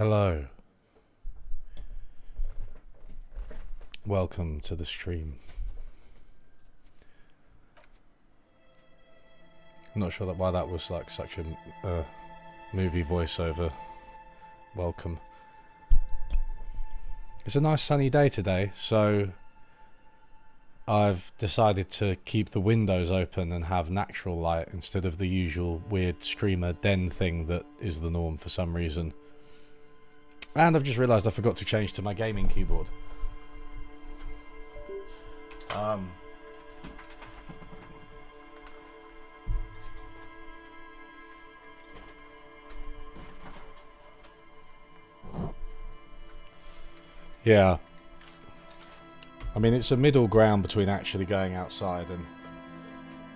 Hello. Welcome to the stream. I'm not sure why that was like such a movie voiceover. Welcome. It's a nice sunny day today, so I've decided to keep the windows open and have natural light instead of the usual weird streamer den thing that is the norm for some reason. And I've just realised I forgot to change to my gaming keyboard. Yeah. I mean, it's a middle ground between actually going outside and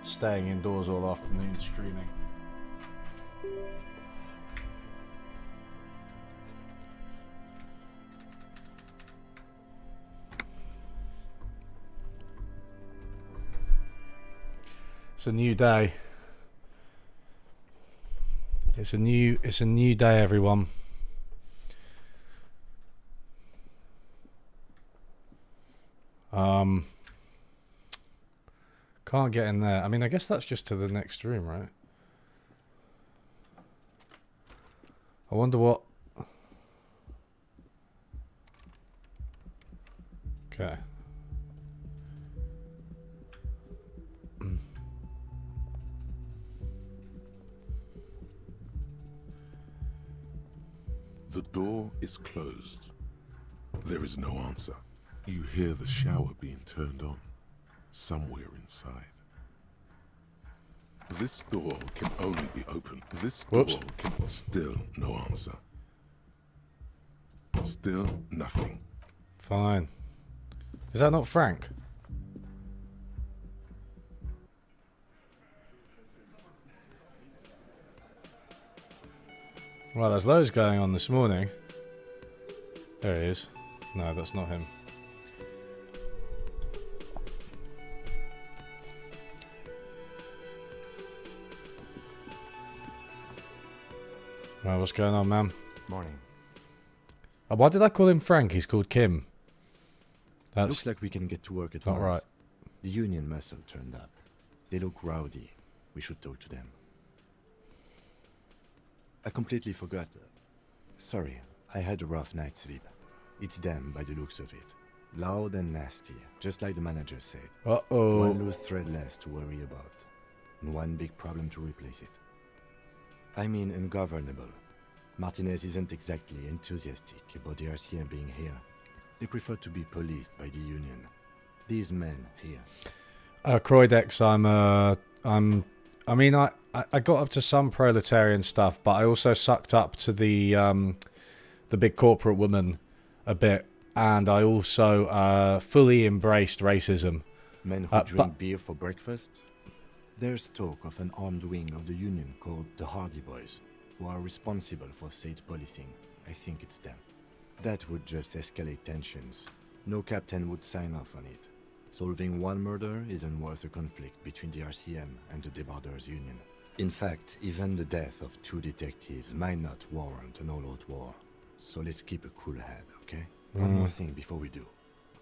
staying indoors all afternoon streaming. It's a new day. It's a new day, everyone. Can't get in there. I mean, I guess that's just to the next room, right? I wonder what... Okay. The door is closed. There is no answer. You hear the shower being turned on, somewhere inside. This door can only be opened. This door can still no answer. Still nothing. Fine. Is that not Frank? Well, there's loads going on this morning. There he is. No, that's not him. Well, what's going on, man? Morning. Why did I call him Frank? He's called Kim. That's Looks like we can get to work at not once. right. The union muscle turned up. They look rowdy. We should talk to them. I completely forgot. Sorry, I had a rough night's sleep. It's them by the looks of it. Loud and nasty, just like the manager said. Uh-oh. One loose thread less to worry about. And one big problem to replace it. I mean ungovernable. Martinez isn't exactly enthusiastic about the RCM being here. They prefer to be policed by the union. These men here. Croydex, I mean, I got up to some proletarian stuff, but I also sucked up to the big corporate woman a bit, and I also fully embraced racism. Men who drink beer for breakfast? There's talk of an armed wing of the union called the Hardy Boys, who are responsible for state policing. I think it's them. That would just escalate tensions. No captain would sign off on it. Solving one murder isn't worth a conflict between the RCM and the Debarders Union. In fact, even the death of 2 detectives might not warrant an all-out war. So let's keep a cool head, okay? One more thing before we do.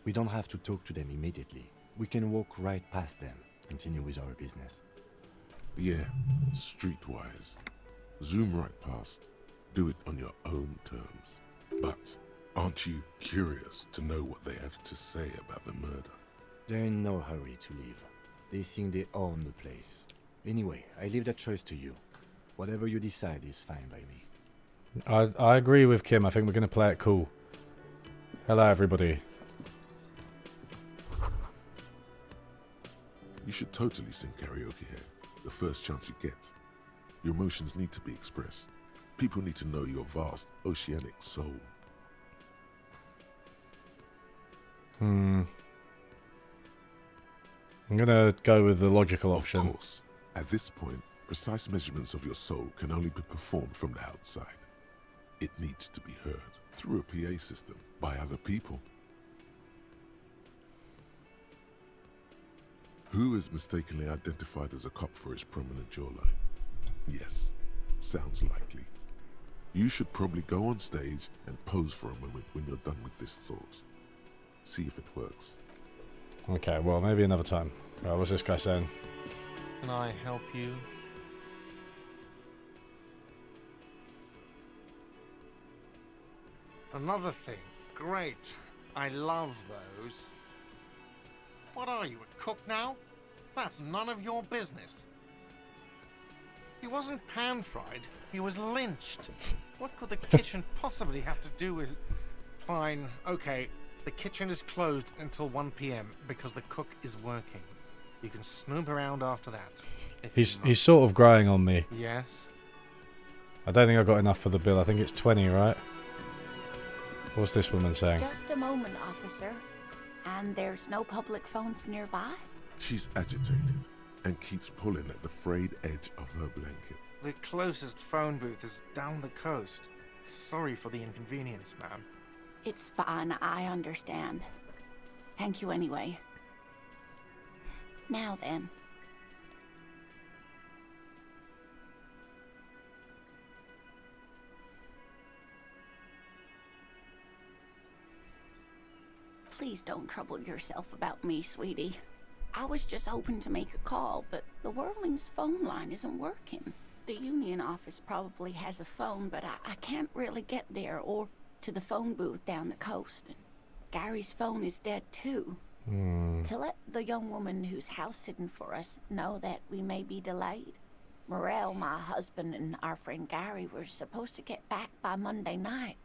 We don't have to talk to them immediately. We can walk right past them, continue with our business. Yeah, streetwise. Zoom right past. Do it on your own terms. But aren't you curious to know what they have to say about the murder? They're in no hurry to leave. They think they own the place. Anyway, I leave that choice to you. Whatever you decide is fine by me. I agree with Kim. I think we're going to play it cool. Hello, everybody. You should totally sing karaoke here, the first chance you get. Your emotions need to be expressed. People need to know your vast, oceanic soul. I'm going to go with the logical option. Of course, at this point, precise measurements of your soul can only be performed from the outside. It needs to be heard through a PA system by other people. Who is mistakenly identified as a cop for his prominent jawline? Yes, sounds likely. You should probably go on stage and pose for a moment when you're done with this thought. See if it works. Okay, well, maybe another time. Right, what's this guy saying? Can I help you? Another thing. Great. I love those. What are you, a cook now? That's none of your business. He wasn't pan-fried. He was lynched. What could the kitchen possibly have to do with... Fine, okay. The kitchen is closed until 1 p.m. because the cook is working. You can snoop around after that. He's sort of growing on me. Yes? I don't think I got enough for the bill. I think it's 20, right? What's this woman saying? Just a moment, officer. And there's no public phones nearby? She's agitated and keeps pulling at the frayed edge of her blanket. The closest phone booth is down the coast. Sorry for the inconvenience, ma'am. It's fine, I understand. Thank you anyway. Now then. Please don't trouble yourself about me, sweetie. I was just hoping to make a call, but the Whirling's phone line isn't working. The union office probably has a phone, but I can't really get there or to the phone booth down the coast. And Gary's phone is dead too. To let the young woman who's house sitting for us know that we may be delayed. Morel, my husband, and our friend Gary were supposed to get back by Monday night,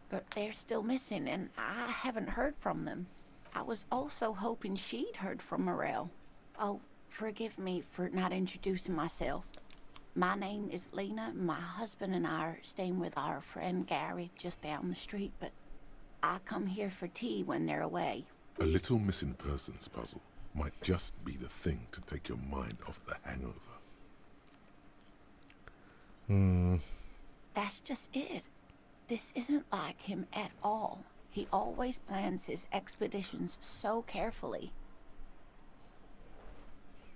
but they're still missing, and I haven't heard from them. I was also hoping she'd heard from Morel. Oh, forgive me for not introducing myself. My name is Lena. My husband and I are staying with our friend Gary just down the street, but I come here for tea when they're away. A little missing persons puzzle might just be the thing to take your mind off the hangover. That's just it. This isn't like him at all. He always plans his expeditions so carefully.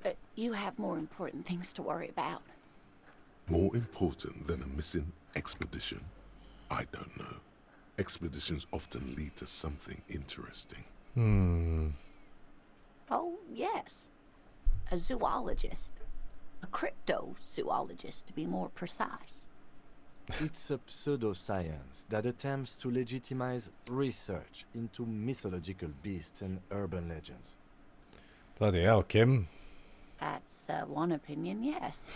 But you have more important things to worry about. More important than a missing expedition? I don't know. Expeditions often lead to something interesting. Oh, yes. A zoologist. A cryptozoologist, to be more precise. It's a pseudoscience that attempts to legitimize research into mythological beasts and urban legends. Bloody hell, Kim. That's one opinion, yes.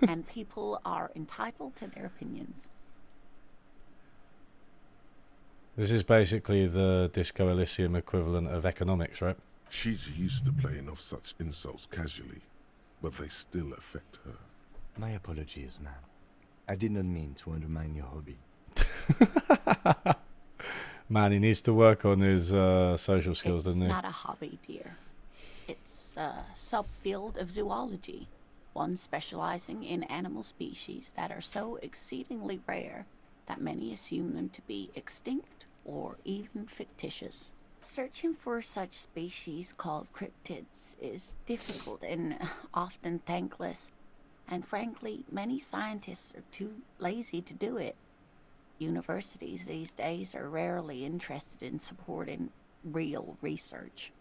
And people are entitled to their opinions. This is basically the Disco Elysium equivalent of economics, right? She's used to playing off such insults casually, but they still affect her. My apologies, ma'am. I did not mean to undermine your hobby. Man, he needs to work on his social skills, doesn't he? It's not a hobby, dear. It's a subfield of zoology, one specializing in animal species that are so exceedingly rare that many assume them to be extinct or even fictitious. Searching for such species called cryptids is difficult and often thankless, and frankly, many scientists are too lazy to do it. Universities these days are rarely interested in supporting real research.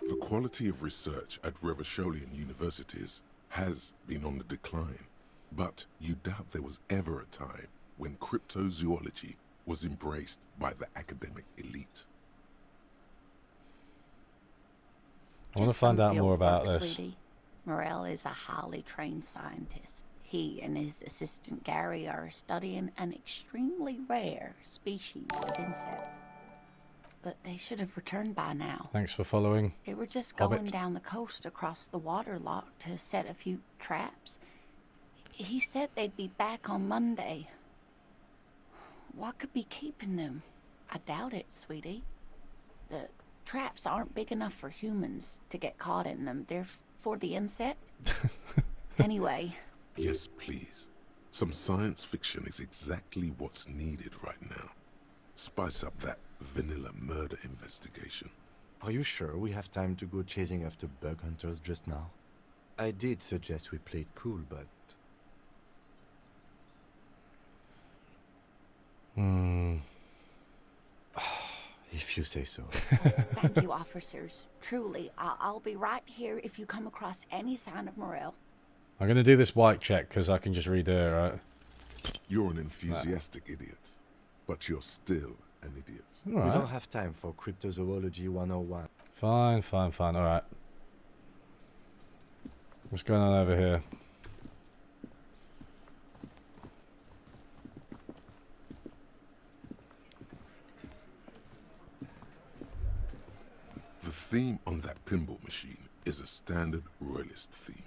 The quality of research at Revacholian universities has been on the decline, but you doubt there was ever a time when cryptozoology was embraced by the academic elite. I want to find out more about this. Sweetie. Morel is a highly trained scientist. He and his assistant Gary are studying an extremely rare species of insect. But they should have returned by now. Thanks for following. They were just going Hobbit. down the coast across the waterlock to set a few traps. He said they'd be back on Monday. What could be keeping them? I doubt it, sweetie. The traps aren't big enough for humans to get caught in them. They're for the insect. Anyway. Yes, please. Some science fiction is exactly what's needed right now. Spice up that vanilla murder investigation. Are you sure we have time to go chasing after bug hunters just now? I did suggest we play it cool, but... Hmm. If you say so. Thank you, officers. Truly, I'll be right here if you come across any sign of Morel. I'm going to do this white check because I can just redo it, right? You're an enthusiastic idiot, but you're still an idiot. We Alright. don't have time for Cryptozoology 101. Fine, fine, fine. Alright. What's going on over here? The theme on that pinball machine is a standard royalist theme,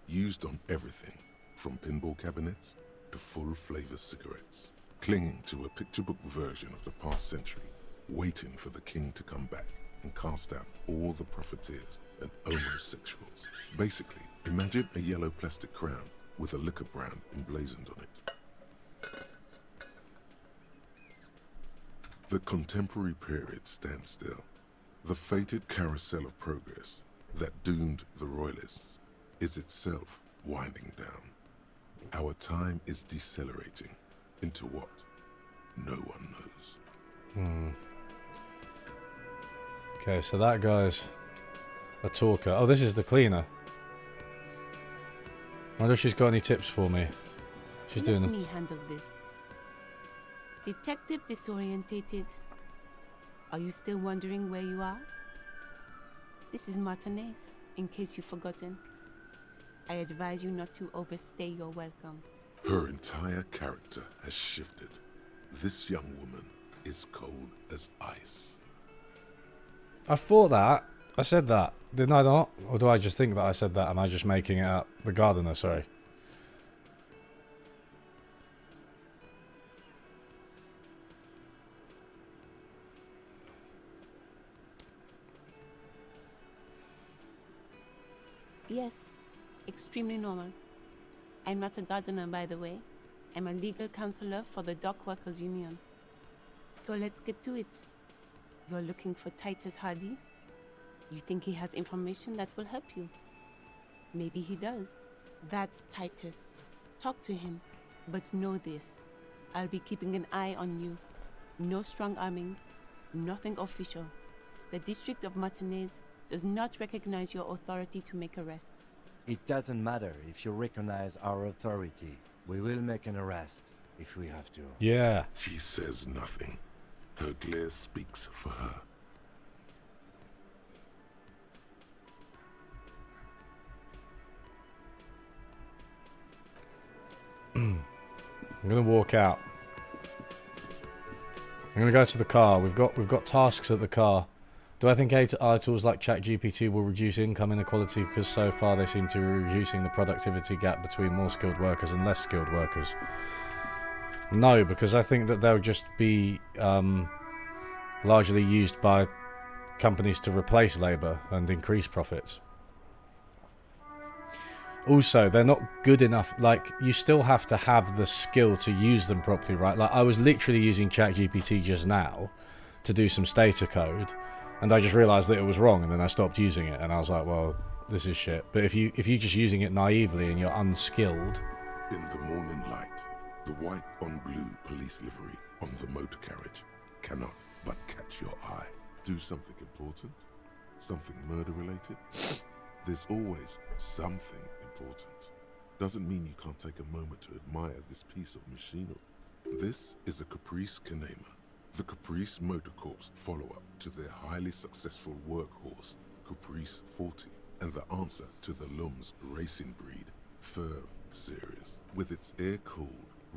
used on everything from pinball cabinets to full-flavor cigarettes, clinging to a picture book version of the past century, waiting for the king to come back and cast out all the profiteers and homosexuals. Basically, imagine a yellow plastic crown with a liquor brand emblazoned on it. The contemporary period stands still. The fated carousel of progress that doomed the royalists is itself winding down. Our time is decelerating into what no one knows. Okay, so that guy's a talker. Oh, this is the cleaner. I wonder if she's got any tips for me. She's Let doing me it. handle this. Detective disorientated. Are you still wondering where you are? This is Martinez, in case you've forgotten. I advise you not to overstay your welcome. Her entire character has shifted. This young woman is cold as ice. I thought that. I said that. Didn't I not? Or do I just think that I said that? Am I just making it up? The gardener, sorry. Yes, extremely normal. I'm not a gardener, by the way. I'm a legal counselor for the Dock Workers Union. So let's get to it. You're looking for Titus Hardy? You think he has information that will help you? Maybe he does. That's Titus. Talk to him. But know this. I'll be keeping an eye on you. No strong arming. Nothing official. The District of Martinez does not recognize your authority to make arrests. It doesn't matter if you recognize our authority. We will make an arrest if we have to. Yeah. She says nothing. Her glare speaks for her. I'm gonna walk out. I'm gonna go to the car. We've got tasks at the car. Do I think AI tools like ChatGPT will reduce income inequality because so far they seem to be reducing the productivity gap between more skilled workers and less skilled workers? No, because I think that they'll just be largely used by companies to replace labour and increase profits. Also, they're not good enough. Like, you still have to have the skill to use them properly, right? Like, I was literally using ChatGPT just now to do some Stata code, and I just realised that it was wrong, and then I stopped using it, and I was like, well, this is shit. But if you're just using it naively and you're unskilled... In the morning light, the white on blue police livery on the motor carriage cannot but catch your eye. Do something important? Something murder related? There's always something important. Doesn't mean you can't take a moment to admire this piece of machinery. This is a Caprice Canema, the Caprice Motor Corps follow-up to their highly successful workhorse, Caprice 40, and the answer to the Lum's racing breed, Ferv series. With its air-cooled,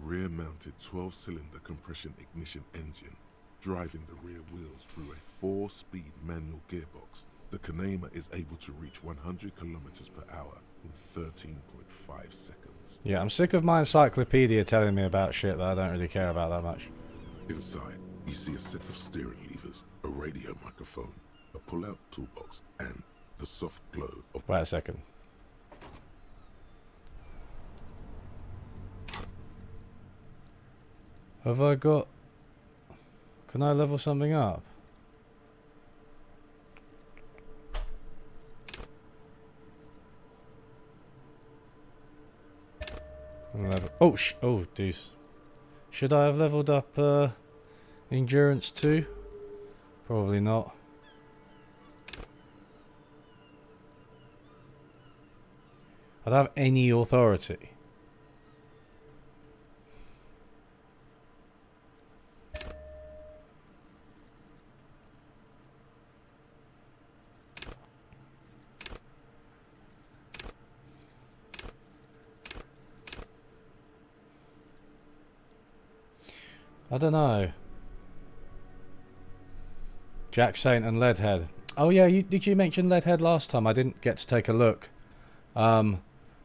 rear-mounted 12-cylinder compression ignition engine, driving the rear wheels through a 4-speed manual gearbox, the Canema is able to reach 100 kilometers per hour in 13.5 seconds. Yeah, I'm sick of my encyclopedia telling me about shit that I don't really care about that much. Inside, you see a set of steering levers, a radio microphone, a pull-out toolbox, and the soft glow of... Wait a second. Have I got... Can I level something up? Oh, oh, deuce. Should I have leveled up endurance too? Probably not. I don't have any authority. I don't know. Jack Saint and Leadhead. Oh yeah, did you mention Leadhead last time? I didn't get to take a look.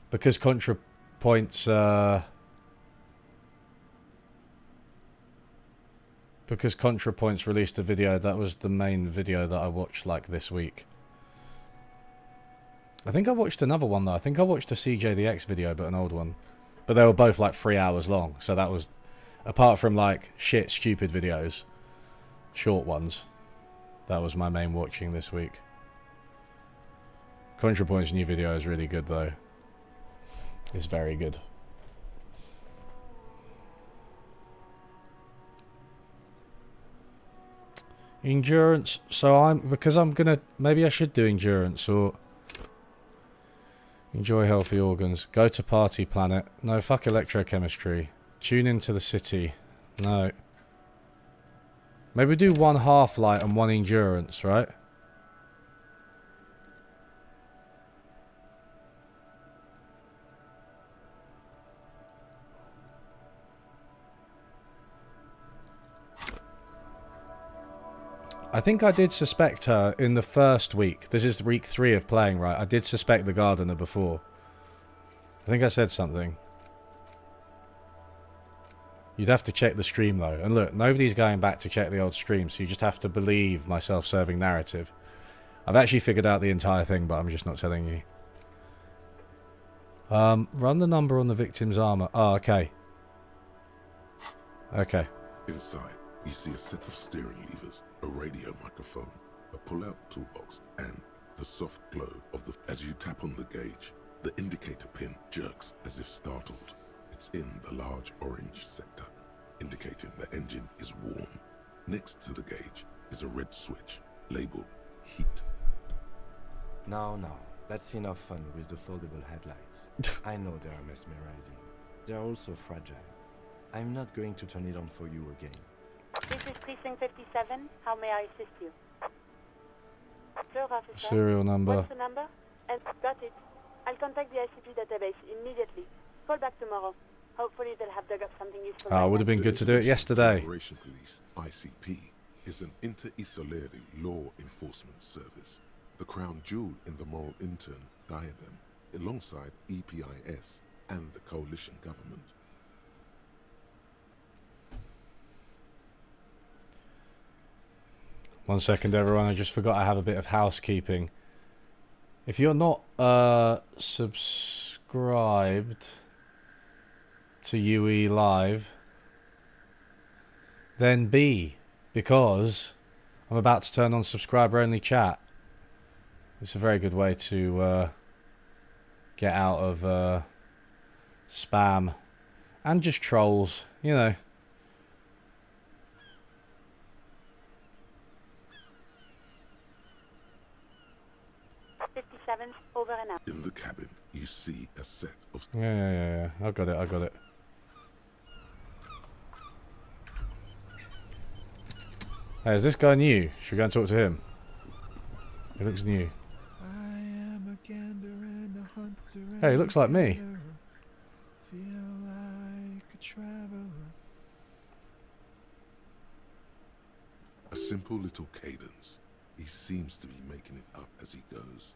Because ContraPoints released a video, that was the main video that I watched like this week. I think I watched another one though. I think I watched a CJ the X video, but an old one. But they were both like 3 hours long, so that was, apart from like shit stupid videos, short ones, that was my main watching this week. ContraPoint's new video is really good though. It's very good. Endurance. So because I'm gonna, maybe I should do endurance or enjoy healthy organs. Go to party planet. No, fuck electrochemistry. Tune into the city. No. Maybe do 1 half light and 1 endurance, right? I think I did suspect her in the first week. This is week 3 of playing, right? I did suspect the gardener before. I think I said something. You'd have to check the stream though. And look, nobody's going back to check the old stream, so you just have to believe my self-serving narrative. I've actually figured out the entire thing, but I'm just not telling you. Run the number on the victim's armor. Oh, okay. Okay. Inside, you see a set of steering levers, a radio microphone, a pull-out toolbox, and the soft glow of the... As you tap on the gauge, the indicator pin jerks as if startled. It's in the large orange sector, indicating the engine is warm. Next to the gauge is a red switch, labeled heat. No, that's enough fun with the foldable headlights. I know they are mesmerizing. They're also fragile. I'm not going to turn it on for you again. This is Precinct 57. How may I assist you? Sure, officer. Serial number. What's the number? And got it. I'll contact the ICP database immediately. Call back tomorrow. Hopefully they'll have dug up something useful. Oh, it would have been good to do it yesterday. Operation Police, ICP, is an inter-Isolere law enforcement service. The crown jewel in the moral intern diadem, alongside EPIS and the coalition government. One second, everyone. I just forgot I have a bit of housekeeping. If you're not subscribed to UE Live, then be, because I'm about to turn on subscriber-only chat. It's a very good way to get out of spam and just trolls, you know. Over and out. In the cabin, you see a set of... Yeah. I got it. Hey, is this guy new? Should we go and talk to him? He looks new. I am a gander and a hunter. Hey, he looks like me. Feel like a traveler. A simple little cadence. He seems to be making it up as he goes.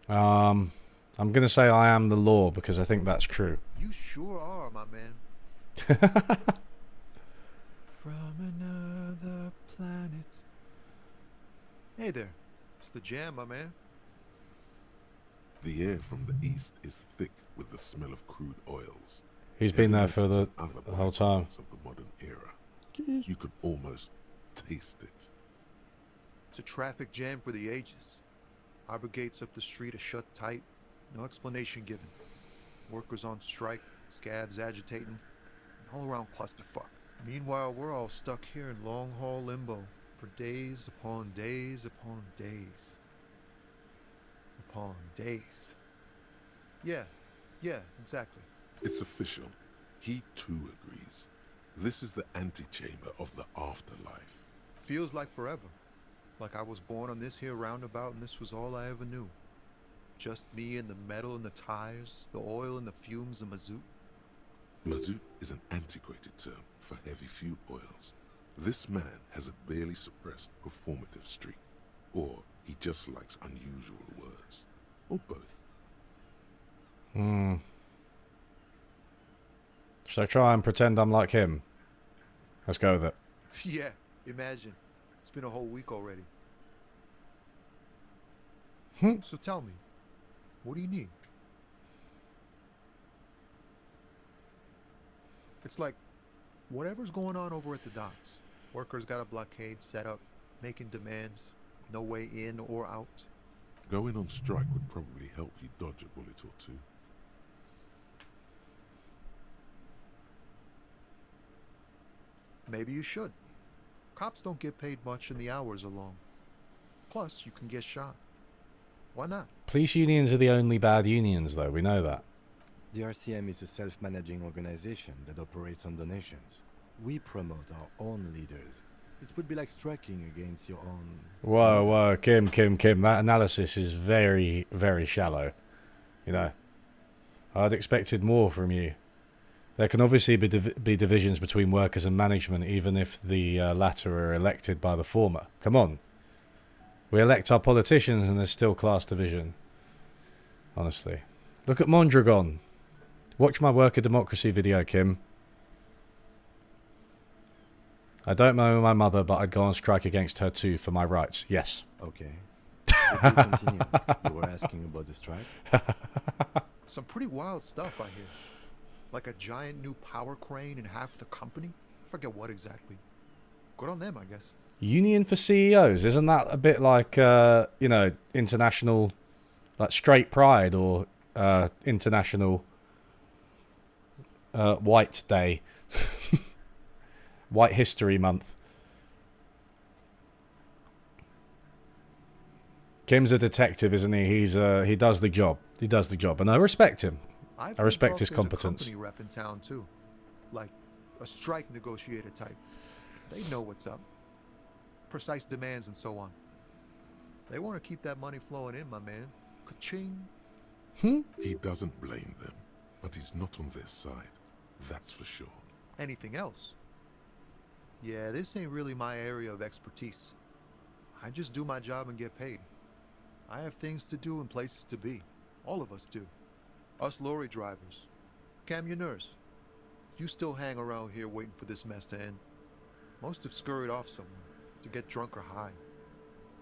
I'm going to say I am the law because I think that's true. You sure are, my man. From another planet. Hey there. It's the jam, my man. The air from the east is thick with the smell of crude oils. He's been there for the whole time. Of the modern era. You could almost taste it. It's a traffic jam for the ages. Harbor gates up the street are shut tight. No explanation given. Workers on strike. Scabs agitating. All around clusterfuck. Meanwhile, we're all stuck here in long haul limbo for days upon days upon days. Upon days. Yeah, exactly. It's official. He too agrees. This is the antechamber of the afterlife. Feels like forever. Like I was born on this here roundabout and this was all I ever knew. Just me and the metal and the tires, the oil and the fumes of mazout. Mazout is an antiquated term for heavy fuel oils. This man has a barely suppressed performative streak. Or he just likes unusual words. Or both. Should I try and pretend I'm like him? Let's go with it. Yeah, imagine. It's been a whole week already. So tell me, what do you need? It's like, whatever's going on over at the docks. Workers got a blockade set up, making demands, no way in or out. Going on strike would probably help you dodge a bullet or two. Maybe you should. Cops don't get paid much and the hours are long. Plus, you can get shot. Why not? Police unions are the only bad unions, though. We know that. The RCM is a self-managing organization that operates on donations. We promote our own leaders. It would be like striking against your own... Whoa, Kim. That analysis is very, very shallow. You know, I'd expected more from you. There can obviously be divisions between workers and management, even if the latter are elected by the former. Come on. We elect our politicians and there's still class division. Honestly. Look at Mondragon. Watch my Worker Democracy video, Kim. I don't know my mother, but I'd go on strike against her too for my rights. Yes. Okay. But you continue. You were asking about the strike? Some pretty wild stuff, I hear. Like a giant new power crane in half the company? Forget what exactly. Good on them, I guess. Union for CEOs. Isn't that a bit like, you know, international, like straight pride or international white day? White History Month. Kim's a detective, isn't he? He does the job. He does the job, and I respect him. I respect his competence. There's a company rep in town too, like a strike negotiator type. They know what's up, precise demands and so on. They want to keep that money flowing in, my man. Ka-ching. He doesn't blame them, but he's not on their side. That's for sure. Anything else? Yeah, this ain't really my area of expertise. I just do my job and get paid. I have things to do and places to be. All of us do. Us lorry drivers. Camionneurs. You still hang around here waiting for this mess to end. Most have scurried off somewhere to get drunk or high.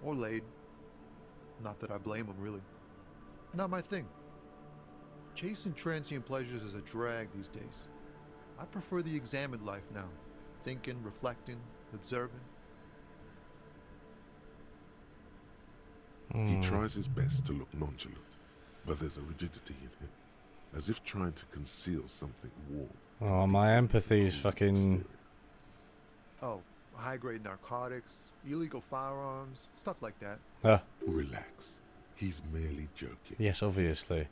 Or laid. Not that I blame them, really. Not my thing. Chasing transient pleasures is a drag these days. I prefer the examined life now. Thinking, reflecting, observing. He tries his best to look nonchalant, but there's a rigidity in him, as if trying to conceal something warm. Oh, my empathy is fucking... Oh, high-grade narcotics, illegal firearms, stuff like that. Relax. He's merely joking. Yes, obviously.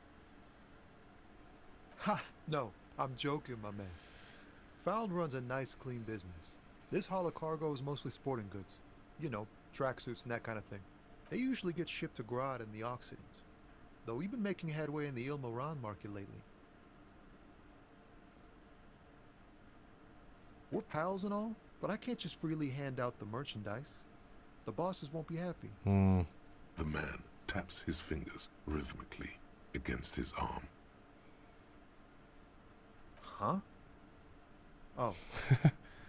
Ha! No, I'm joking, my man. Found runs a nice, clean business. This haul of cargo is mostly sporting goods. You know, tracksuits and that kind of thing. They usually get shipped to Grodd in the Occident. Though we've been making headway in the Il Moran market lately. We're pals and all, but I can't just freely hand out the merchandise. The bosses won't be happy. The man taps his fingers rhythmically against his arm. Huh? Oh.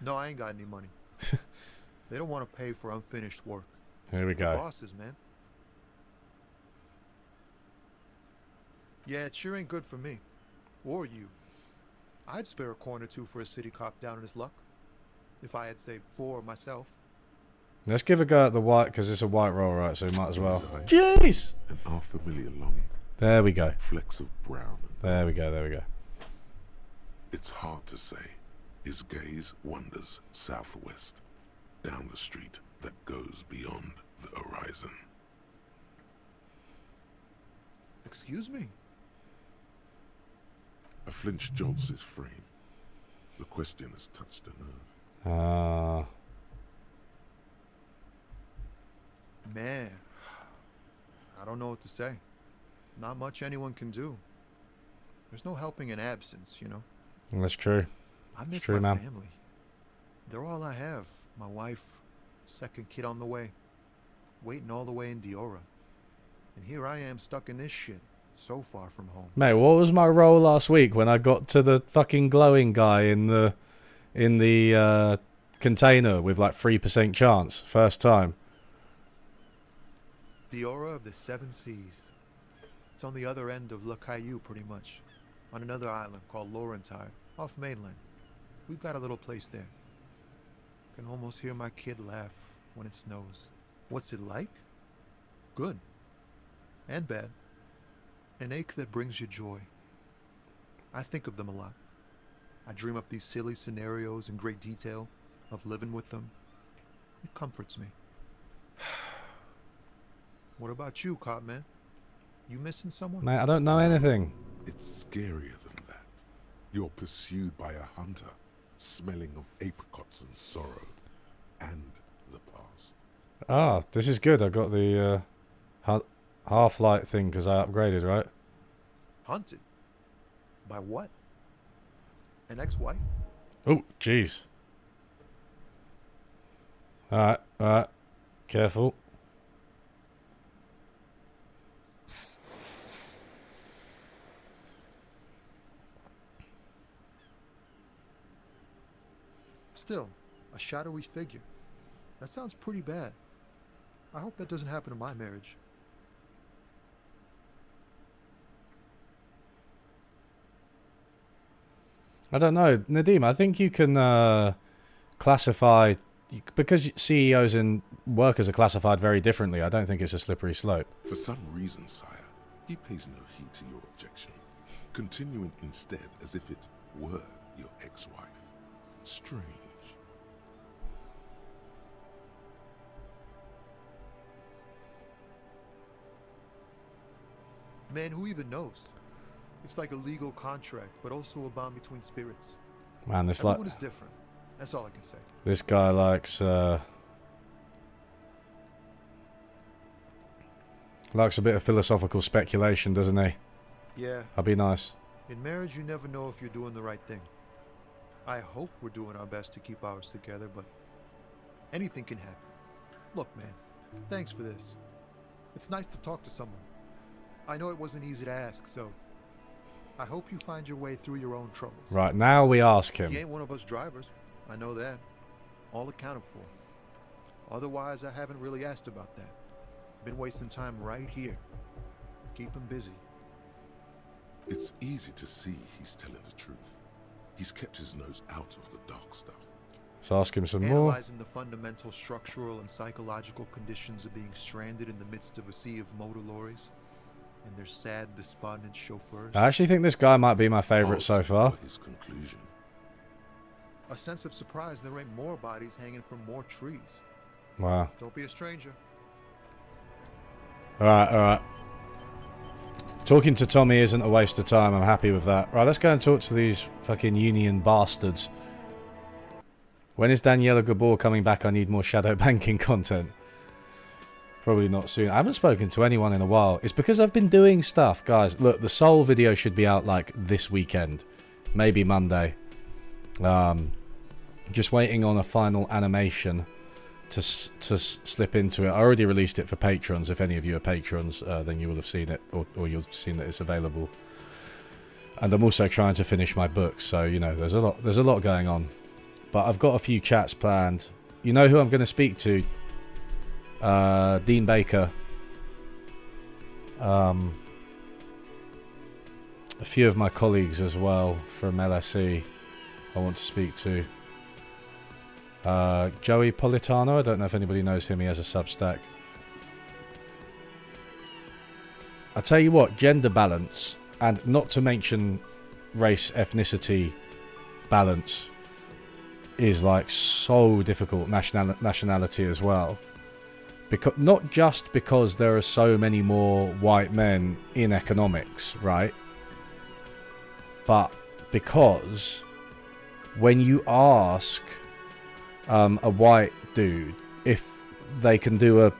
No, I ain't got any money. They don't want to pay for unfinished work. Here we go. Bosses, man. Yeah, it sure ain't good for me. Or you. I'd spare a coin or two for a city cop down in his luck. If I had saved 4 myself. Let's give a go at the white, because it's a white roll, right? So we might as well. Jeez! An unfamiliar longing. There we go. Flecks of brown. There we go. It's hard to say. His gaze wanders southwest, down the street that goes beyond the horizon. Excuse me? A flinch jolts his frame. The question has touched a nerve. Ah. Man, I don't know what to say. Not much anyone can do. There's no helping in absence, you know. That's true. I miss true, my man. family. They're all I have. My wife, second kid on the way, waiting all the way in Diora. And here I am stuck in this shit, so far from home. Mate, what was my role last week when I got to the fucking glowing guy in the container with like 3% chance first time? Diora of the Seven Seas. It's on the other end of Le Caillou, pretty much, on another island called Laurentide, off mainland. We've got a little place there. Can almost hear my kid laugh when it snows. What's it like? Good. And bad. An ache that brings you joy. I think of them a lot. I dream up these silly scenarios in great detail of living with them. It comforts me. What about you, Cop Man? You missing someone? Mate, I don't know anything. It's scarier than that. You're pursued by a hunter, smelling of apricots and sorrow, and the past. Ah, this is good. I got the half-light thing because I upgraded, right? Hunted? By what? An ex-wife? Oh, jeez. Alright. Careful. Still, a shadowy figure. That sounds pretty bad. I hope that doesn't happen in my marriage. I don't know, Nadim. I think you can classify because CEOs and workers are classified very differently. I don't think it's a slippery slope. For some reason, sire, he pays no heed to your objection, continuing instead as if it were your ex-wife. Strange. Man, who even knows? It's like a legal contract, but also a bond between spirits. Man, this Everyone is different. That's all I can say. this guy likes a bit of philosophical speculation, doesn't he? Yeah, That'd be nice. in marriage you never know if you're doing the right thing. I hope we're doing our best to keep ours together, but anything can happen. Look, man, thanks for this. It's nice to talk to someone. I know it wasn't easy to ask, so I hope you find your way through your own troubles. Right, now we ask He him. ain't one of us drivers. I know that. All accounted for. Otherwise, I haven't really asked about that. Been wasting time right here. Keep him busy. It's easy to see he's telling the truth. He's kept his nose out of the dark stuff. Let's ask him some more. Analyzing the fundamental structural and psychological conditions of being stranded in the midst of a sea of motor lorries and their sad, despondent chauffeurs. I actually think this guy might be my favourite so far. For his conclusion. A sense of surprise there ain't more bodies hanging from more trees. Wow. Don't be a stranger. Alright. Talking to Tommy isn't a waste of time. I'm happy with that. Right, let's go and talk to these fucking union bastards. When is Daniela Gabor coming back? I need more shadow banking content. Probably not soon. I haven't spoken to anyone in a while. It's because I've been doing stuff, guys. Look, the Soul video should be out like this weekend. Maybe Monday. Just waiting on a final animation to slip into it. I already released it for patrons. If any of you are patrons, then you will have seen it, or you'll have seen that it's available. And I'm also trying to finish my book, so you know there's a lot going on. But I've got a few chats planned. You know who I'm going to speak to? Dean Baker. A few of my colleagues as well from LSE I want to speak to. Joey Politano, I don't know if anybody knows him, he has a Substack. I tell you what, gender balance, and not to mention race, ethnicity balance, is like so difficult. Nationality as well, because not just because there are so many more white men in economics, right? But because when you ask a white dude if they can do a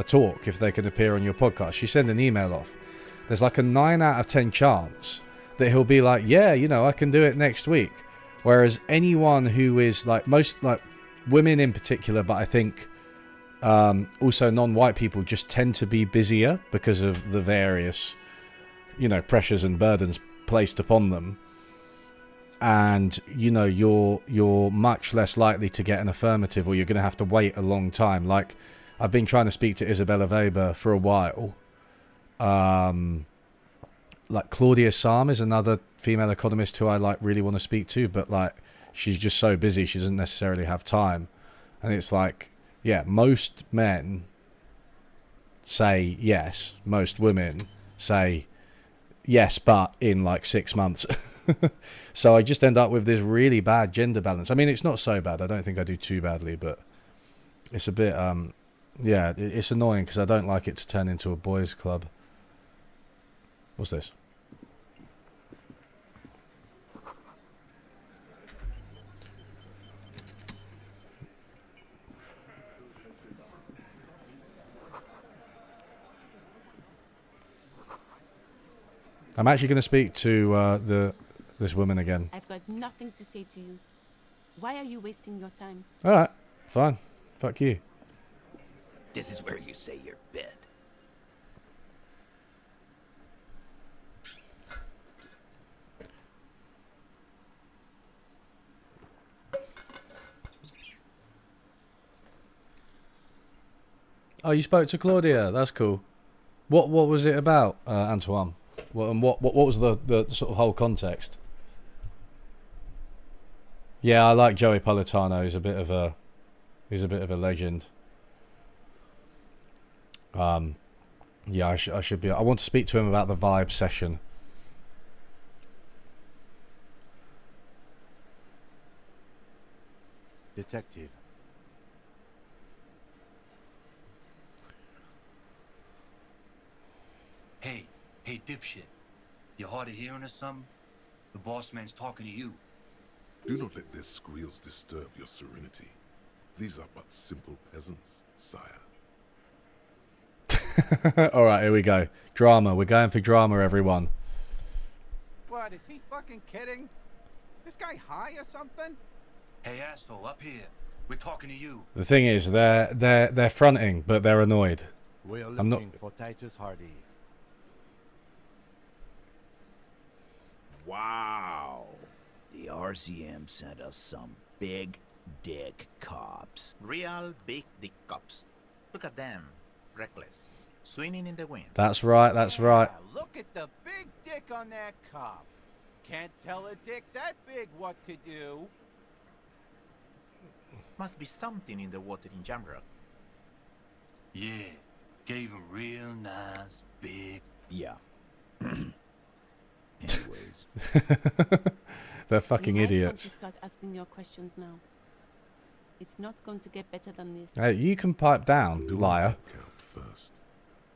talk, if they can appear on your podcast, you send an email off, there's like a 9 out of 10 chance that he'll be like, yeah, you know, I can do it next week. Whereas anyone who is like, most like women in particular, but I think also non-white people just tend to be busier because of the various, you know, pressures and burdens placed upon them. And, you know, you're much less likely to get an affirmative, or you're going to have to wait a long time. Like, I've been trying to speak to Isabella Weber for a while. Like, Claudia Sam is another female economist who I, like, really want to speak to. But, like, she's just so busy, she doesn't necessarily have time. And it's like, yeah, most men say yes. Most women say yes, but in, like, 6 months. So I just end up with this really bad gender balance. I mean, it's not so bad. I don't think I do too badly, but it's a bit, yeah, it's annoying because I don't like it to turn into a boys' club. What's this? I'm actually going to speak to this woman again. I've got nothing to say to you. Why are you wasting your time? All right, fine. Fuck you. This is where you say your bid. Oh, you spoke to Claudia. That's cool. What was it about, Antoine? What was the sort of whole context? Yeah, I like Joey Politano. He's a bit of a legend. Yeah, I should be. I want to speak to him about the vibe session. Detective. Hey, dipshit. You hard of hearing or something? The boss man's talking to you. Do not let their squeals disturb your serenity. These are but simple peasants, sire. Alright, here we go. Drama. We're going for drama, everyone. What, is he fucking kidding? This guy high or something? Hey, asshole, up here. We're talking to you. The thing is, they're fronting, but they're annoyed. We're I'm not- looking for Titus Hardy. Wow. The RCM sent us some big dick cops. Real big dick cops. Look at them. Reckless. Swinging in the wind. That's right, that's right. Yeah, look at the big dick on that cop. Can't tell a dick that big what to do. Must be something in the water in Jamrock. Yeah, gave him real nice, big... Yeah. Anyways. They're fucking You might want idiots. to start asking your questions now. It's not going to get better than this. Hey, you can pipe down, Do liar. a count first.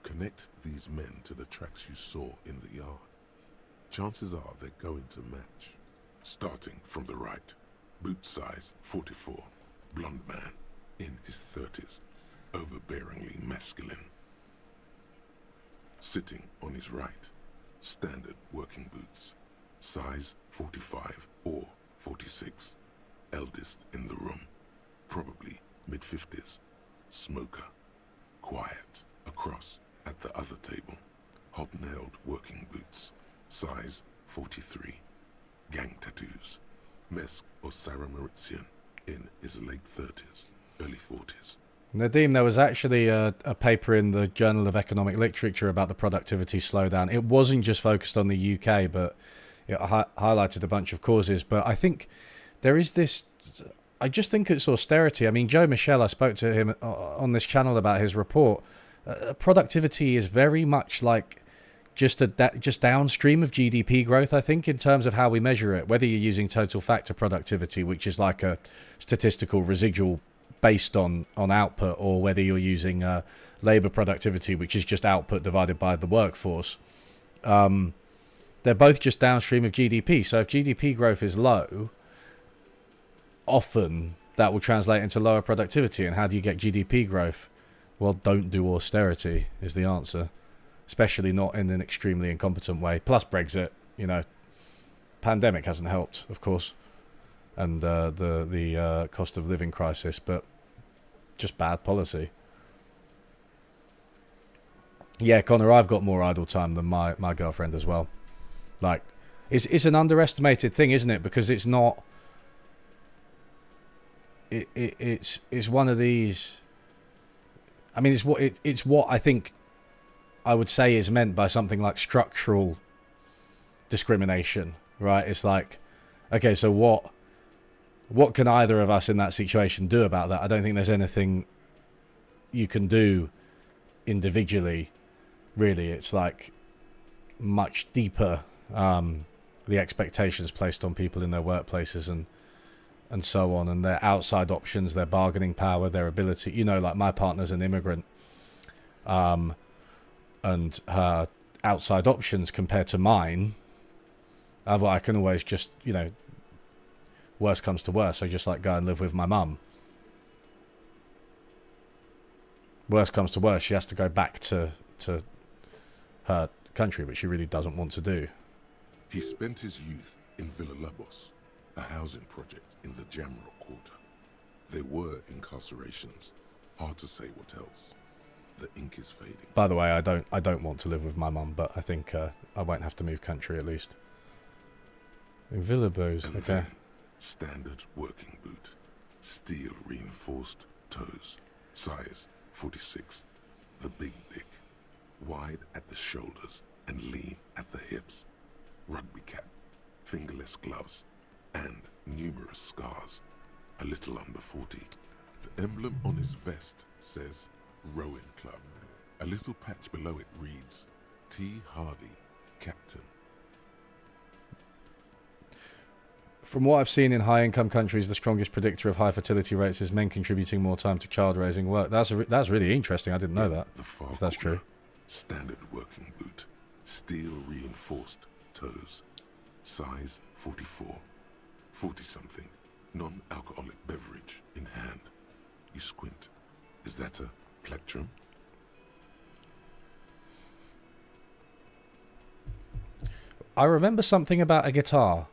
Connect these men to the tracks you saw in the yard. Chances are they're going to match. Starting from the right. Boot size 44. Blonde man. In his 30s. Overbearingly masculine. Sitting on his right. Standard working boots. Size 45 or 46. Eldest in the room. Probably mid-50s. Smoker. Quiet. Across at the other table. Hobnailed working boots. Size 43. Gang tattoos. Mesk or Sarah Mauritian. In his late 30s. Early 40s. Nadim, there was actually a paper in the Journal of Economic Literature about the productivity slowdown. It wasn't just focused on the UK, but it highlighted a bunch of causes. But I think there is this... I just think it's austerity. I mean, Joe Michel, I spoke to him on this channel about his report. Productivity is very much like just just downstream of GDP growth, I think, in terms of how we measure it. Whether you're using total factor productivity, which is like a statistical residual based on output, or whether you're using labor productivity, which is just output divided by the workforce. They're both just downstream of GDP. So if GDP growth is low, often that will translate into lower productivity. And how do you get GDP growth? Well, don't do austerity is the answer. Especially not in an extremely incompetent way. Plus Brexit, pandemic hasn't helped, of course, and the cost of living crisis, but just bad policy. Yeah, Connor, I've got more idle time than my girlfriend as well. Like, it's an underestimated thing, isn't it? Because it's not. It's one of these. I mean, it's what I think I would say is meant by something like structural discrimination, right? It's like, okay, so what can either of us in that situation do about that? I don't think there's anything you can do individually, really. It's like much deeper, the expectations placed on people in their workplaces and so on, and their outside options, their bargaining power, their ability. Like my partner's an immigrant, and her outside options compared to mine, I can always just, worst comes to worst, I just like go and live with my mum. Worst comes to worst, she has to go back to her country, which she really doesn't want to do. He spent his youth in Villa Labos, a housing project in the Jamrock quarter. There were incarcerations, hard to say what else. The ink is fading. By the way, I don't want to live with my mum, but I think I won't have to move country at least. In Villabos, okay. Then, standard working boot, steel reinforced toes, size 46, the big dick, wide at the shoulders and lean at the hips, rugby cap, fingerless gloves, and numerous scars, a little under 40. The emblem on his vest says Rowing Club. A little patch below it reads, T. Hardy, Captain. From what I've seen in high-income countries, the strongest predictor of high fertility rates is men contributing more time to child-raising work. That's really interesting. I didn't know that, if that's true. Standard working boot, steel reinforced toes, size 44, 40-something, non-alcoholic beverage in hand. You squint. Is that a plectrum? I remember something about a guitar.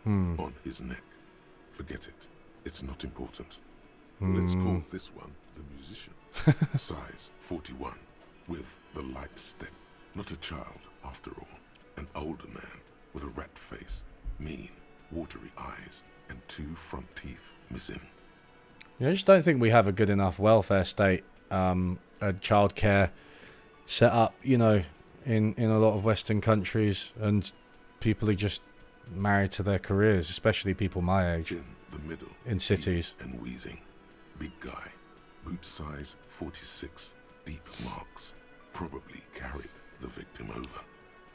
On his neck. Forget it. It's not important. Let's call this one the musician. Size 41, with the light step. Not a child, after all. An older man with a rat face, mean, watery eyes, and 2 front teeth missing. I just don't think we have a good enough welfare state, a childcare set up, in a lot of Western countries, and people are just married to their careers, especially people my age. In the middle, in cities. And wheezing. Big guy, boot size 46, deep marks, probably carried the victim over.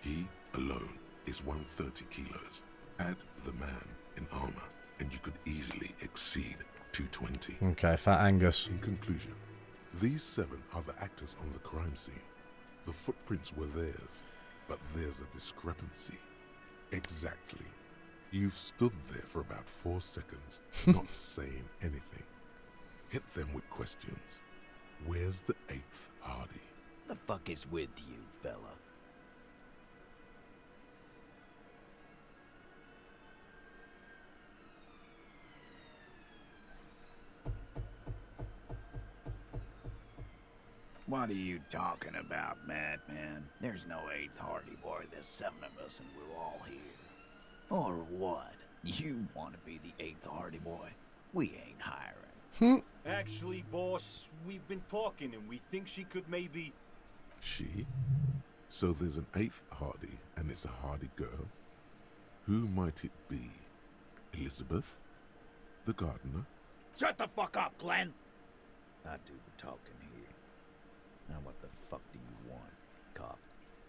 He alone is 130 kilos. Add the man in armor, and you could easily exceed 220. Okay, Fat Angus. In conclusion, these 7 are the actors on the crime scene. The footprints were theirs, but there's a discrepancy. Exactly. You've stood there for about 4 seconds, not saying anything. Hit them with questions. Where's the 8th Hardy? The fuck is with you, fella? What are you talking about, madman? There's no 8th Hardy boy. There's 7 of us and we're all here. Or what? You want to be the 8th Hardy boy? We ain't hiring. Actually, boss, we've been talking and we think she could maybe... She? So there's an 8th Hardy and it's a Hardy girl? Who might it be? Elizabeth? The gardener? Shut the fuck up, Glenn! I do the talking here. Now what the fuck do you want? cop.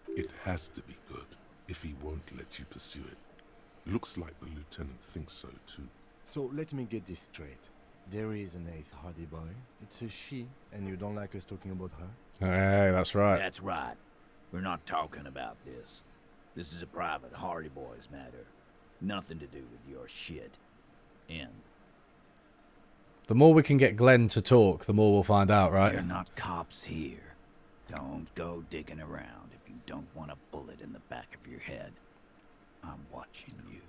It has to be good if he won't let you pursue it. Looks like the lieutenant thinks so too. So let me get this straight. There is an 8th Hardy Boy. It's a she, and you don't like us talking about her? Hey, that's right. That's right. We're not talking about this. This is a private Hardy Boys matter. Nothing to do with your shit. End. The more we can get Glenn to talk, the more we'll find out, right? You're not cops here. Don't go digging around if you don't want a bullet in the back of your head. I'm watching you.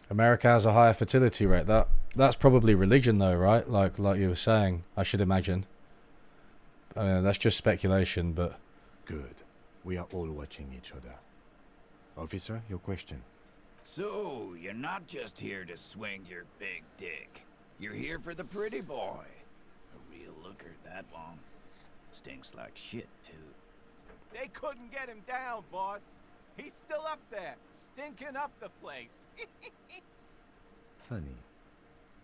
America has a higher fertility rate. That's probably religion, though, right? Like you were saying, I should imagine. That's just speculation, but... Good. We are all watching each other. Officer, your question. So, you're not just here to swing your big dick. You're here for the pretty boy. A real looker that long. Stinks like shit, too. They couldn't get him down, boss. He's still up there, stinking up the place. Funny.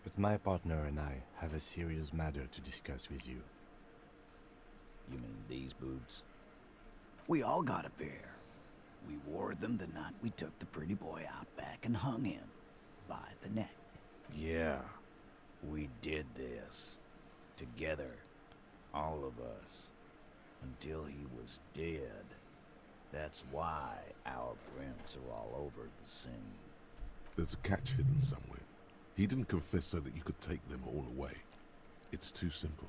But my partner and I have a serious matter to discuss with you. You mean these boots? We all got a pair. We wore them the night we took the pretty boy out back and hung him by the neck. Yeah, we did this. Together. All of us. Until he was dead. That's why our prints are all over the scene. There's a catch hidden somewhere. He didn't confess so that you could take them all away. It's too simple.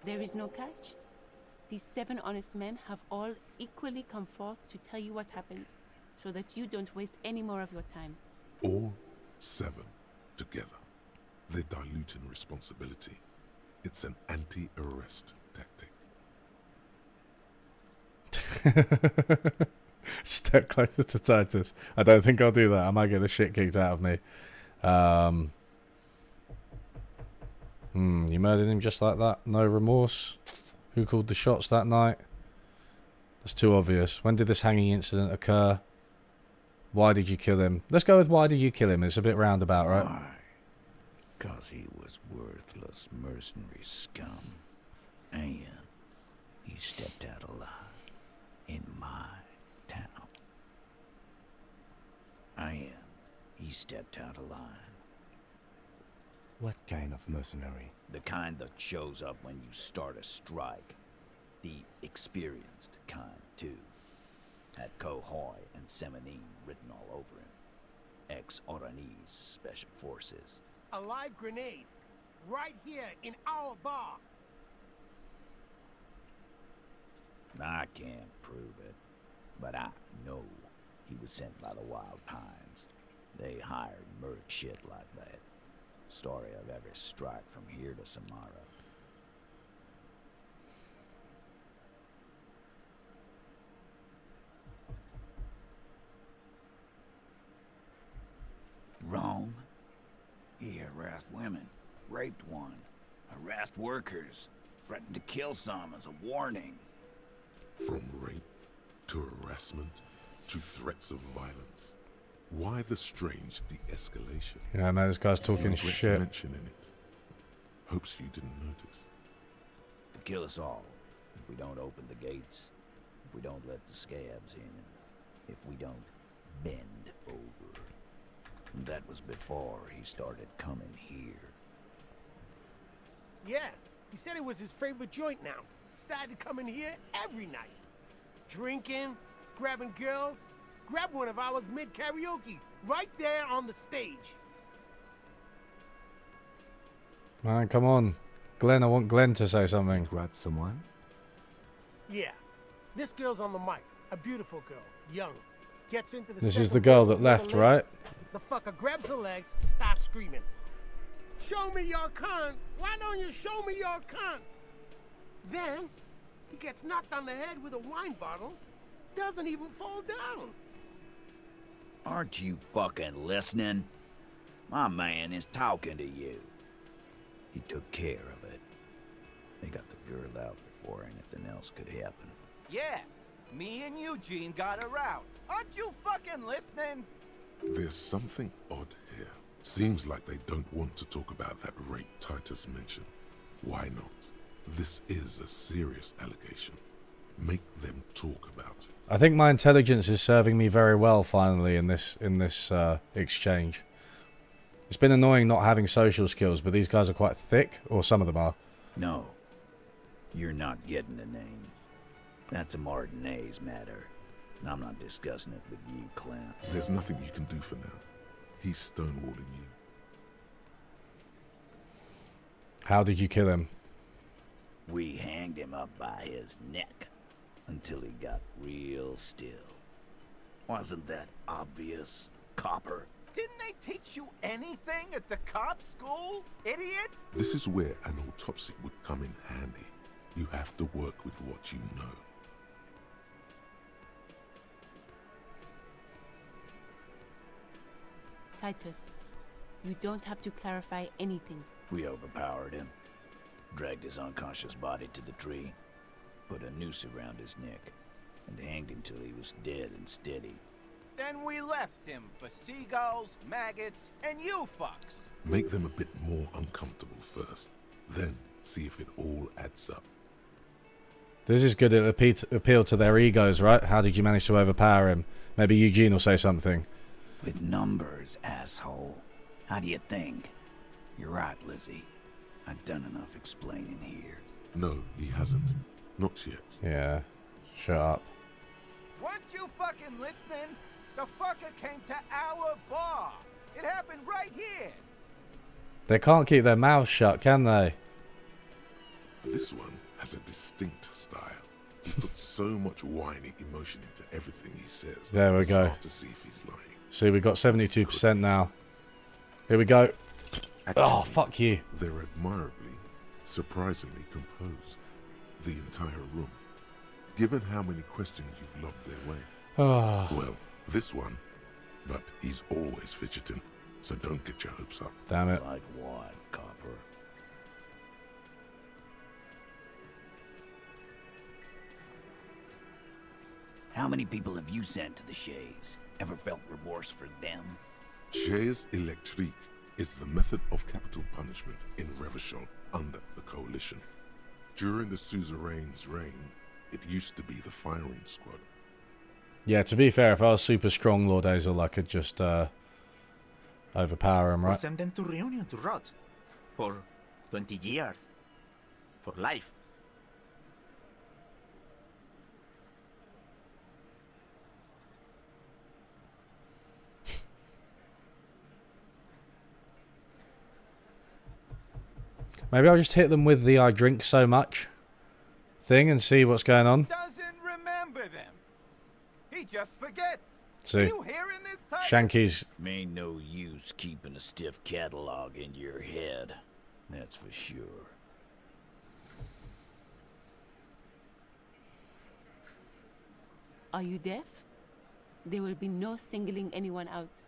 There is no catch. These 7 honest men have all equally come forth to tell you what happened, so that you don't waste any more of your time. All 7 together. They're diluting responsibility. It's an anti-arrest tactic. Step closer to Titus. I don't think I'll do that. I might get the shit kicked out of me. You murdered him just like that? No remorse? Who called the shots that night? That's too obvious. When did this hanging incident occur? Why did you kill him? Let's go with why did you kill him? It's a bit roundabout, right? Why? 'Cause he was worthless mercenary scum. And he stepped out alive in my town. And he stepped out of line. What kind of mercenary? The kind that shows up when you start a strike. The experienced kind, too. Had Cohoy and Seminine written all over him. Ex-Oranese Special Forces. A live grenade, right here in our bar. I can't prove it, but I know he was sent by the Wild Pines. They hired merc shit like that. Story of every strike from here to Samara. Wrong. He harassed women, raped one, harassed workers, threatened to kill some as a warning. From rape to harassment to threats of violence. Why the strange de-escalation? Yeah, man, this guy's talking Regrets shit. mentioning it. Hopes you didn't notice. To kill us all, if we don't open the gates, if we don't let the scabs in, if we don't bend over. That was before he started coming here. Yeah, he said it was his favorite joint now. Started coming here every night. Drinking, grabbing girls. Grab one of ours mid-karaoke, right there on the stage. Man, come on. Glenn, I want Glenn to say something. Grab someone? Yeah, this girl's on the mic. A beautiful girl, young. Gets into the This is second the girl verse that left, a little right? late. The fucker grabs her legs, starts screaming. Show me your cunt! Why don't you show me your cunt? Then, he gets knocked on the head with a wine bottle. Doesn't even fall down. Aren't you fucking listening? My man is talking to you. He took care of it. They got the girl out before anything else could happen. Yeah, me and Eugene got her out. Aren't you fucking listening? There's something odd here. Seems like they don't want to talk about that rape Titus mentioned. Why not? This is a serious allegation. Make them talk about it. I think my intelligence is serving me very well finally in this exchange. It's been annoying not having social skills, but these guys are quite thick, or some of them are. No. You're not getting a name. That's a Martinez matter. And I'm not discussing it with you, Clem. There's nothing you can do for now. He's stonewalling you. How did you kill him? We hanged him up by his neck until he got real still. Wasn't that obvious, Copper? Didn't they teach you anything at the cop school, idiot? This is where an autopsy would come in handy. You have to work with what you know. Titus, you don't have to clarify anything. We overpowered him, dragged his unconscious body to the tree, put a noose around his neck, and hanged him till he was dead and steady. Then we left him for seagulls, maggots, and you fucks. Make them a bit more uncomfortable first, then see if it all adds up. This is good. It appeal to their egos, right? How did you manage to overpower him? Maybe Eugene will say something. With numbers, asshole. How do you think? You're right, Lizzie. I've done enough explaining here. No, he hasn't. Not yet. Yeah. Shut up. Weren't you fucking listening? The fucker came to our bar. It happened right here. They can't keep their mouths shut, can they? This one has a distinct style. He puts so much whiny emotion into everything he says. There we It's go. hard to see if he's lying. See, we got 72% now. Here we go. Actually, Oh, fuck you. They're admirably, surprisingly composed. The entire room. Given how many questions you've lobbed their way. Oh. Well, this one. But he's always fidgeting, so don't get your hopes up. Damn it. Like what, Copper? How many people have you sent to the Shays? Ever felt remorse for them? Chaise électrique is the method of capital punishment in Revachol under the Coalition. During the suzerain's reign, it used to be the firing squad. Yeah, to be fair, if I was super strong, Lord Hazel, I could just overpower him, Or right? send them to Reunion to rot. For 20 years. For life. Maybe I'll just hit them with the I drink so much thing and see what's going on. Doesn't remember them. He just forgets. See. You hearing this, Titus? Shanky's. Ain't no use keeping a stiff catalog in your head. That's for sure. Are you deaf? There will be no singling anyone out.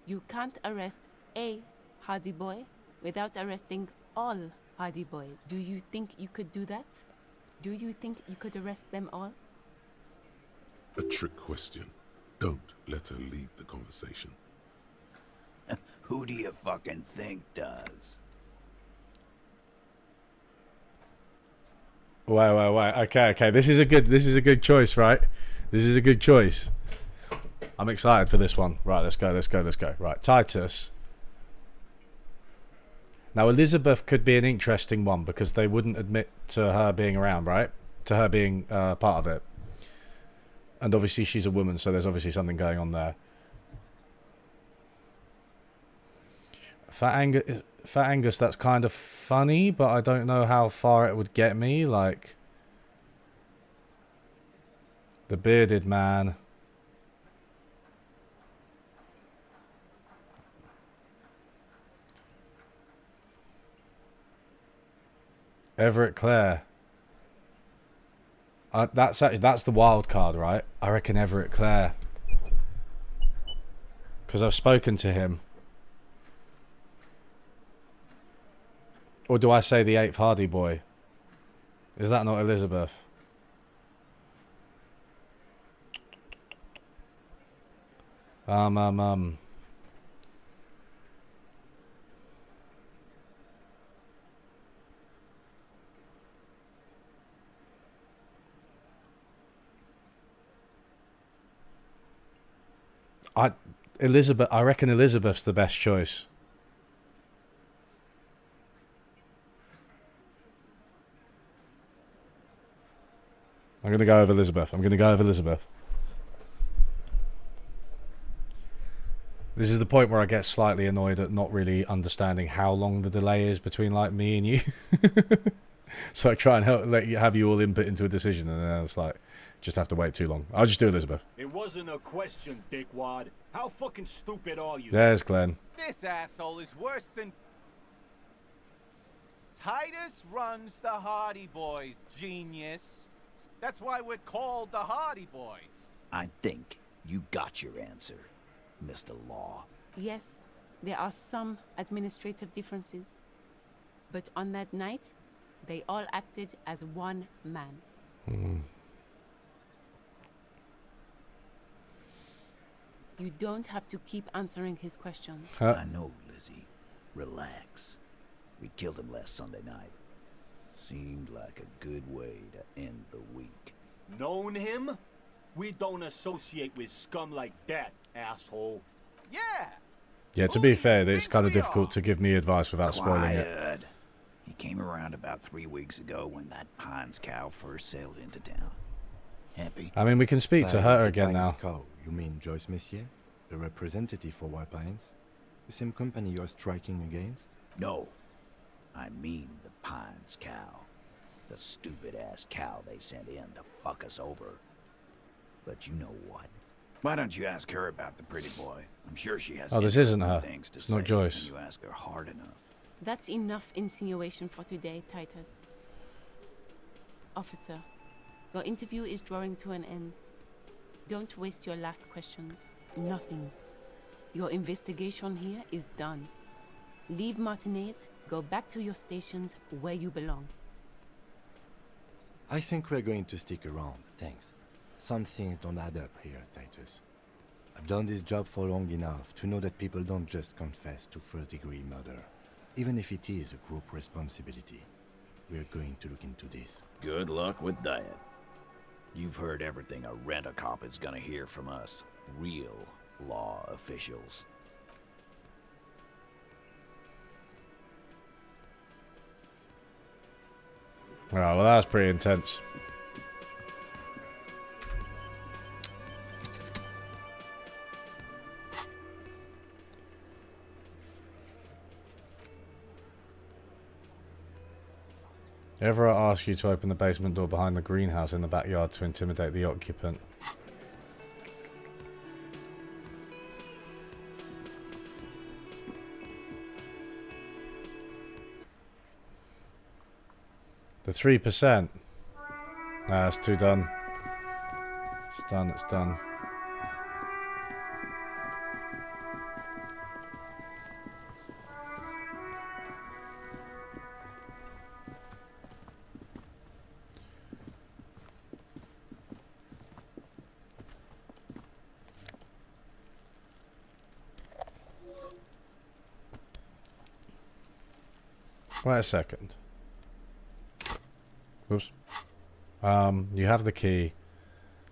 You can't arrest a Hardy Boy without arresting all Hardy Boys. Do you think you could do that? Do you think you could arrest them all? A trick question. Don't let her lead the conversation. Who do you fucking think does? Wait. Okay. This is a good choice, right? This is a good choice. I'm excited for this one. Right, let's go. Right, Titus. Now, Elizabeth could be an interesting one because they wouldn't admit to her being around, right? To her being part of it. And obviously she's a woman, so there's obviously something going on there. Fat Angus, that's kind of funny, but I don't know how far it would get me. Like, the bearded man. Everett Clare. That's the wild card, right? I reckon Everett Clare. Because I've spoken to him. Or do I say the 8th Hardy Boy? Is that not Elizabeth? I reckon Elizabeth's the best choice. I'm gonna go with Elizabeth. This is the point where I get slightly annoyed at not really understanding how long the delay is between like me and you. So I try and have you all input into a decision, and then it's like, just have to wait too long. I'll just do Elizabeth. It wasn't a question, dickwad. How fucking stupid are you? There's Glenn. This asshole is worse than... Titus runs the Hardy Boys, genius. That's why we're called the Hardy Boys. I think you got your answer, Mr. Law. Yes, there are some administrative differences. But on that night, they all acted as one man. You don't have to keep answering his questions. I know, Lizzie. Relax. We killed him last Sunday night. Seemed like a good way to end the week. Known him? We don't associate with scum like that, asshole. Yeah! Yeah, to be fair, it's kind of difficult to give me advice without spoiling it. Quiet. He came around about 3 weeks ago when that Pines cow first sailed into town. Happy? I mean, we can speak to her The again now. Pines cow, you mean Joyce Messier? The representative for White Pines? The same company you're striking against? No. I mean the Pines cow. The stupid-ass cow they sent in to fuck us over. But you know what? Why don't you ask her about the pretty boy? I'm sure she has Oh, this isn't her. things to It's not say Joyce. when you ask her hard enough. That's enough insinuation for today, Titus. Officer, your interview is drawing to an end. Don't waste your last questions. Nothing. Your investigation here is done. Leave Martinez, go back to your stations where you belong. I think we're going to stick around, thanks. Some things don't add up here, Titus. I've done this job for long enough to know that people don't just confess to first-degree murder. Even if it is a group responsibility, we're going to look into this. Good luck with that. You've heard everything a rent-a-cop is gonna hear from us. Real law officials. Alright, well that was pretty intense. Ever ask you to open the basement door behind the greenhouse in the backyard to intimidate the occupant? The 3%. Nah, it's too done. It's done, it's done. Wait a second. Oops. You have the key.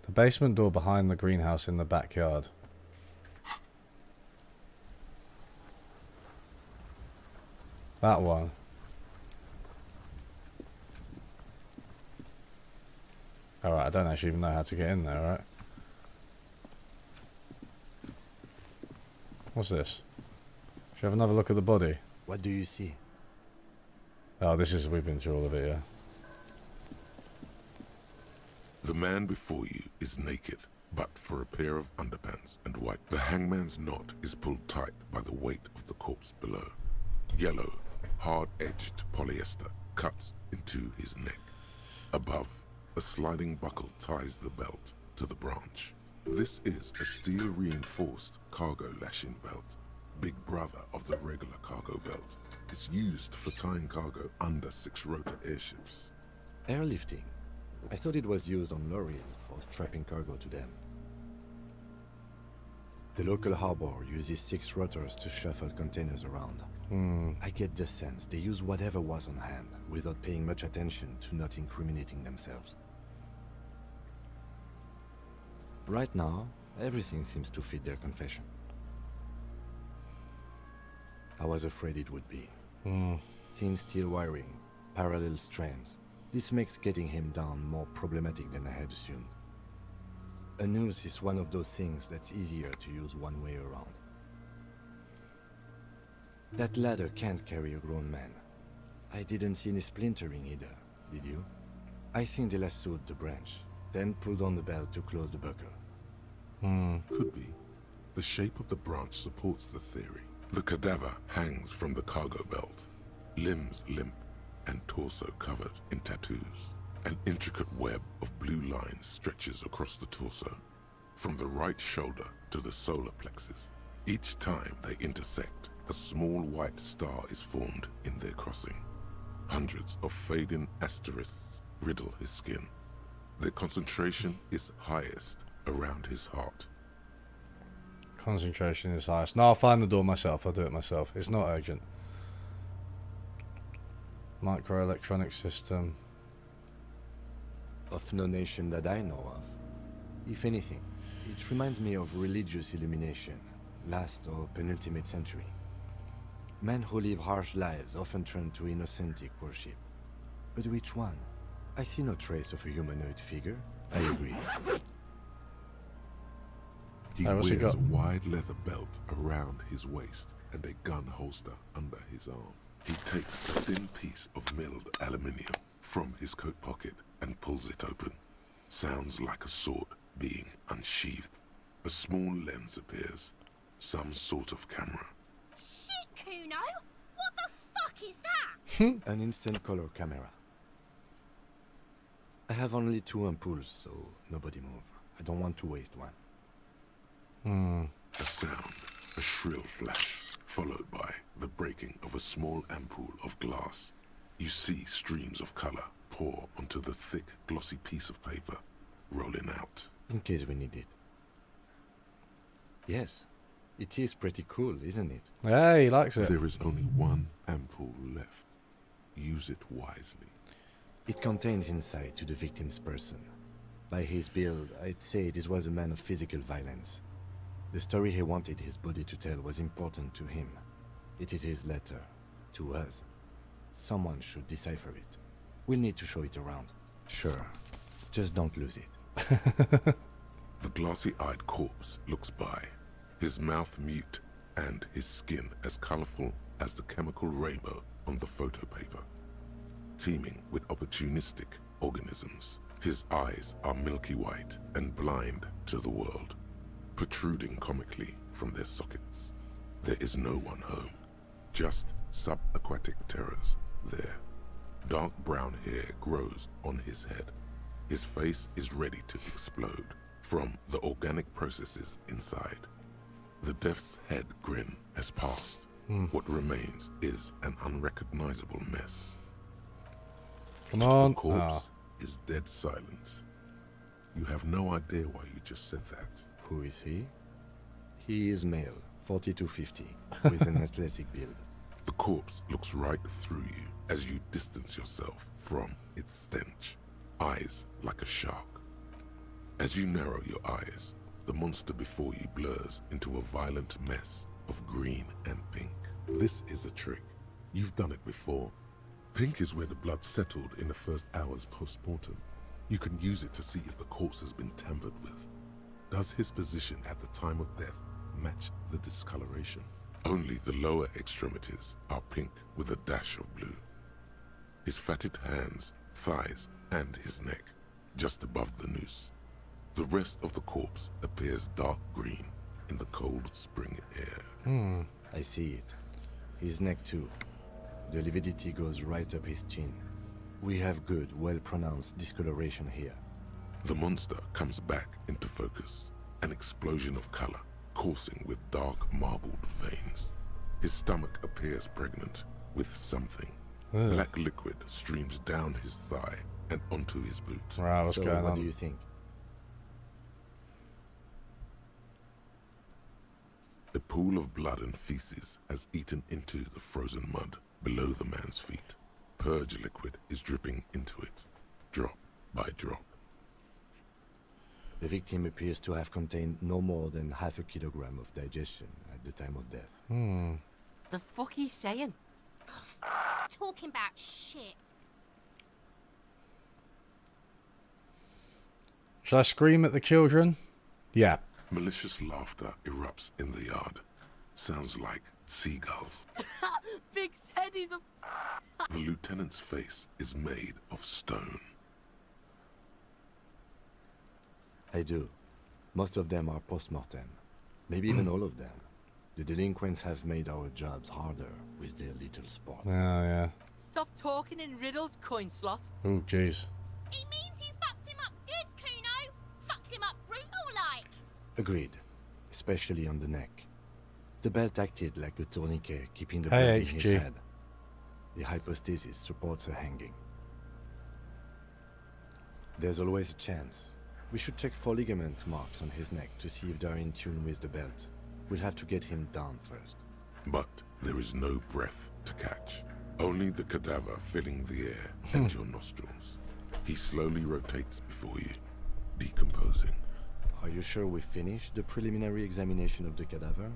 The basement door behind the greenhouse in the backyard. That one. Alright, I don't actually even know how to get in there, alright? What's this? Should I have another look at the body? What do you see? Oh, this is... we've been through all of it, yeah. The man before you is naked, but for a pair of underpants and white. The hangman's knot is pulled tight by the weight of the corpse below. Yellow, hard-edged polyester cuts into his neck. Above, a sliding buckle ties the belt to the branch. This is a steel-reinforced cargo lashing belt, big brother of the regular cargo belt. It's used for tying cargo under 6-rotor airships. Airlifting. I thought it was used on lorries for strapping cargo to them. The local harbor uses 6 rotors to shuffle containers around. I get the sense they use whatever was on hand, without paying much attention to not incriminating themselves. Right now, Everything seems to fit their confession. I was afraid it would be. Thin steel wiring, parallel strands. This makes getting him down more problematic than I had assumed. A noose is one of those things that's easier to use one way around. That ladder can't carry a grown man. I didn't see any splintering either, did you? I think they lassoed the branch, then pulled on the belt to close the buckle. Could be. The shape of the branch supports the theory. The cadaver hangs from the cargo belt, limbs limp and torso covered in tattoos. An intricate web of blue lines stretches across the torso, from the right shoulder to the solar plexus. Each time they intersect, a small white star is formed in their crossing. Hundreds of fading asterisks riddle his skin. Their concentration is highest around his heart. Concentration is highest. No, I'll find the door myself. I'll do it myself. It's not urgent. Microelectronic system. Of no nation that I know of. If anything, it reminds me of religious illumination, last or penultimate century. Men who live harsh lives often turn to innocentic worship. But which one? I see no trace of a humanoid figure. I agree. He what's he wears got? a wide leather belt around his waist and a gun holster under his arm. He takes a thin piece of milled aluminium from his coat pocket and pulls it open. Sounds like a sword being unsheathed. A small lens appears. Some sort of camera. Shit, Kuno! What the fuck is that? An instant color camera. I have only 2 ampoules, so nobody move. I don't want to waste one. A sound, a shrill flash, followed by the breaking of a small ampoule of glass. You see streams of color pour onto the thick, glossy piece of paper, rolling out. In case we need it. Yes, it is pretty cool, isn't it? Yeah, he likes it. There is only one ampoule left. Use it wisely. It contains insight to the victim's person. By his build, I'd say this was a man of physical violence. The story he wanted his body to tell was important to him. It is his letter, to us. Someone should decipher it. We'll need to show it around. Sure, just don't lose it. The glossy-eyed corpse looks by, his mouth mute and his skin as colorful as the chemical rainbow on the photo paper, teeming with opportunistic organisms. His eyes are milky white and blind to the world, protruding comically from their sockets. There is no one home, just subaquatic terrors there. Dark brown hair grows on his head. His face is ready to explode from the organic processes inside. The death's head grin has passed. What remains is an unrecognizable mess. Come on. The corpse is dead silent. You have no idea why you just said that. Who is he? He is male, 40 to 50, with an athletic build. The corpse looks right through you as you distance yourself from its stench, eyes like a shark. As you narrow your eyes, the monster before you blurs into a violent mess of green and pink. This is a trick. You've done it before. Pink is where the blood settled in the first hours post-mortem. You can use it to see if the corpse has been tampered with. Does his position at the time of death match the discoloration? Only the lower extremities are pink with a dash of blue. His fatted hands, thighs, and his neck, just above the noose. The rest of the corpse appears dark green in the cold spring air. I see it. His neck too. The lividity goes right up his chin. We have good, well-pronounced discoloration here. The monster comes back into focus, an explosion of color, coursing with dark marbled veins. His stomach appears pregnant with something. Black liquid streams down his thigh and onto his boot. Right, what's So going what on? do you think? A pool of blood and feces has eaten into the frozen mud below the man's feet. Purge liquid is dripping into it, drop by drop. The victim appears to have contained no more than half a kilogram of digestion at the time of death. The fuck he's saying? Talking about shit. Shall I scream at the children? Yeah. Malicious laughter erupts in the yard. Sounds like seagulls. Big said he's a... The lieutenant's face is made of stone. I do. Most of them are post-mortem. Maybe even all of them. The delinquents have made our jobs harder with their little sport. Oh, yeah. Stop talking in riddles, coin slot. Oh, jeez. It means you fucked him up good, Kuno. Fucked him up brutal like. Agreed. Especially on the neck. The belt acted like a tourniquet, keeping the Hey, blood in his HG. head. The hypostasis supports a hanging. There's always a chance. We should check for ligament marks on his neck to see if they're in tune with the belt. We'll have to get him down first. But there is no breath to catch. Only the cadaver filling the air and your nostrils. He slowly rotates before you, decomposing. Are you sure we finished the preliminary examination of the cadaver?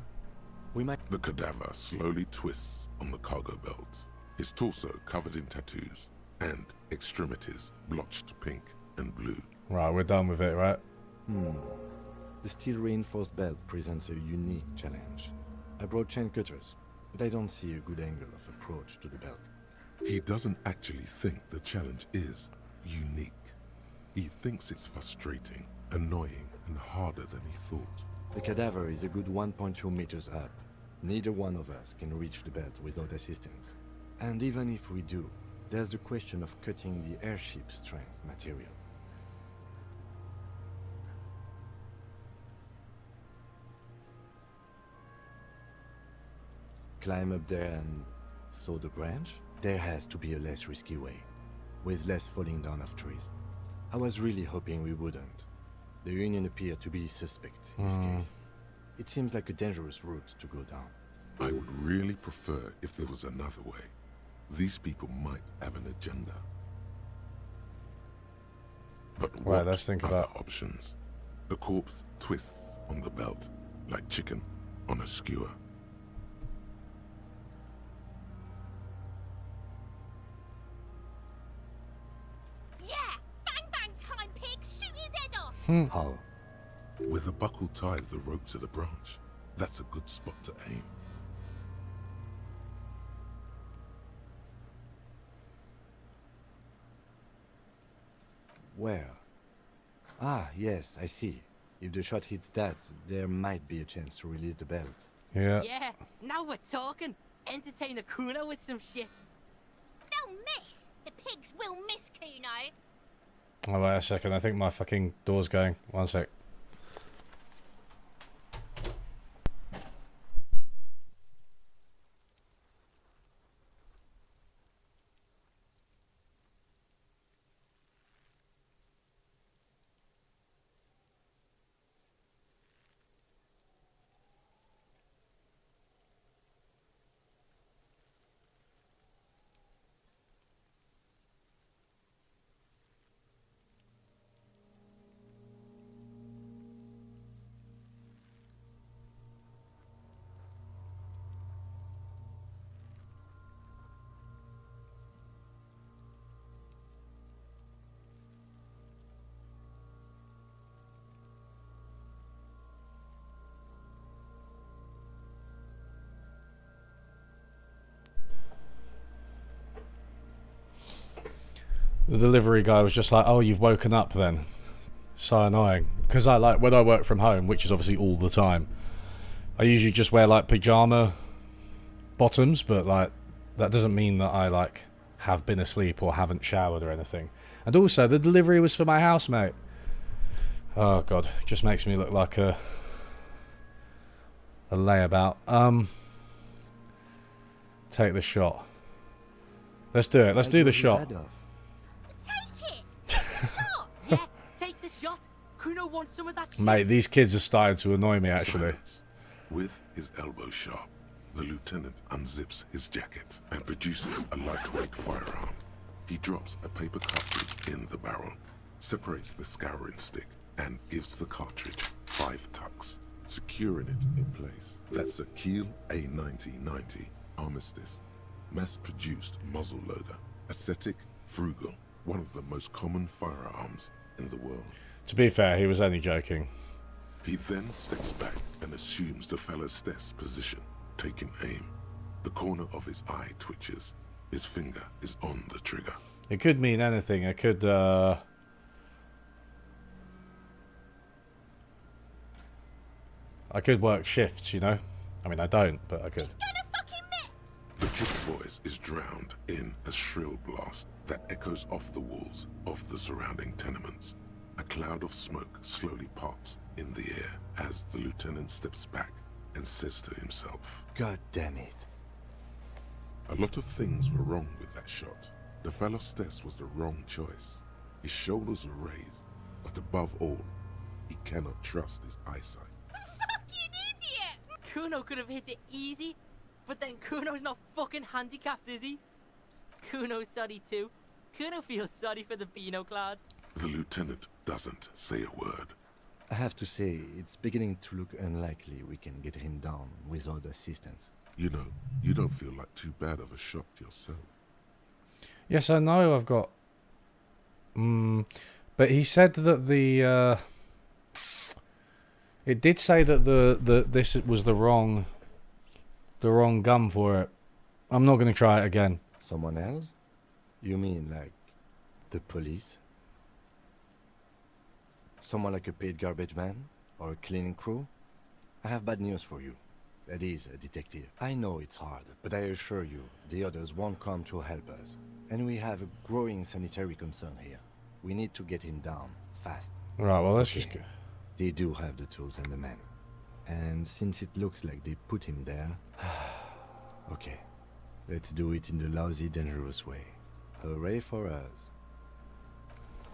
We might... The cadaver slowly twists on the cargo belt, his torso covered in tattoos, and extremities blotched pink and blue. Right, we're done with it, right? The steel-reinforced belt presents a unique challenge. I brought chain cutters, but I don't see a good angle of approach to the belt. He doesn't actually think the challenge is unique. He thinks it's frustrating, annoying, and harder than he thought. The cadaver is a good 1.2 meters up. Neither one of us can reach the belt without assistance. And even if we do, there's the question of cutting the airship strength material. Climb up there and saw the branch? There has to be a less risky way, with less falling down of trees. I was really hoping we wouldn't. The Union appeared to be suspect in this case. It seems like a dangerous route to go down. I would really prefer if there was another way. These people might have an agenda. But what let's think other about options? The corpse twists on the belt, like chicken on a skewer. Yeah! Bang bang time, pig! Shoot his head off! How? Where the buckle ties the rope to the branch. That's a good spot to aim. Where? Ah, yes, I see. If the shot hits that, there might be a chance to release the belt. Yeah. Yeah, now we're talking. Entertain a Kuno with some shit. They'll miss! The pigs will miss Kuno! Oh, wait a second. I think my fucking door's going. One sec. The delivery guy was just like, "Oh, you've woken up then." So annoying. Because I like, when I work from home, which is obviously all the time, I usually just wear like pyjama bottoms, but like that doesn't mean that I like have been asleep or haven't showered or anything. And also, the delivery was for my housemate. Oh god, just makes me look like a layabout. Take the shot. Let's do it. Let's do the shot. Yeah, take the shot. Kuno wants some of that shit. Mate, these kids are starting to annoy me, actually. Silence. With his elbow sharp, the lieutenant unzips his jacket and produces a lightweight firearm. He drops a paper cartridge in the barrel, separates the scouring stick, and gives the cartridge 5 tucks, securing it in place. That's a Kiel A9090 Armistice, mass-produced muzzleloader, ascetic, frugal, one of the most common firearms in the world. To be fair, he was only joking. He then steps back and assumes the fellow's Steth's position, taking aim. The corner of his eye twitches. His finger is on the trigger. It could mean anything. It could, I could work shifts, you know? I mean, I don't, but I could. The drip voice is drowned in a shrill blast that echoes off the walls of the surrounding tenements. A cloud of smoke slowly parts in the air as the lieutenant steps back and says to himself, God damn it. A lot of things were wrong with that shot. The fellow Stess was the wrong choice. His shoulders are raised, but above all, he cannot trust his eyesight. Fucking idiot! Kuno could have hit it easy, but then Kuno's not fucking handicapped, is he? Kuno's sorry too. Kuno feels sorry for the Beano Cloud. The lieutenant doesn't say a word. I have to say, it's beginning to look unlikely we can get him down without assistance. You know, you don't feel like too bad of a shot yourself. Yes, I know I've got... but he said that the... It did say that this was the wrong gun for it. I'm not going to try it again. Someone else? You mean like the police? Someone like a paid garbage man? Or a cleaning crew? I have bad news for you. That is a detective. I know it's hard, but I assure you, the others won't come to help us. And we have a growing sanitary concern here. We need to get him down, fast. Right, well, let's just go. They do have the tools and the men. And since it looks like they put him there... okay, let's do it in the lousy, dangerous way. Hooray for us.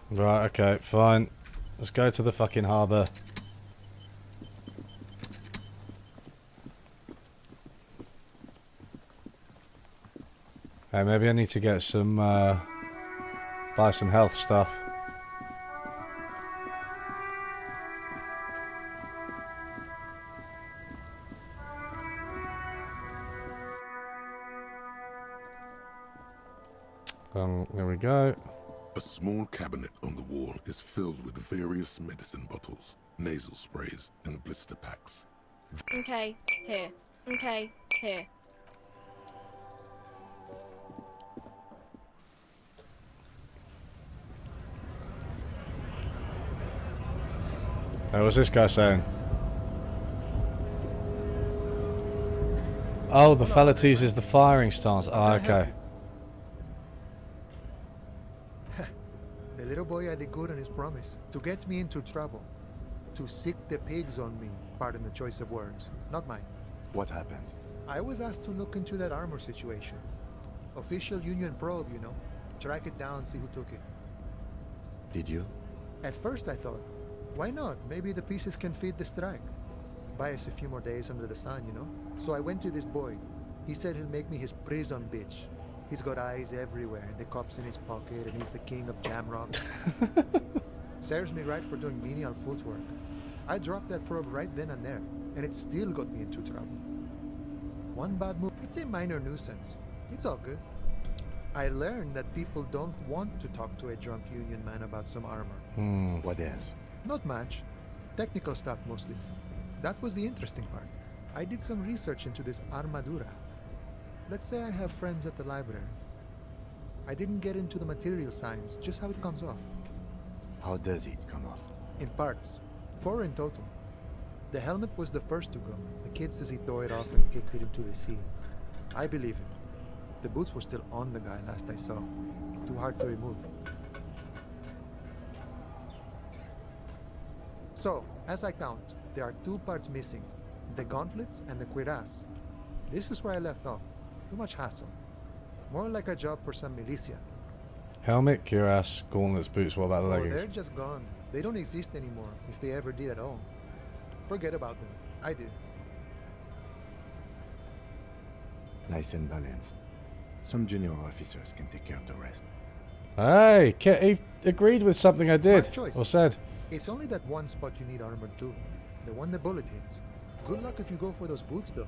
Right, okay, fine. Let's go to the fucking harbour. Hey, maybe I need to get some, buy some health stuff. There we go. A small cabinet on the wall is filled with various medicine bottles, nasal sprays, and blister packs. Okay, here. Okay, here. Hey, what's this guy saying? Oh, the fella teases the firing stance. Oh, okay. The little boy had it good on his promise. To get me into trouble. To sick the pigs on me. Pardon the choice of words. Not mine. What happened? I was asked to look into that armor situation. Official Union probe, you know. Track it down, see who took it. Did you? At first I thought, why not? Maybe the pieces can feed the strike. Buy us a few more days under the sun, you know? So I went to this boy. He said he'll make me his prison bitch. He's got eyes everywhere, the cops in his pocket, and he's the king of Jamrock. Serves me right for doing menial footwork. I dropped that probe right then and there, and it still got me into trouble. One bad move, it's a minor nuisance. It's all good. I learned that people don't want to talk to a drunk Union man about some armor. What else? Not much. Technical stuff mostly. That was the interesting part. I did some research into this armadura. Let's say I have friends at the library. I didn't get into the material science, just how it comes off. How does it come off? In parts. 4 in total. The helmet was the first to go. The kid says he tore it off and kicked it into the sea. I believe it. The boots were still on the guy last I saw. Too hard to remove. So, as I count, there are 2 parts missing. The gauntlets and the cuirass. This is where I left off. Too much hassle. More like a job for some militia. Helmet, cuirass, gauntlets, boots. What about the leggings? They're just gone. They don't exist anymore, if they ever did at all. Forget about them. I did. Nice and balanced. Some junior officers can take care of the rest. Hey, he agreed with something I did or said. It's only that one spot you need armored too. The one the bullet hits. Good luck if you go for those boots though.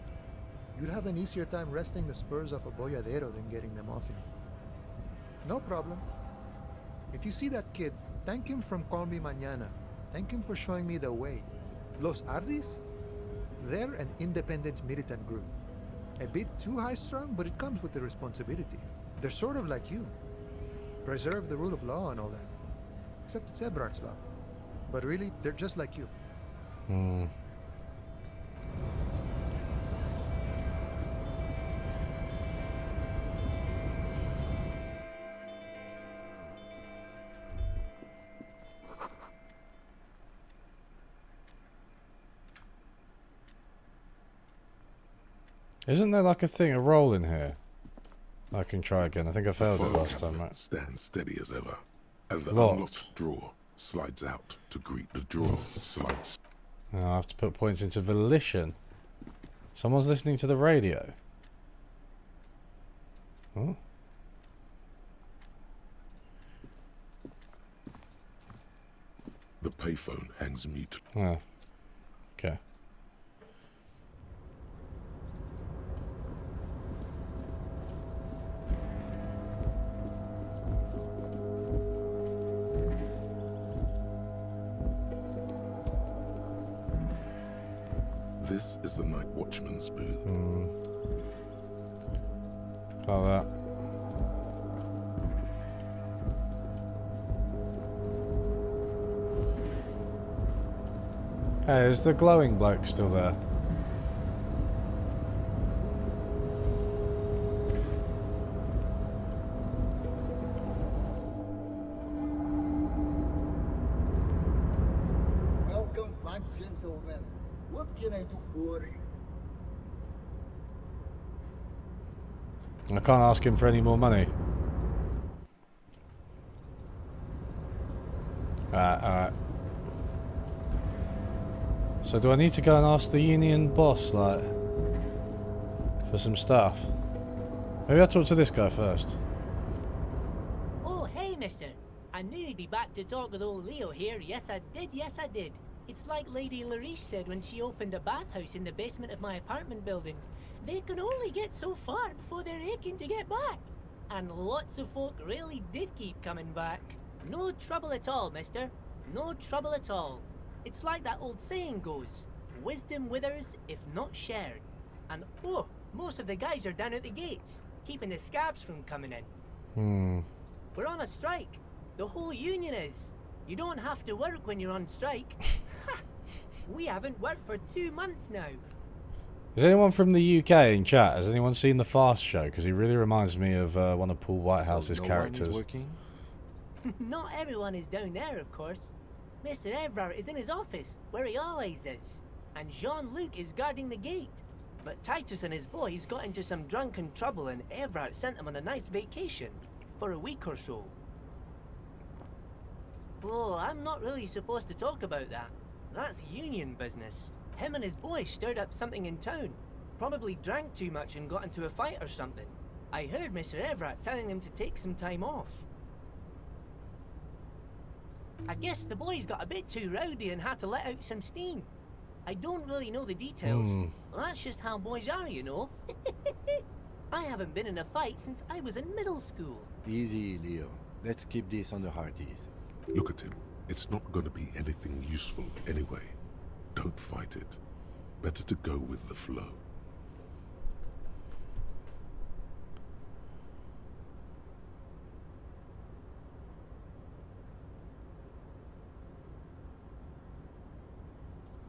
You'd have an easier time wresting the spurs off a boyadero than getting them off him. No problem. If you see that kid, thank him from Call Me Mañana. Thank him for showing me the way. Los Ardis? They're an independent militant group. A bit too high-strung, but it comes with the responsibility. They're sort of like you. Preserve the rule of law and all that. Except it's Eberhard's law. But really, they're just like you. Hmm. Isn't there like a thing, a roll in here? I can try again. I think I failed it last time, right? Stands steady as ever, and the Locked. unlocked drawer slides out to greet the drawer slides. Oh, I have to put points into volition. Someone's listening to the radio. Oh. The payphone hangs mute. Oh. Okay. This is the night watchman's booth. Oh, that. Hey, is the glowing bloke still there? Welcome back, gentlemen. What can I do for you? I can't ask him for any more money. Alright. So do I need to go and ask the union boss, like, for some stuff? Maybe I'll talk to this guy first. Oh, hey, mister. I knew you'd be back to talk with old Leo here. Yes, I did. It's like Lady Larice said when she opened a bathhouse in the basement of my apartment building. They can only get so far before they're aching to get back. And lots of folk really did keep coming back. No trouble at all, mister. No trouble at all. It's like that old saying goes, wisdom withers if not shared. And oh, most of the guys are down at the gates, keeping the scabs from coming in. We're on a strike. The whole union is. You don't have to work when you're on strike. We haven't worked for 2 months now. Is anyone from the UK in chat? Has anyone seen the Fast Show? Because he really reminds me of one of Paul Whitehouse's characters. One is working? Not everyone is down there, of course. Mr. Evrard is in his office, where he always is. And Jean-Luc is guarding the gate. But Titus and his boys got into some drunken trouble and Evrard sent them on a nice vacation. For a week or so. Oh, I'm not really supposed to talk about that. That's union business. Him and his boys stirred up something in town. Probably drank too much and got into a fight or something. I heard Mr. Everett telling them to take some time off. I guess the boys got a bit too rowdy and had to let out some steam. I don't really know the details. Well, that's just how boys are, you know. I haven't been in a fight since I was in middle school. Easy, Leo. Let's keep this on the hearties. Look at him. It's not going to be anything useful anyway. Don't fight it. Better to go with the flow.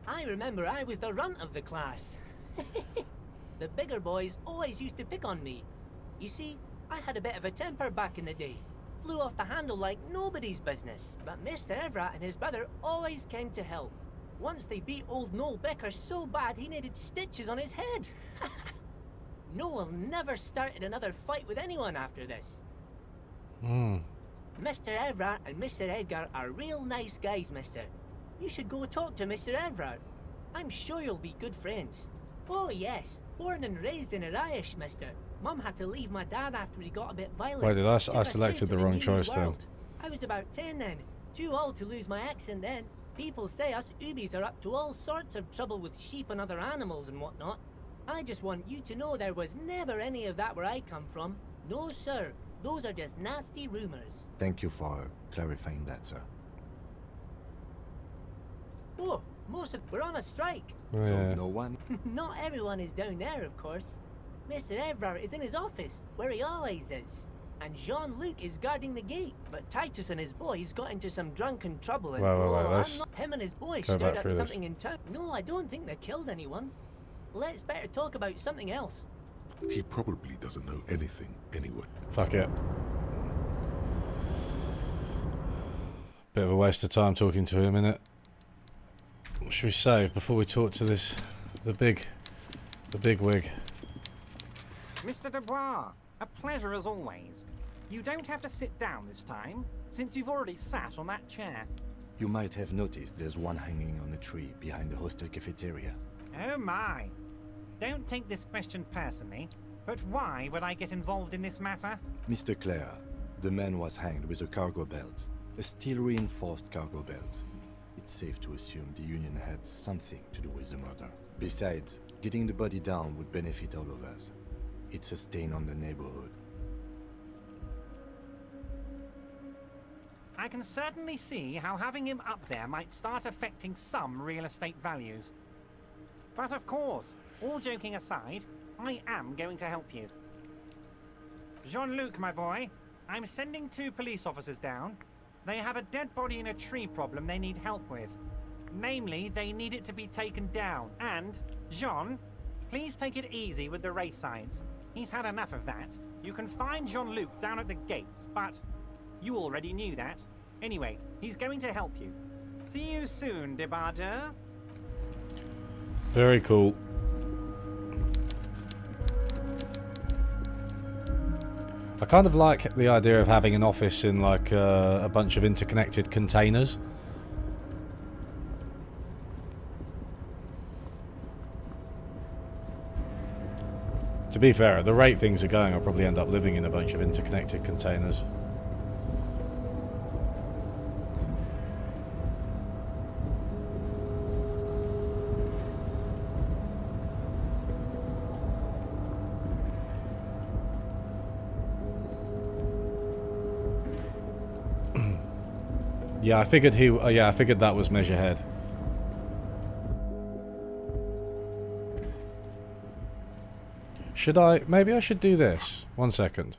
I remember I was the runt of the class. The bigger boys always used to pick on me. You see, I had a bit of a temper back in the day. Flew off the handle like nobody's business. But Mr. Everett and his brother always came to help. Once they beat old Noel Becker so bad he needed stitches on his head. Noel never started another fight with anyone after this. Mr. Everett and Mr. Edgar are real nice guys, mister. You should go talk to Mr. Everett. I'm sure you'll be good friends. Oh yes, born and raised in Irish, mister. Mum had to leave my dad after he got a bit violent. Wait, did I selected the wrong choice then? I was about 10 then. Too old to lose my accent then. People say us Ubies are up to all sorts of trouble with sheep and other animals and whatnot. I just want you to know there was never any of that where I come from. No, sir. Those are just nasty rumors. Thank you for clarifying that, sir. Oh, we're on a strike. Oh, So yeah. no one? Not everyone is down there, of course. Mr. Evrard is in his office, where he always is. And Jean-Luc is guarding the gate. But Titus and his boys got into some drunken trouble and him and his boys go stirred back up through something in town. No, I don't think they killed anyone. Let's better talk about something else. He probably doesn't know anything anyway. Fuck it. Bit of a waste of time talking to him, innit? What should we save before we talk to this, the big wig? Mr. Dubois, a pleasure as always. You don't have to sit down this time, since you've already sat on that chair. You might have noticed there's one hanging on a tree behind the hostel cafeteria. Oh my. Don't take this question personally, but why would I get involved in this matter? Mr. Clare, the man was hanged with a cargo belt. A steel-reinforced cargo belt. It's safe to assume the Union had something to do with the murder. Besides, getting the body down would benefit all of us. It's a stain on the neighborhood. I can certainly see how having him up there might start affecting some real estate values. But of course, all joking aside, I am going to help you. Jean-Luc, my boy, I'm sending 2 police officers down. They have a dead body in a tree problem they need help with. Namely, they need it to be taken down. And, Jean, please take it easy with the race signs. He's had enough of that. You can find Jean-Luc down at the gates, but you already knew that. Anyway, he's going to help you. See you soon, Debarder. Very cool. I kind of like the idea of having an office in like a bunch of interconnected containers. To be fair, at the rate things are going, I'll probably end up living in a bunch of interconnected containers. Yeah, I figured I figured that was Measurehead. Should I? Maybe I should do this. 1 second.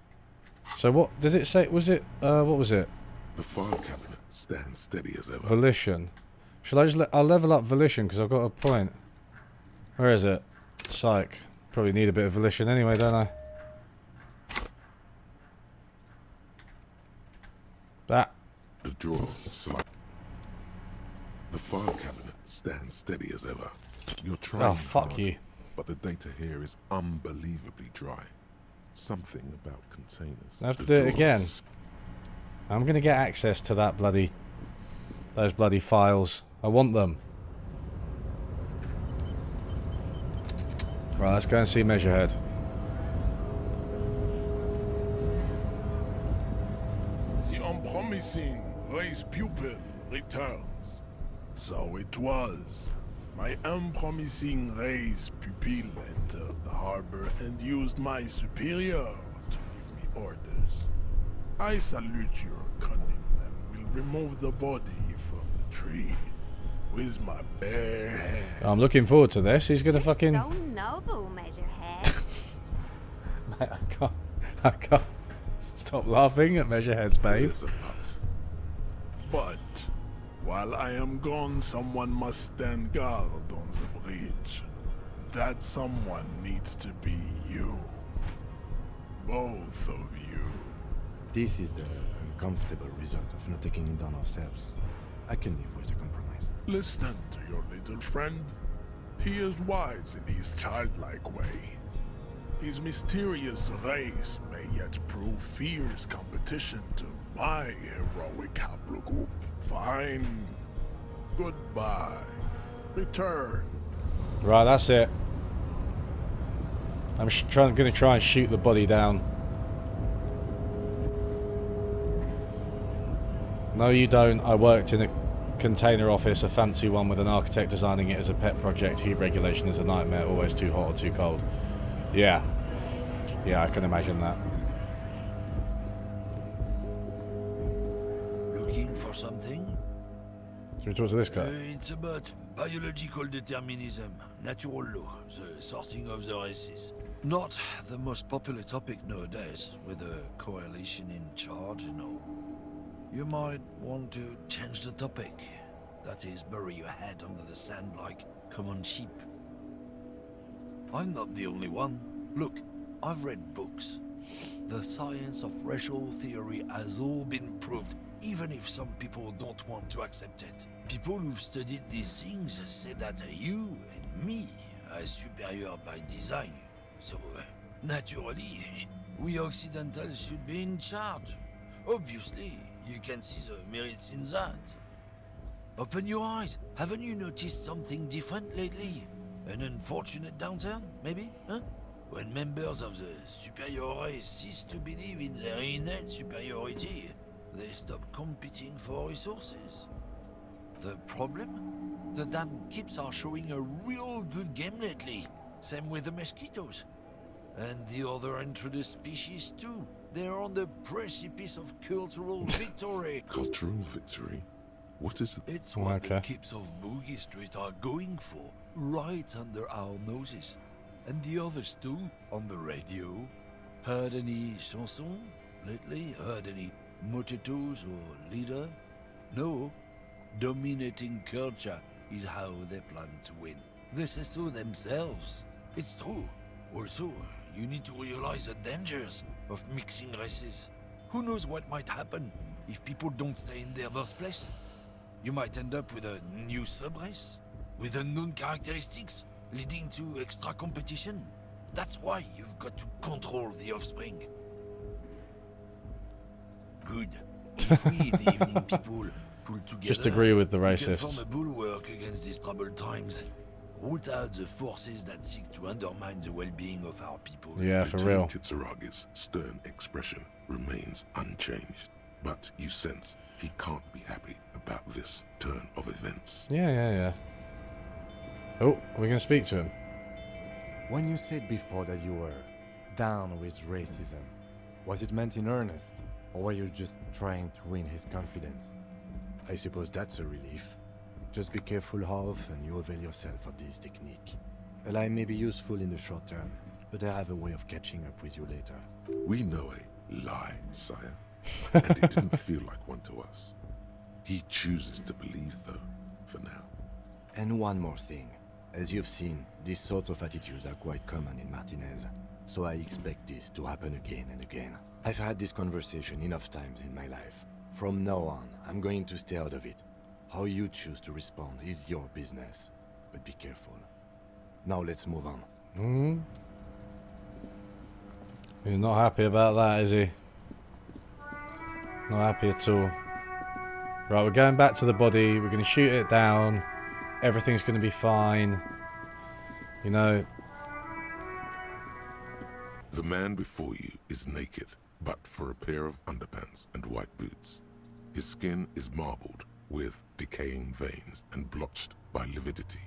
So what did it say? Was it? What was it? The file cabinet stands steady as ever. Volition. Shall I just I'll level up Volition because I've got a point. Where is it? Psych. Probably need a bit of Volition anyway, don't I? That. The drawer slide. The file cabinet stands steady as ever. You're trying. Oh, fuck hard, you. But the data here is unbelievably dry. Something about containers. I have to The do it drawers- again. I'm gonna get access to that those bloody files. I want them. Right, let's go and see Measurehead. The unpromising race pupil returns. So it was. My unpromising race pupil entered the harbor and used my superior to give me orders. I salute your cunning and will remove the body from the tree with my bare hands. I'm looking forward to this. He's gonna fucking. So noble, Measurehead. Mate, I can't stop laughing at Measurehead's babe. There's a but. But while I am gone, someone must stand guard on the bridge. That someone needs to be you. Both of you. This is the uncomfortable result of not taking it down ourselves. I can live with a compromise. Listen to your little friend. He is wise in his childlike way. His mysterious race may yet prove fierce competition to my heroic haplogroup. Fine. Goodbye. Return. Right, that's it. I'm gonna try and shoot the body down. No, you don't. I worked in a container office, a fancy one with an architect designing it as a pet project. Heat regulation is a nightmare, always too hot or too cold. Yeah. Yeah, I can imagine that. Looking for something? Can we talk to this guy? It's about biological determinism, natural law, the sorting of the races. Not the most popular topic nowadays, with a coalition in charge, you know. You might want to change the topic. That is, bury your head under the sand like common sheep. I'm not the only one. Look, I've read books. The science of racial theory has all been proved, even if some people don't want to accept it. People who've studied these things say that you and me are superior by design. So, naturally, we Occidentals should be in charge. Obviously, you can see the merits in that. Open your eyes. Haven't you noticed something different lately? An unfortunate downturn, maybe? Huh? When members of the superior race cease to believe in their innate superiority, they stop competing for resources. The problem? The damn kips are showing a real good game lately. Same with the mosquitoes. And the other introduced species too. They're on the precipice of cultural victory. Cultural victory? What is it? It's what the kips of Boogie Street are going for, right under our noses. And the others too, on the radio. Heard any chansons lately? Heard any motetos or leader? No. Dominating culture is how they plan to win. They say so themselves. It's true. Also, you need to realize the dangers of mixing races. Who knows what might happen if people don't stay in their birthplace? You might end up with a new sub-race, with unknown characteristics, leading to extra competition. That's why you've got to control the offspring. Good. If we, the evening people, pull together, Just agree with the we can racists. form a bulwark against these troubled times. Root out the forces that seek to undermine the well-being of our people. Yeah, for real. Kitsuragi's stern expression remains unchanged, but you sense he can't be happy about this turn of events. Yeah. Oh, are we going to speak to him? When you said before that you were down with racism, was it meant in earnest? Or were you just trying to win his confidence? I suppose that's a relief. Just be careful how often you avail yourself of this technique. A lie may be useful in the short term, but I have a way of catching up with you later. We know a lie, sire, and it didn't feel like one to us. He chooses to believe, though, for now. And one more thing. As you've seen, these sorts of attitudes are quite common in Martinez, so I expect this to happen again and again. I've had this conversation enough times in my life. From now on, I'm going to stay out of it. How you choose to respond is your business, but be careful. Now let's move on. He's not happy about that, is he? Not happy at all. Right, we're going back to the body. We're going to shoot it down. Everything's going to be fine. You know. The man before you is naked, but for a pair of underpants and white boots. His skin is marbled, with decaying veins and blotched by lividity.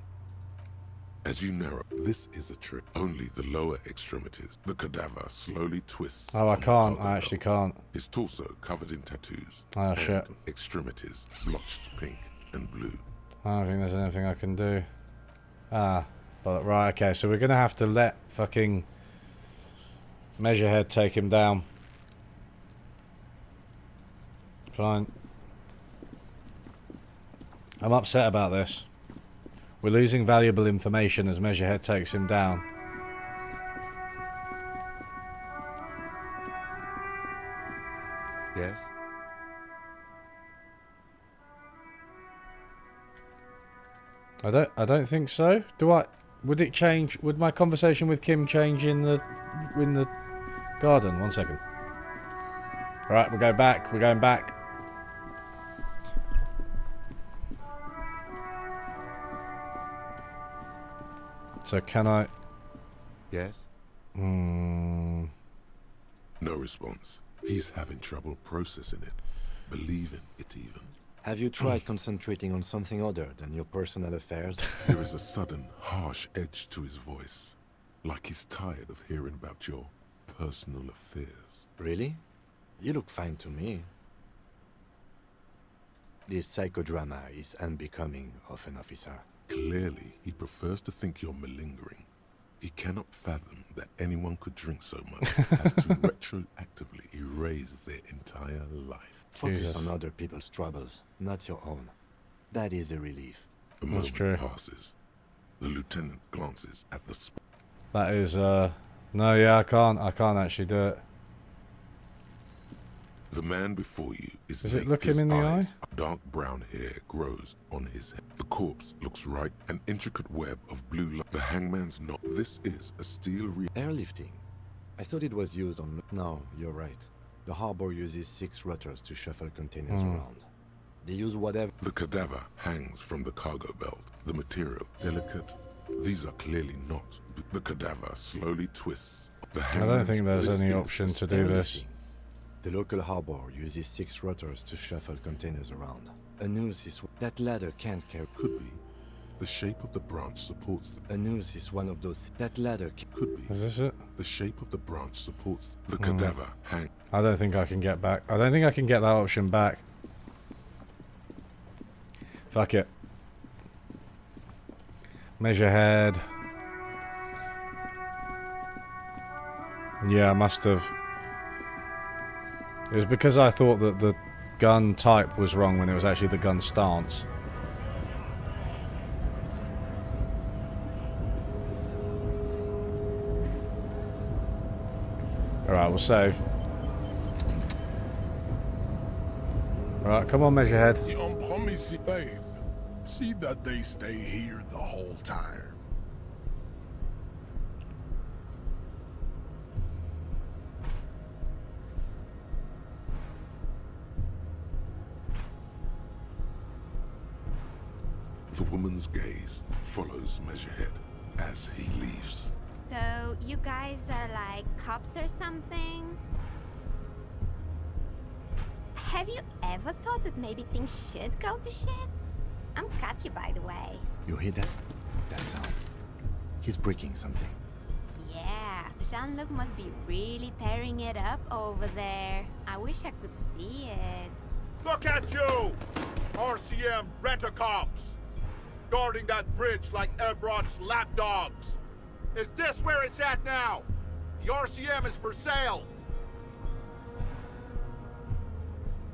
As you narrow, this is a trick. Only the lower extremities. The cadaver slowly twists. Oh, I on the can't. elbow I actually belt. can't. His torso covered in tattoos. Oh, and shit. extremities blotched pink and blue. I don't think there's anything I can do. But right, okay, so we're going to have to let fucking Measurehead take him down. Fine. I'm upset about this. We're losing valuable information as Measurehead takes him down. Yes? I don't think so. Would it change? Would my conversation with Kim change in the garden? 1 second. Alright, we're going back. We're going back. So can I... Yes? No response. He's having trouble processing it, believing it even. Have you tried concentrating on something other than your personal affairs? There is a sudden, harsh edge to his voice, like he's tired of hearing about your personal affairs. Really? You look fine to me. This psychodrama is unbecoming of an officer. Clearly, he prefers to think you're malingering. He cannot fathom that anyone could drink so much as to retroactively erase their entire life. Focus on other people's troubles, not your own. That is a relief. A moment passes. The lieutenant glances at the spot. That is, no, yeah, I can't actually do it. The man before you is Does it naked. look him His in the eye? eyes, dark brown hair grows on his head. The corpse looks right, an intricate web of blue light. The hangman's knot. This is a steel Airlifting? I thought it was used on... No, you're right. The harbor uses 6 rutters to shuffle containers around. They use whatever... The cadaver hangs from the cargo belt. The material, delicate. These are clearly not. The cadaver slowly twists. The I don't think there's this any is option to do this. The local harbor uses 6 rutters to shuffle containers around. A noose is... That ladder can't carry... Could be. The shape of the branch supports the... A noose is one of those... That ladder... Could be. Is this it? The shape of the branch supports the cadaver hang... I don't think I can get back. I don't think I can get that option back. Fuck it. Measure head. Yeah, I must have. It was because I thought that the gun type was wrong when it was actually the gun stance. Alright, we'll save. Alright, come on, measure head. The unpromising babe. See that they stay here the whole time. The woman's gaze follows Measurehead as he leaves. So, you guys are like cops or something? Have you ever thought that maybe things should go to shit? I'm Katya, by the way. You hear that? That sound. He's breaking something. Yeah, Jean-Luc must be really tearing it up over there. I wish I could see it. Look at you! RCM rent-a-cops! Guarding that bridge like Evron's lapdogs! Is this where it's at now? The RCM is for sale!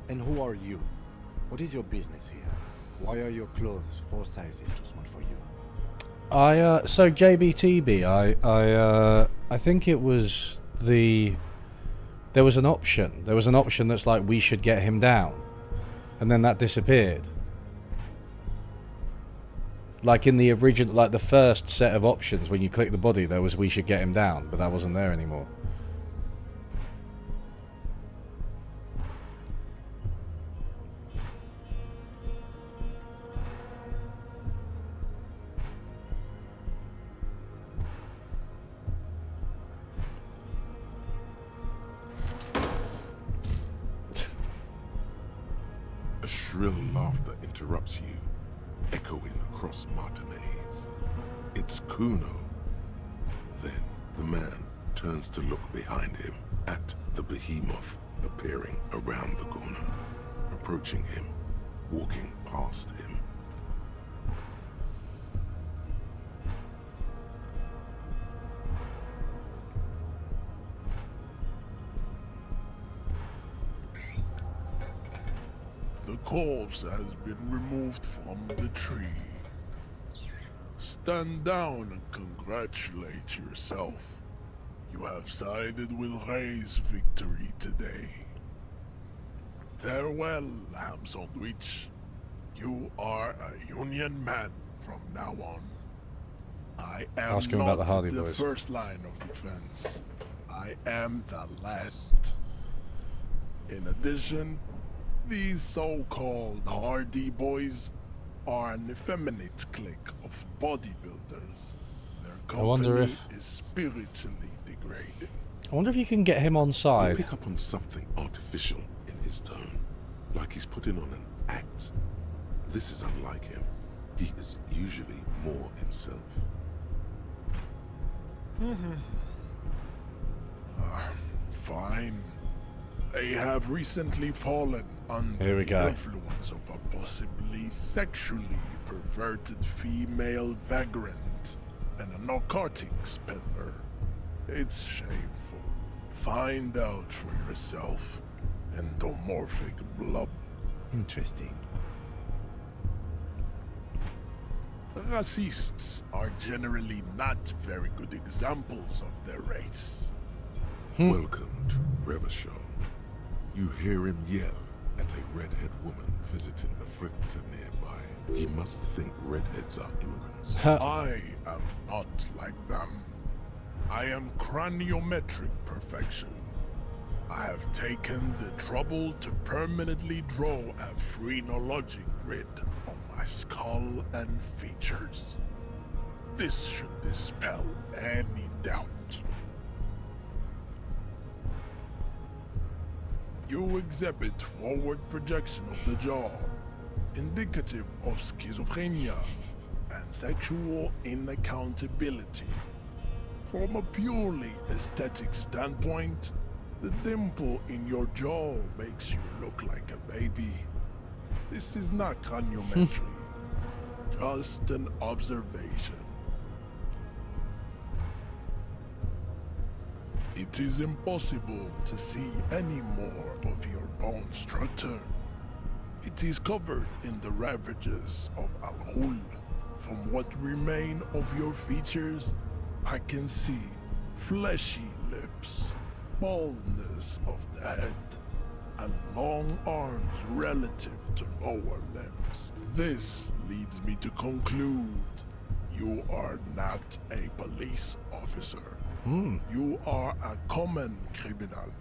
And who are you? What is your business here? Why are your clothes 4 sizes too small for you? So JBTB, I think it was there was an option. There was an option that's like, we should get him down. And then that disappeared. Like in the original, like the first set of options, when you click the body, there was we should get him down, but that wasn't there anymore. A shrill laughter interrupts you, echoing across Martinez. It's Kuno. Then the man turns to look behind him at the behemoth appearing around the corner, approaching him, walking past him. The corpse has been removed from the tree. Stand down and congratulate yourself. You have sided with Ray's victory today. Farewell, ham sandwich. You are a Union man from now on. I am Ask him not about the Hardy the Boys. first line of defense. I am the last. In addition, these so-called Hardy Boys are an effeminate clique of bodybuilders. Their I wonder company if- is spiritually degrading. I wonder if you can get him on You side. pick up on something artificial in his tone, like he's putting on an act. This is unlike him. He is usually more himself. Fine. They have recently fallen under Here we the go. influence of a possibly sexually perverted female vagrant and a narcotics peddler. It's shameful. Find out for yourself. Endomorphic blob. Interesting. Racists are generally not very good examples of their race. Welcome to Revachol. You hear him yell at a redhead woman visiting a fritter nearby. He must think redheads are immigrants. I am not like them. I am craniometric perfection. I have taken the trouble to permanently draw a phrenologic grid on my skull and features. This should dispel any doubt. You exhibit forward projection of the jaw, indicative of schizophrenia and sexual inaccountability. From a purely aesthetic standpoint, the dimple in your jaw makes you look like a baby. This is not craniometry, just an observation. It is impossible to see any more of your bone structure. It is covered in the ravages of Al-Ghul. From what remain of your features, I can see fleshy lips, baldness of the head, and long arms relative to lower limbs. This leads me to conclude you are not a police officer. You are a common criminal,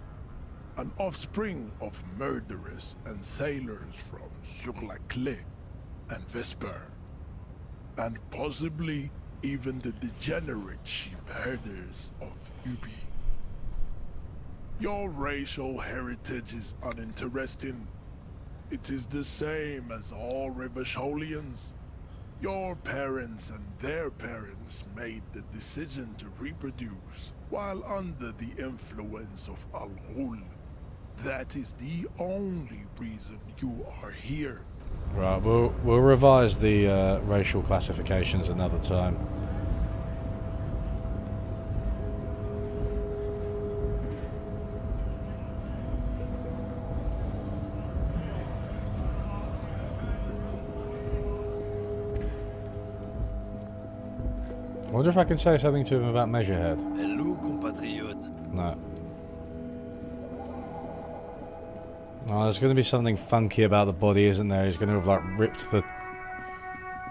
an offspring of murderers and sailors from Sur-la-Clé and Vesper, and possibly even the degenerate sheep herders of Ubi. Your racial heritage is uninteresting. It is the same as all Revacholians. Your parents and their parents made the decision to reproduce while under the influence of Al-Ghul. That is the only reason you are here. Right, we'll revise the racial classifications another time. I wonder if I can say something to him about Measurehead. Hello, compatriot. No. Oh, there's going to be something funky about the body, isn't there? He's going to have like ripped the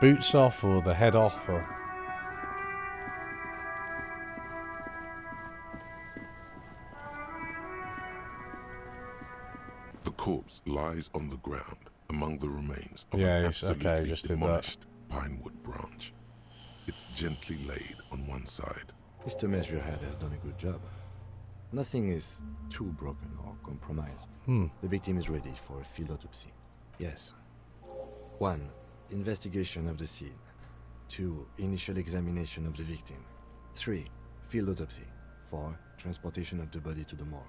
boots off or the head off or... The corpse lies on the ground among the remains of Yeah, an he's- okay, absolutely just did that. demolished pinewood branch. It's gently laid on one side. Mr. Measurehead has done a good job. Nothing is too broken or compromised. The victim is ready for a field autopsy. Yes. 1. Investigation of the scene. 2. Initial examination of the victim. 3. Field autopsy. 4. Transportation of the body to the morgue.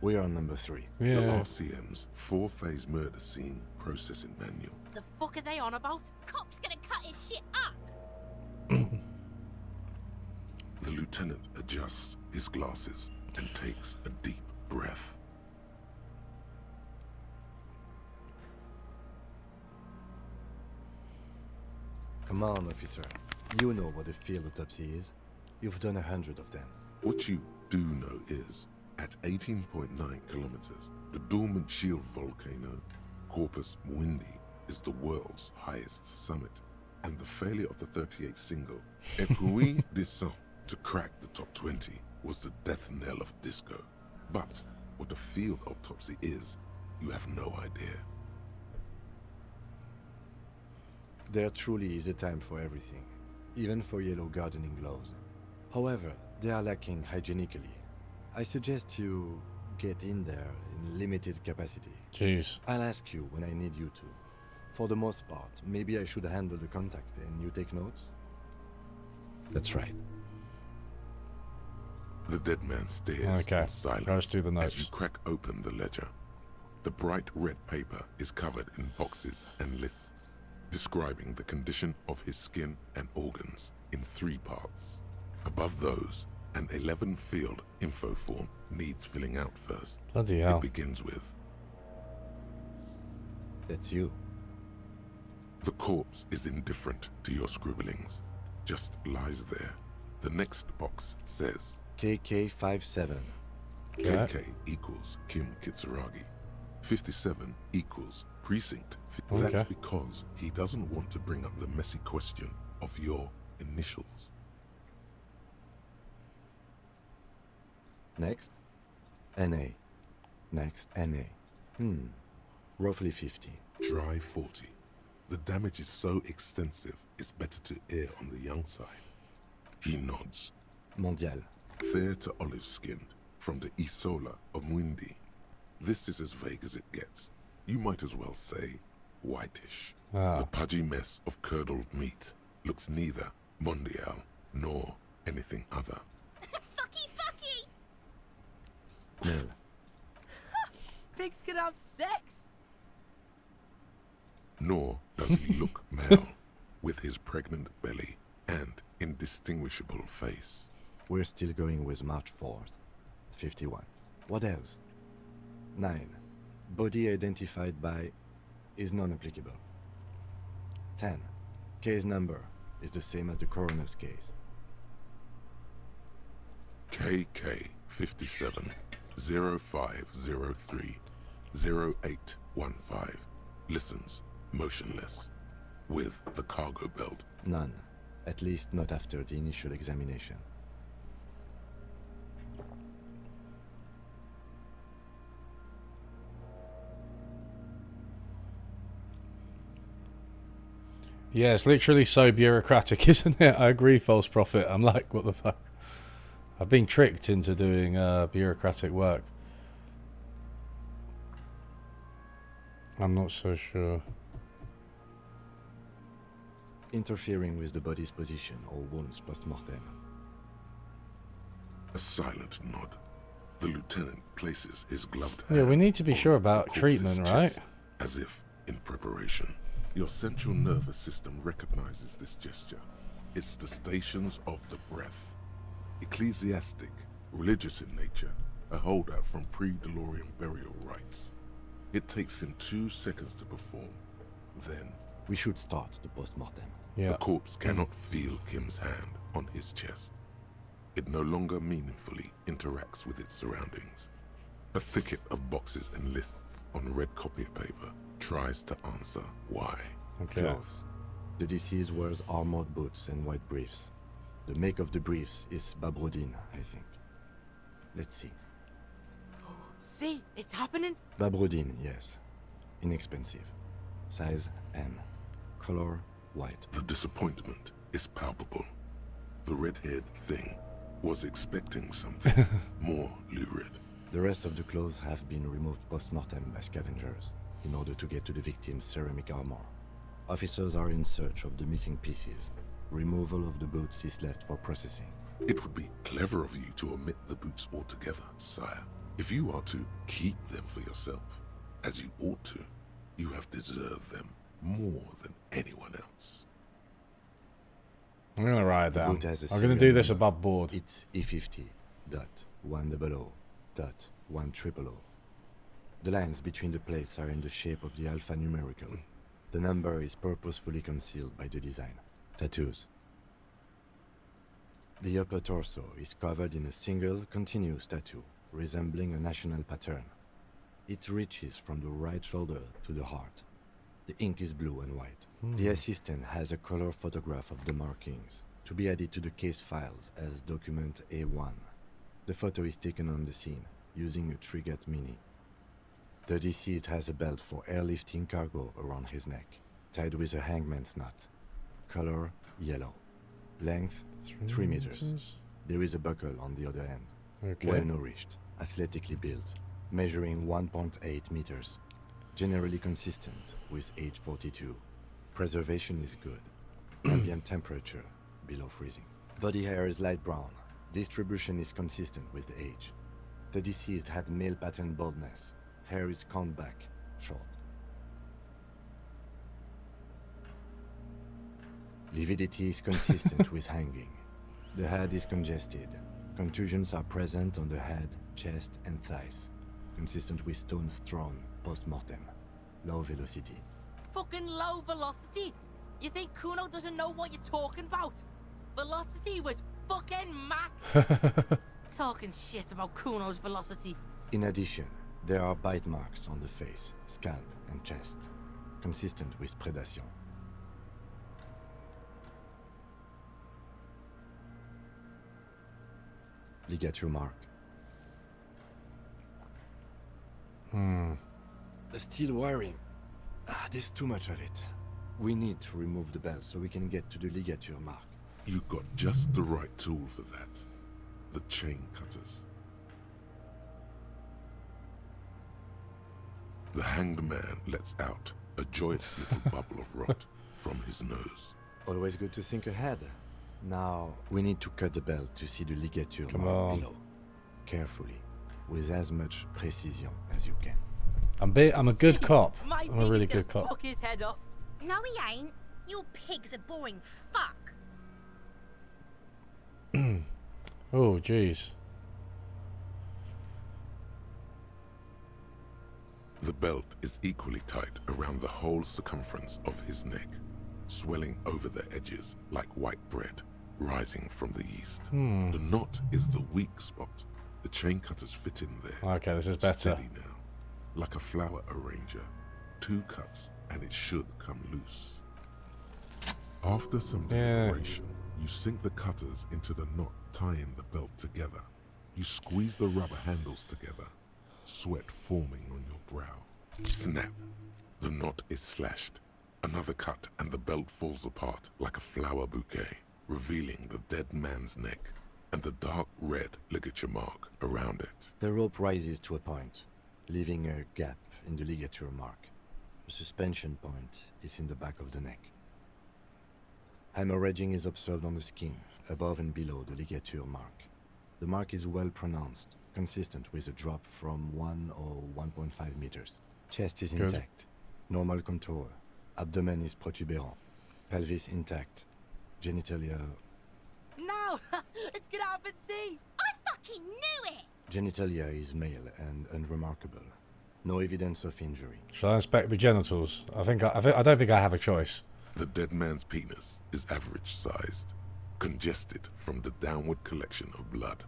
We are on number 3. The RCM's 4-phase murder scene processing manual. The fuck are they on about? Cop's gonna cut his shit up. The lieutenant adjusts his glasses and takes a deep breath. Come on, officer. You know what a field autopsy is. You've done 100 of them. What you do know is, at 18.9 kilometers, the dormant shield volcano, Corpus Mundi, is the world's highest summit. And the failure of the 38 single, Epui Descent, to crack the top 20 was the death knell of disco. But what a field autopsy is, you have no idea. There truly is a time for everything, even for yellow gardening gloves. However, they are lacking hygienically. I suggest you get in there in limited capacity. Jeez. I'll ask you when I need you to. For the most part, maybe I should handle the contact and you take notes? That's right. The dead man stares in silence let's do the notes. as you crack open the ledger. The bright red paper is covered in boxes and lists, describing the condition of his skin and organs in 3 parts. Above those, an 11-field info form needs filling out first. Bloody hell. It begins with... That's you. The corpse is indifferent to your scribblings, just lies there. The next box says... KK57. KK equals Kim Kitsuragi. 57 equals Precinct. That's because he doesn't want to bring up the messy question of your initials. Next, NA. Next, NA. Roughly 50. Dry 40. The damage is so extensive, it's better to err on the young side. He nods. Mondial. Fair to olive-skinned, from the Isola of Mwindi. This is as vague as it gets. You might as well say whitish. The pudgy mess of curdled meat looks neither mondial nor anything other. Fucky, fucky! Nil. Pigs can have sex! Nor does he look male, with his pregnant belly and indistinguishable face. We're still going with March 4th. 51. What else? 9. Body identified by is non-applicable. 10. Case number is the same as the coroner's case. KK 57 0503 0815 listens motionless with the cargo belt. None. At least not after the initial examination. Yeah, it's literally so bureaucratic, isn't it? I agree, false prophet. I'm like, what the fuck? I've been tricked into doing bureaucratic work. I'm not so sure. Interfering with the body's position or wounds post-mortem. A silent nod. The lieutenant places his gloved hand. Yeah, we need to be sure the about corpse's treatment, right? chest, as if in preparation. Your central nervous system recognizes this gesture. It's the stations of the breath. Ecclesiastic, religious in nature, a holdout from pre-DeLorean burial rites. It takes him 2 seconds to perform. Then... we should start the post-mortem. Yeah. The corpse cannot feel Kim's hand on his chest. It no longer meaningfully interacts with its surroundings. A thicket of boxes and lists on red copy paper tries to answer why. Clothes. The deceased wears armored boots and white briefs. The make of the briefs is Babrodin, I think. Let's see. See, it's happening. Babrodin, yes. Inexpensive. Size M. Color white. The disappointment is palpable. The red-haired thing was expecting something more lurid. The rest of the clothes have been removed post-mortem by scavengers in order to get to the victim's ceramic armor. Officers are in search of the missing pieces. Removal of the boots is left for processing. It would be clever of you to omit the boots altogether, sire. If you are to keep them for yourself, as you ought to, you have deserved them more than anyone else. I'm going to write it down. The boot has a I'm going to do this serial above board. It's E50.100.100. The lines between the plates are in the shape of the alpha numerical. The number is purposefully concealed by the design. Tattoos. The upper torso is covered in a single continuous tattoo, resembling a national pattern. It reaches from the right shoulder to the heart. The ink is blue and white. The assistant has a color photograph of the markings, to be added to the case files as document A1. The photo is taken on the scene, using a Trigat Mini. The deceased has a belt for airlifting cargo around his neck, tied with a hangman's knot. Color yellow. Length 3 meters. There is a buckle on the other end. Okay. Well nourished, athletically built, measuring 1.8 meters. Generally consistent with age 42. Preservation is good. Ambient temperature below freezing. Body hair is light brown. Distribution is consistent with the age. The deceased had male pattern baldness. Hair is combed back, short. Lividity is consistent with hanging. The head is congested. Contusions are present on the head, chest, and thighs. Consistent with stones thrown post-mortem. Low velocity. Fucking low velocity? You think Kuno doesn't know what you're talking about? Velocity was fucking max. Talking shit about Kuno's velocity. In addition, there are bite marks on the face, scalp, and chest. Consistent with predation. Ligature mark. The steel wiring. There's too much of it. We need to remove the bell so we can get to the ligature mark. You got just the right tool for that. The chain cutters. The hanged man lets out a joyous little bubble of rot from his nose. Always good to think ahead. Now, we need to cut the bell to see the ligature Come mark on. below. Carefully, with as much precision as you can. I'm a good cop. My I'm a really biggest good cop. fuck his head off. No, he ain't. Your pig's a boring fuck. Oh, jeez. The belt is equally tight around the whole circumference of his neck, swelling over the edges like white bread rising from the east. The knot is the weak spot. The chain cutters fit in there. Okay, this is better. Steady now, like a flower arranger. 2 cuts and it should come loose. After some deliberation, you sink the cutters into the knot tying the belt together. You squeeze the rubber handles together, sweat forming on your brow. Snap! The knot is slashed. Another cut and the belt falls apart like a flower bouquet, revealing the dead man's neck and the dark red ligature mark around it. The rope rises to a point, leaving a gap in the ligature mark. The suspension point is in the back of the neck. Hemorrhaging is observed on the skin, above and below the ligature mark. The mark is well pronounced, consistent with a drop from 1 or 1.5 meters. Chest is Good. intact, normal contour. Abdomen is protuberant, pelvis intact, genitalia. No! Let's get out and see! I fucking knew it! Genitalia is male and unremarkable. No evidence of injury. Shall I inspect the genitals? I don't think I have a choice. The dead man's penis is average-sized, congested from the downward collection of blood.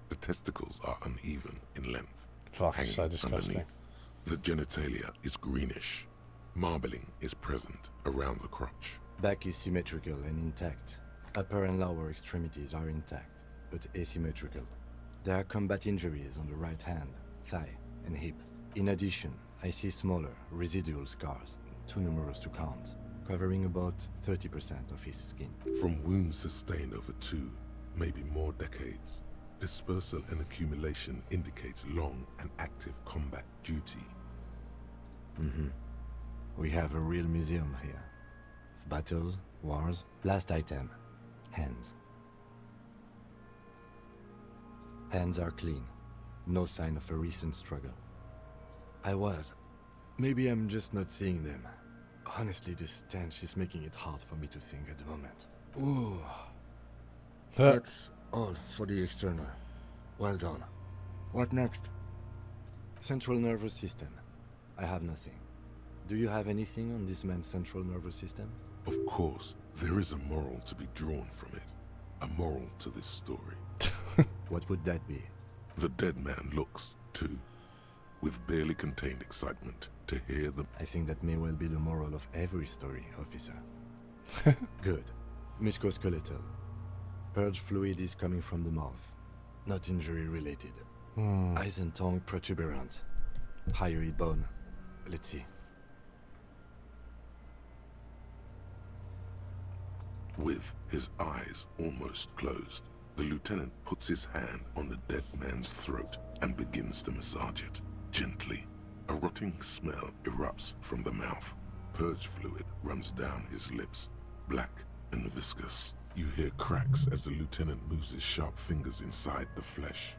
The testicles are uneven in length, Fuck, hanging so disgusting. underneath. The genitalia is greenish. Marbling is present around the crotch. Back is symmetrical and intact. Upper and lower extremities are intact, but asymmetrical. There are combat injuries on the right hand, thigh, and hip. In addition, I see smaller, residual scars, too numerous to count, covering about 30% of his skin. From wounds sustained over 2, maybe more decades, dispersal and accumulation indicates long and active combat duty. We have a real museum here. Of battles, wars. Last item. Hands. Hands are clean. No sign of a recent struggle. Maybe I'm just not seeing them. Honestly, this stench is making it hard for me to think at the moment. Ooh. That's all for the external. Well done. What next? Central nervous system. I have nothing. Do you have anything on this man's central nervous system? Of course, there is a moral to be drawn from it. A moral to this story. What would that be? The dead man looks, too, with barely contained excitement to hear the... I think that may well be the moral of every story, officer. Good. Musculoskeletal. Purge fluid is coming from the mouth. Not injury related. Eyes and tongue protuberant. Hyoid bone. Let's see. With his eyes almost closed, the lieutenant puts his hand on the dead man's throat and begins to massage it, gently, A rotting smell erupts from the mouth. Purge fluid runs down his lips, black and viscous. You hear cracks as the lieutenant moves his sharp fingers inside the flesh,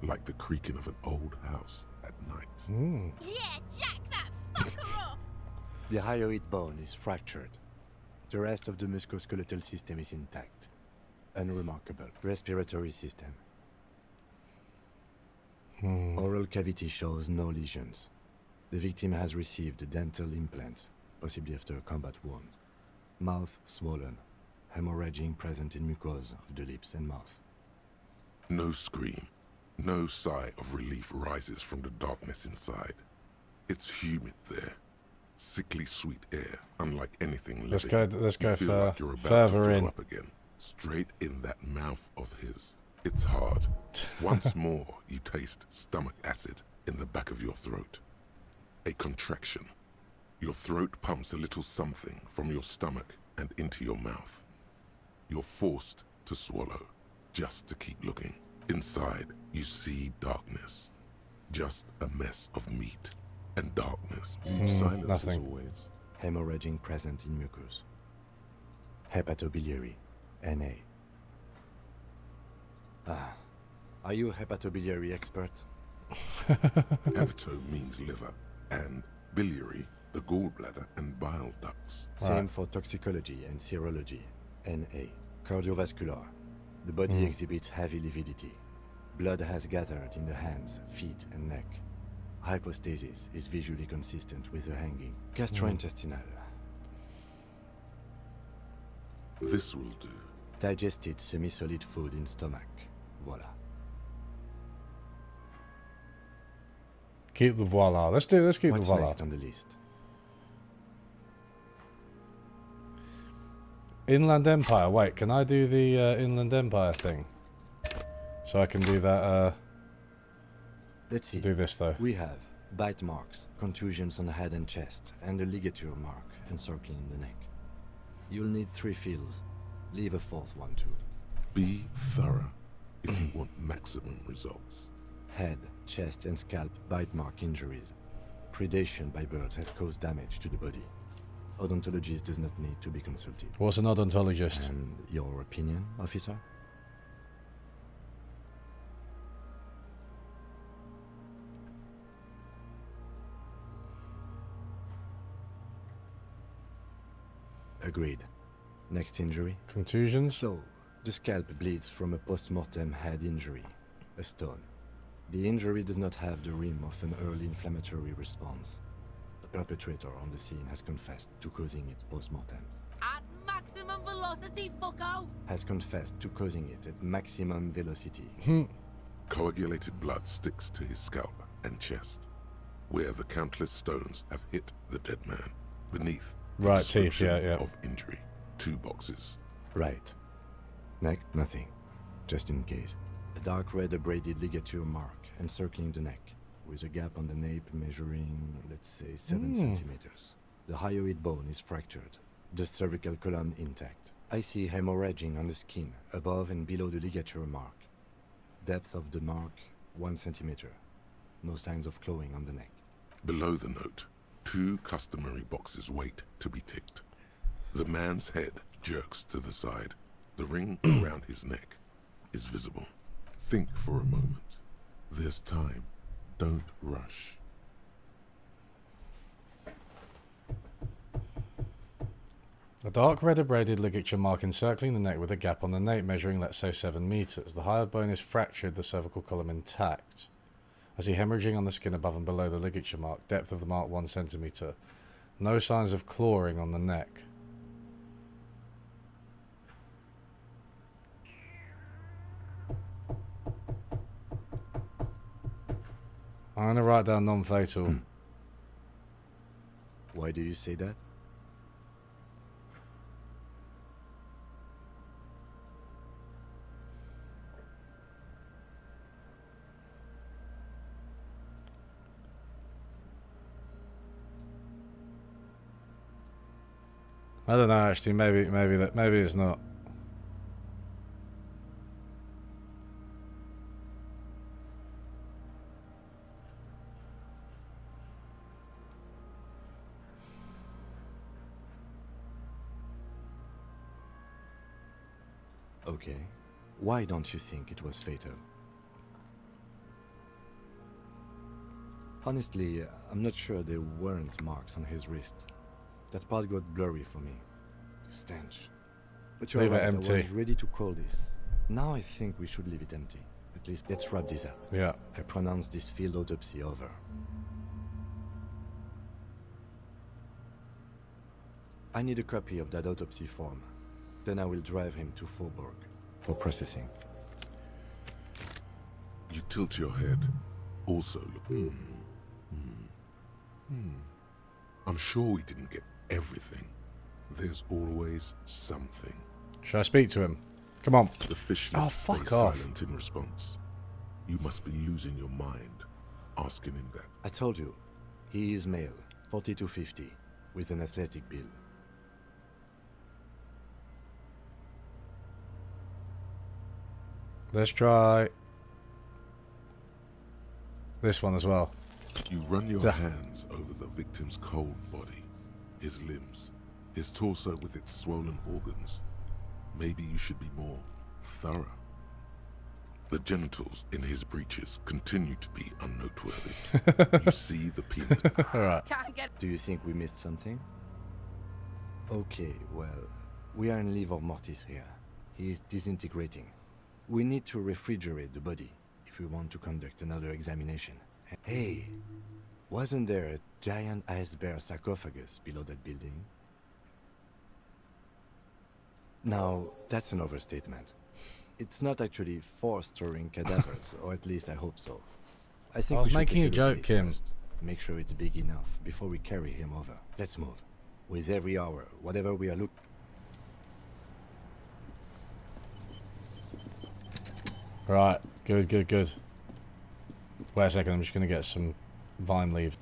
like the creaking of an old house at night. Yeah, jack that fucker off! The hyoid bone is fractured. The rest of the musculoskeletal system is intact. Unremarkable. Respiratory system. Oral cavity shows no lesions. The victim has received dental implants, possibly after a combat wound. Mouth swollen. Hemorrhaging present in mucosa of the lips and mouth. No scream, no sigh of relief rises from the darkness inside. It's humid there. Sickly sweet air, unlike anything living. Let's go You feel like you're about to further throw in. up again, straight in that mouth of his. It's hard. Once more, you taste stomach acid in the back of your throat. A contraction. Your throat pumps a little something from your stomach and into your mouth. You're forced to swallow, just to keep looking. Inside, you see darkness. Just a mess of meat and darkness. Silence as nothing. always. Hemorrhaging present in mucus. Hepatobiliary, NA. Are you a hepatobiliary expert? Hepato means liver, and biliary, the gallbladder and bile ducts. Same for toxicology and serology. NA. Cardiovascular. The body exhibits heavy lividity. Blood has gathered in the hands, feet, and neck. Hypostasis is visually consistent with the hanging. Gastrointestinal. This will do. Digested semi-solid food in stomach. Voila. Keep the voila. Let's keep What's the voila. next on the list? Inland Empire. Wait, can I do the Inland Empire thing? So I can do that. Let's see. Do this though. We have bite marks, contusions on the head and chest, and a ligature mark encircling the neck. You'll need 3 fields. Leave a 4th one too. Be thorough if you want maximum results. Head, chest, and scalp bite mark injuries. Predation by birds has caused damage to the body. Odontologist does not need to be consulted. What's an odontologist? And your opinion, officer? Agreed. Next injury? Contusions? So, the scalp bleeds from a post-mortem head injury, a stone. The injury does not have the rim of an early inflammatory response. The perpetrator on the scene has confessed to causing it post-mortem. At maximum velocity, fucko! Has confessed to causing it at maximum velocity. Coagulated blood sticks to his scalp and chest, where the countless stones have hit the dead man. Beneath, the Right, teeth, description yeah. of injury. 2 boxes. Right. Next, nothing. Just in case. A dark red abraded ligature mark encircling the neck, with a gap on the nape measuring, let's say, 7 centimeters. The hyoid bone is fractured. The cervical column intact. I see hemorrhaging on the skin, above and below the ligature mark. Depth of the mark, 1 centimeter. No signs of clawing on the neck. Below the note, 2 customary boxes wait to be ticked. The man's head jerks to the side. The ring around his neck is visible. Think for a moment. There's time. Don't rush. A dark red abraded ligature mark encircling the neck with a gap on the nape measuring, let's say, 7 meters. The hyoid bone is fractured, the cervical column intact. I see hemorrhaging on the skin above and below the ligature mark. Depth of the mark 1 centimeter. No signs of clawing on the neck. I'm going to write down non-fatal. Why do you say that? I don't know, actually. Maybe it's not. Okay. Why don't you think it was fatal? Honestly, I'm not sure there weren't marks on his wrist. That part got blurry for me. The stench. But you're Leave it right, empty. I was ready to call this. Now I think we should leave it empty. At least let's wrap this up. Yeah. I pronounce this field autopsy over. I need a copy of that autopsy form. Then I will drive him to Faubourg for processing. You tilt your head. Also look. I'm sure we didn't get everything. There's always something. Should I speak to him? Come on. The fish Oh, stay fuck off. silent in response. You must be losing your mind asking him that. I told you, he is male, 40 to 50, with an athletic build. Let's try this one as well. You run your hands over the victim's cold body, his limbs, his torso with its swollen organs. Maybe you should be more thorough. The genitals in his breeches continue to be unnoteworthy. You see the penis. Alright. Do you think we missed something? Okay, well, we are in livor mortis here. He is disintegrating. We need to refrigerate the body if we want to conduct another examination. Hey, wasn't there a giant ice bear sarcophagus below that building? Now, that's an overstatement. It's not actually for storing cadavers, or at least I hope so. I think I was we should making take a look at joke, it Kim. first. Make sure it's big enough before we carry him over. Let's move. With every hour, whatever we are looking. Right. Good, good, good. Wait a second, I'm just going to get some vine leaf.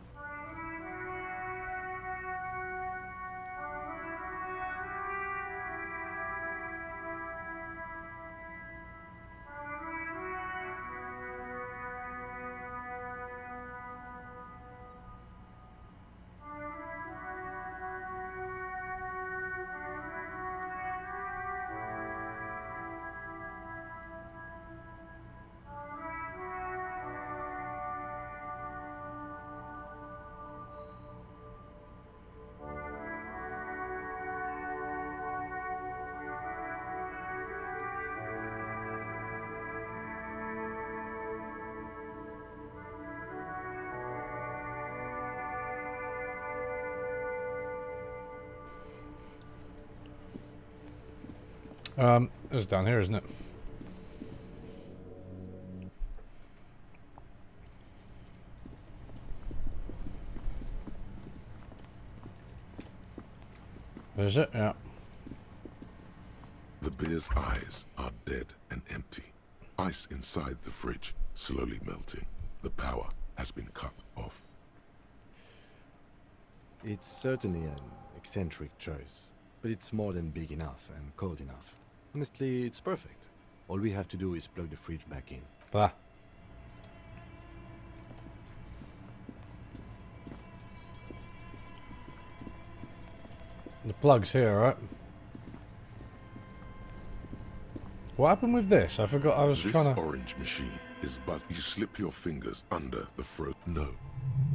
It's down here, isn't it? Is it? Yeah. The bear's eyes are dead and empty. Ice inside the fridge slowly melting. The power has been cut off. It's certainly an eccentric choice, but it's more than big enough and cold enough. Honestly, it's perfect. All we have to do is plug the fridge back in. Blah. The plug's here, right? What happened with this? I forgot I was trying to... This orange machine is buzzed. You slip your fingers under the throat. No.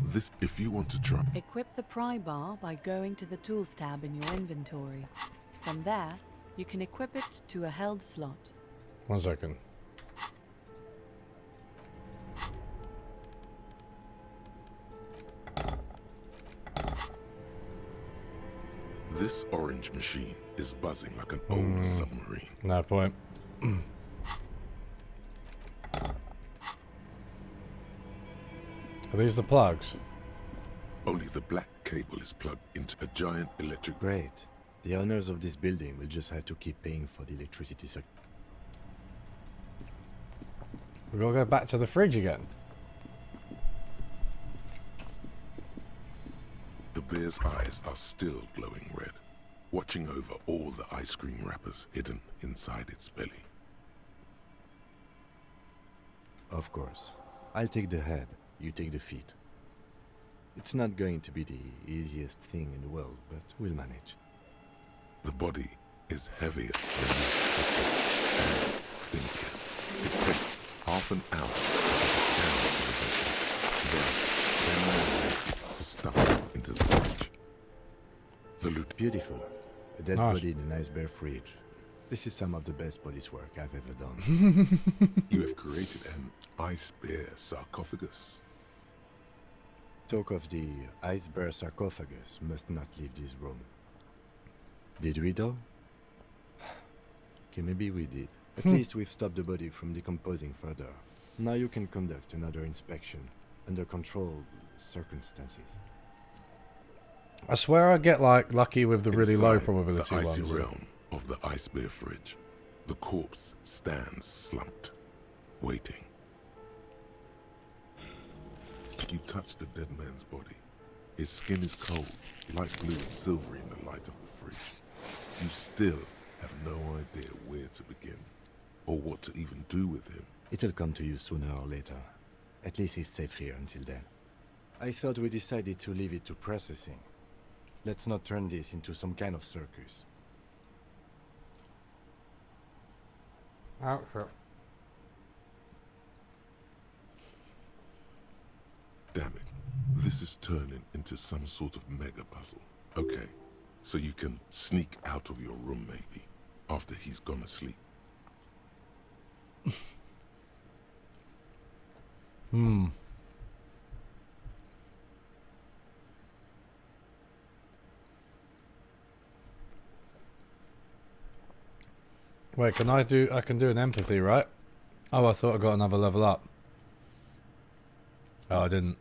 This, if you want to try. Equip the pry bar by going to the Tools tab in your inventory. From there, you can equip it to a held slot. 1 second. This orange machine is buzzing like an old submarine. No point. Are these the plugs? Only the black cable is plugged into a giant electric... Great. The owners of this building will just have to keep paying for the electricity circuit. We gotta go back to the fridge again. The bear's eyes are still glowing red, watching over all the ice cream wrappers hidden inside its belly. Of course. I'll take the head, you take the feet. It's not going to be the easiest thing in the world, but we'll manage. The body is heavier than you expected and stinkier. It takes half an hour to get down to the basement. Then more to stuff it into the fridge. The loot. Beautiful. A dead Nice. body in an ice bear fridge. This is some of the best police work I've ever done. You have created an ice bear sarcophagus. Talk of the ice bear sarcophagus must not leave this room. Did we though? Okay, maybe we did. At least we've stopped the body from decomposing further. Now you can conduct another inspection under controlled circumstances. I swear I get like lucky with the really low Inside probability the icy ones. realm of the ice bear fridge, the corpse stands slumped, waiting. You touch the dead man's body. His skin is cold, light blue and silvery in the light of the fridge. You still have no idea where to begin, or what to even do with him. It'll come to you sooner or later. At least he's safe here until then. I thought we decided to leave it to processing. Let's not turn this into some kind of circus. Outfit. Damn it. This is turning into some sort of mega puzzle. Okay, so you can sneak out of your room maybe, after he's gone asleep. Wait, I can do an empathy, right? Oh, I thought I got another level up. Oh, I didn't.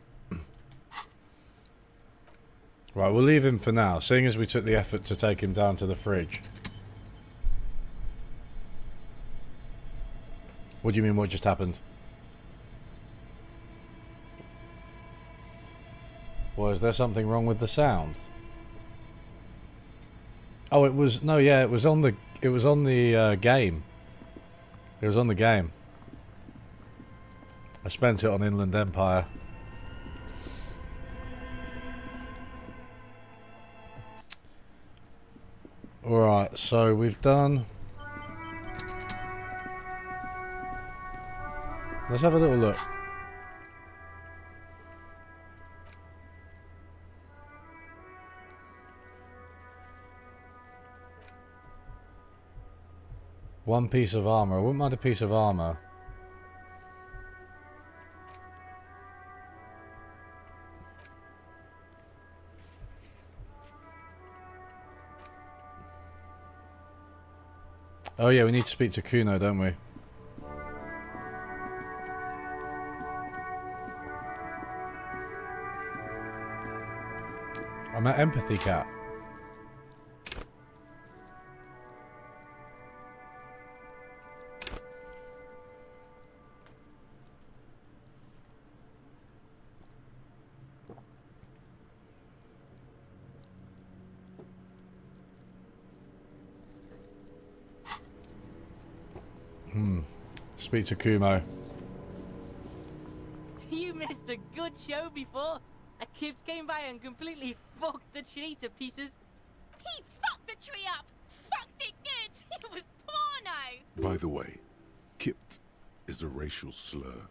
Right, we'll leave him for now, seeing as we took the effort to take him down to the fridge. What do you mean, what just happened? Well, is there something wrong with the sound? Oh, it was, no, yeah, it was on the game. It was on the game. I spent it on Inland Empire. Alright, so we've done... Let's have a little look. One piece of armor. I wouldn't mind a piece of armor. Oh yeah, we need to speak to Kuno, don't we? I'm at Empathy Cat. Speak to Kumo. You missed a good show before. A kid came by and completely fucked the tree to pieces. He fucked the tree up! Fucked it good! It was porno! By the way, Kipt is a racial slur.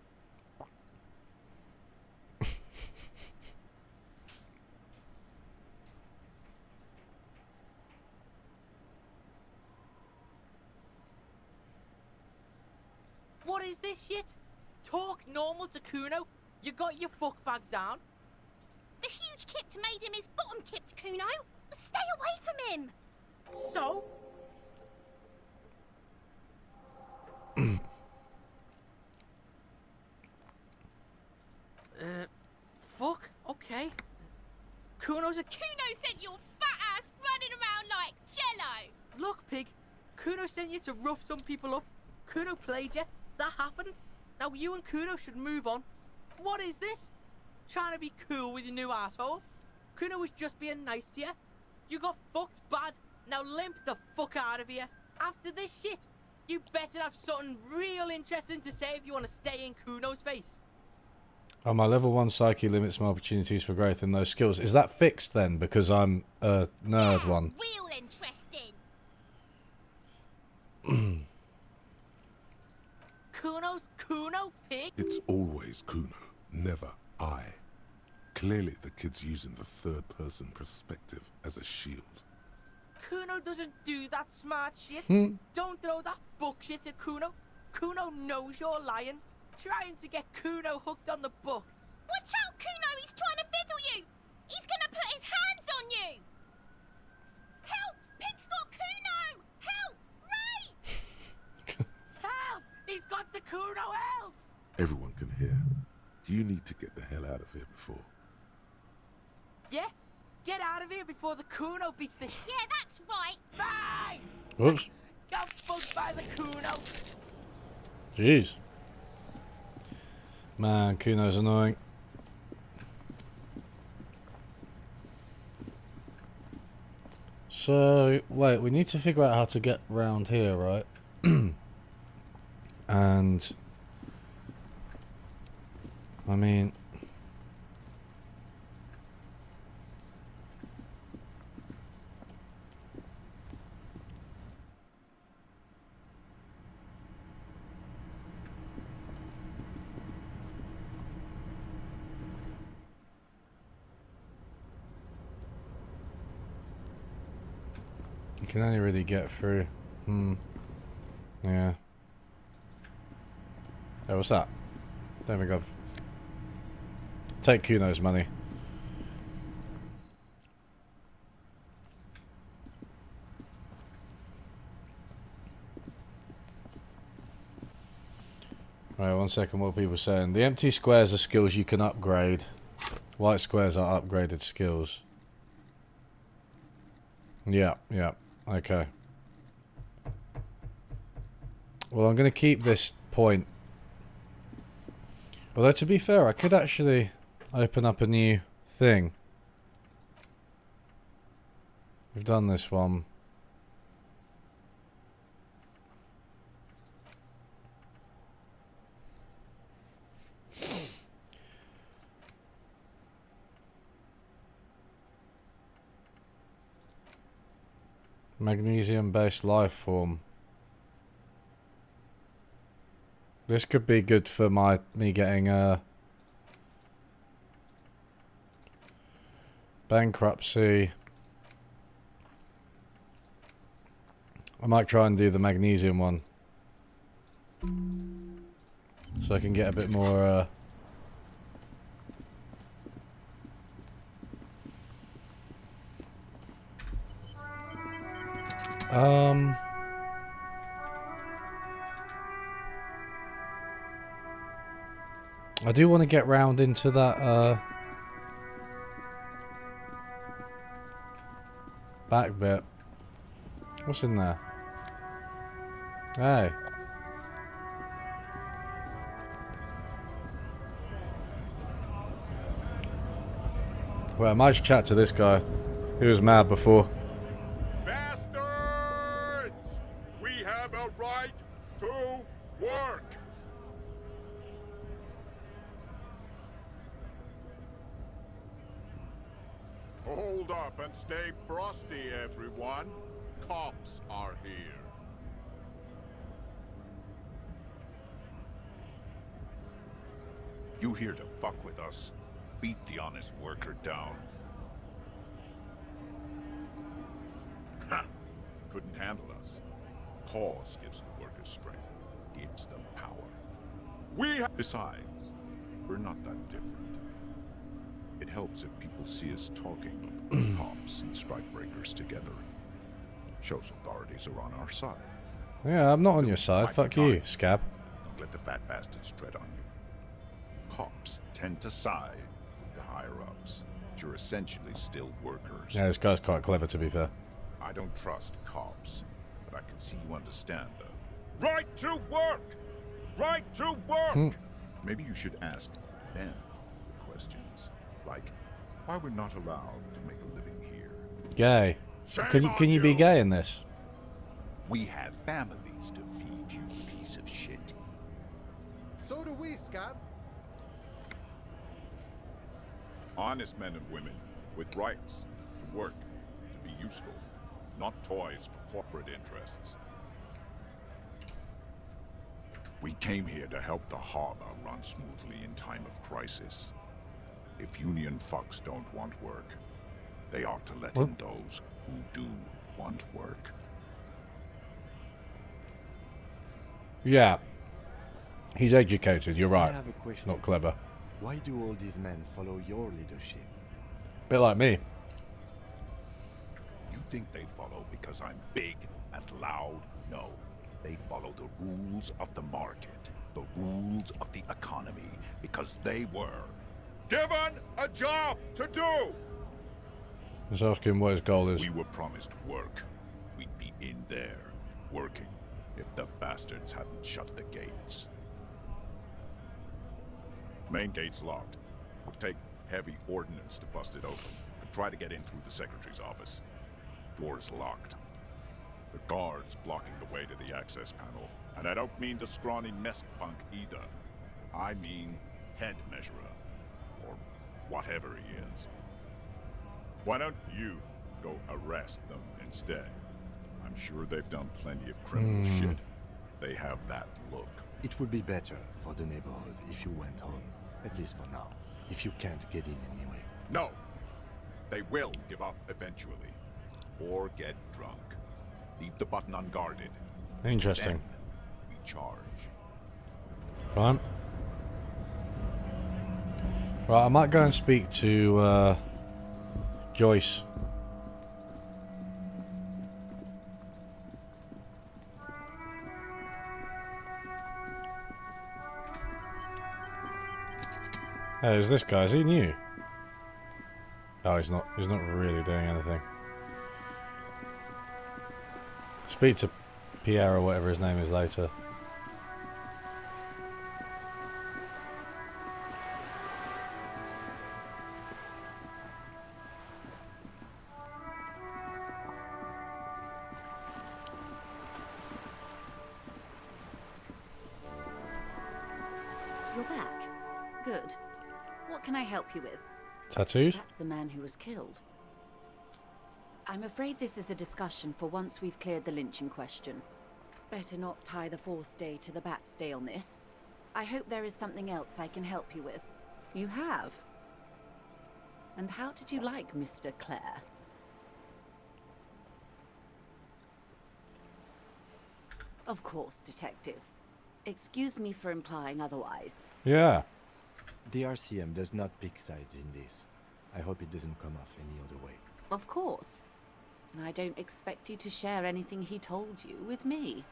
What is this shit? Talk normal to Kuno? You got your fuck bag down? The huge Kipt made him his bottom Kipt, Kuno! Stay away from him! So? Fuck? Okay. Kuno's a... Kuno sent your fat ass running around like jello! Look, pig. Kuno sent you to rough some people up. Kuno played you. That happened. Now you and Kuno should move on. What is this? Trying to be cool with your new asshole? Kuno was just being nice to you. You got fucked bad. Now limp the fuck out of here. After this shit, you better have something real interesting to say if you want to stay in Kuno's face. Oh, my level 1 psyche limits my opportunities for growth in those skills. Is that fixed then? Because I'm a nerd one. Real interesting! Kuno's Kuno pig? It's always Kuno, never I. Clearly the kid's using the third-person perspective as a shield. Kuno doesn't do that smart shit. Don't throw that bullshit at Kuno. Kuno knows you're lying. Trying to get Kuno hooked on the book. Watch out, Kuno! He's trying to fiddle you! He's gonna put his hands on you! Help! Pig's got Kuno! Help! Ray! Help! He's got the Kuno! Help! Everyone can hear. You need to get the hell out of here before. Yeah? Get out of here before the Kuno beats the... Yeah, that's right! Bye! Whoops. Got bugged by the Kuno! Jeez. Man, Kuno's annoying. So, wait, we need to figure out how to get round here, right? And... I mean... You can only really get through. Yeah. Hey, what's that? Don't think I've... Take Kuno's money. Right, 1 second, what are people saying? The empty squares are skills you can upgrade. White squares are upgraded skills. Yeah, okay. Well, I'm going to keep this point. Although, to be fair, I could actually open up a new thing. We've done this one. Magnesium-based life form. This could be good for me getting bankruptcy. I might try and do the magnesium one, so I can get a bit more. I do want to get round into that back bit. What's in there? Hey. Well, I might just chat to this guy. He was mad before. Bastards! We have a right to work! Hold up and stay frosty, everyone. Cops are here. You here to fuck with us? Beat the honest worker down. Ha! Couldn't handle us. Cause gives the workers strength. Gives them power. Besides, we're not that different. It helps if people see us talking, cops and strikebreakers together. Shows authorities are on our side. Yeah, I'm not on your side. Fuck you, scab. Don't let the fat bastards tread on you. Cops tend to side with the higher-ups, but you're essentially still workers. Yeah, this guy's quite clever, to be fair. I don't trust cops, but I can see you understand the right to work! Right to work! Maybe you should ask them the questions, like why we're not allowed to make a living here. Gay. Can you be gay in this? We have families to feed, you piece of shit. So do we, Scott. Honest men and women with rights to work, to be useful, not toys for corporate interests. We came here to help the harbor run smoothly in time of crisis. If Union fucks don't want work, they ought to let in those who do want work. Yeah. He's educated, you're right. I have a question. Not clever. Why do all these men follow your leadership? Bit like me. You think they follow because I'm big and loud? No. They follow the rules of the market, the rules of the economy, because they were given a job to do! Let's ask him what his goal is. We were promised work. We'd be in there, working, if the bastards hadn't shut the gates. Main gate's locked. It'll take heavy ordnance to bust it open, and try to get in through the secretary's office. Door's locked. The guard's blocking the way to the access panel. And I don't mean the scrawny mess punk either. I mean head measurer. Or whatever he is. Why don't you go arrest them instead? I'm sure they've done plenty of criminal shit. They have that look. It would be better for the neighborhood if you went home. At least for now. If you can't get in anyway. No! They will give up eventually. Or get drunk. Leave the button unguarded. Interesting. Then we charge. Fine. Right, I might go and speak to Joyce. Hey, who's this guy? Is he new? Oh, he's not. He's not really doing anything. Speak to Pierre or whatever his name is later. You're back. Good. What can I help you with? Tattoos? That's the man who was killed. I'm afraid this is a discussion for once we've cleared the lynching question. Better not tie the fourth day to the Bat's day on this. I hope there is something else I can help you with. You have? And how did you like Mr. Clare? Of course, Detective. Excuse me for implying otherwise. Yeah. The RCM does not pick sides in this. I hope it doesn't come off any other way. Of course. And I don't expect you to share anything he told you with me.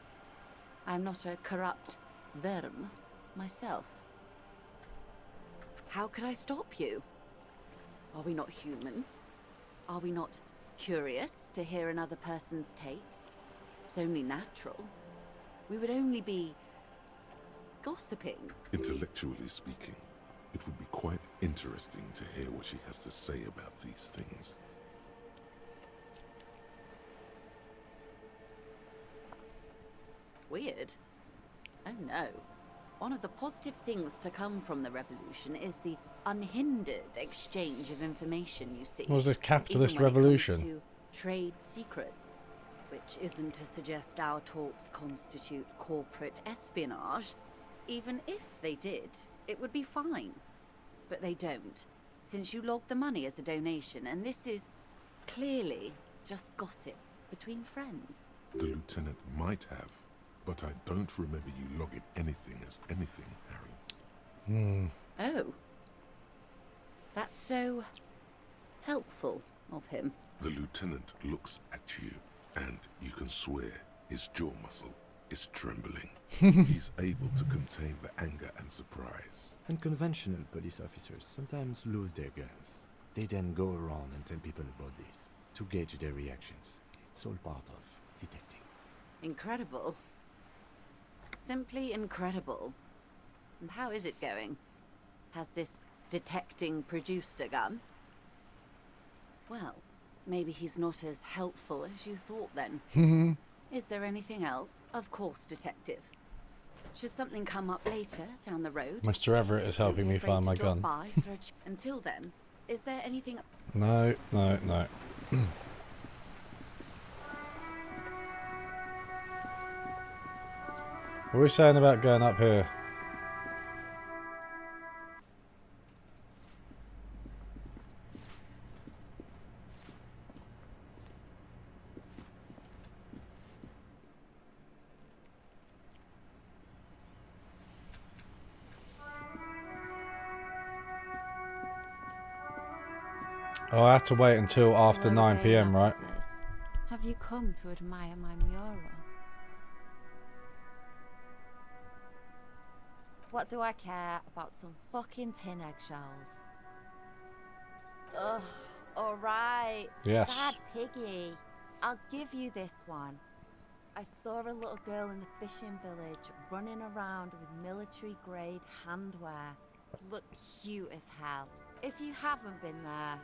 I'm not a corrupt verm myself. How could I stop you? Are we not human? Are we not curious to hear another person's take? It's only natural. We would only be gossiping. Intellectually speaking, it would be quite interesting to hear what she has to say about these things. Weird. Oh no. One of the positive things to come from the revolution is the unhindered exchange of information, you see. What was this capitalist Even when it comes revolution? to trade secrets, which isn't to suggest our talks constitute corporate espionage. Even if they did, it would be fine. But they don't, since you logged the money as a donation, and this is clearly just gossip between friends. The lieutenant might have, but I don't remember you logging anything as anything, Harry. Oh. That's so helpful of him. The lieutenant looks at you, and you can swear his jaw muscle is trembling. He's able to contain the anger and surprise. Unconventional police officers sometimes lose their guns. They then go around and tell people about this, to gauge their reactions. It's all part of detecting. Incredible. Simply incredible. And how is it going? Has this detecting produced a gun? Well, maybe he's not as helpful as you thought then. Is there anything else? Of course, Detective. Should something come up later, down the road? Mr. Everett is helping me find my gun. Until then, is there anything... No, no, no. What are we saying about going up here? Oh, I have to wait until after Hello 9 again, PM, right? officers. Have you come to admire my mural? What do I care about some fucking tin eggshells? Ugh, alright. Yes. Sad piggy. I'll give you this one. I saw a little girl in the fishing village running around with military-grade handwear. Looked cute as hell. If you haven't been there,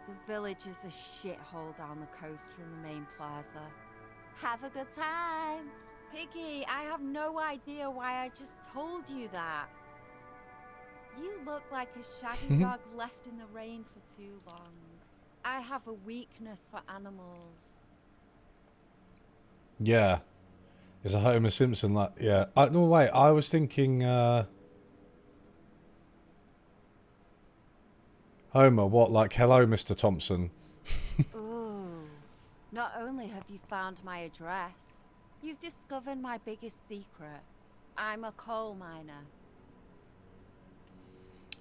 the village is a shithole down the coast from the main plaza. Have a good time. Piggy, I have no idea why I just told you that. You look like a shaggy dog left in the rain for too long. I have a weakness for animals. Yeah. It's a Homer Simpson, like, yeah. No, wait, I was thinking, Homer, what, like, hello, Mr. Thompson? Ooh. Not only have you found my address, you've discovered my biggest secret. I'm a coal miner.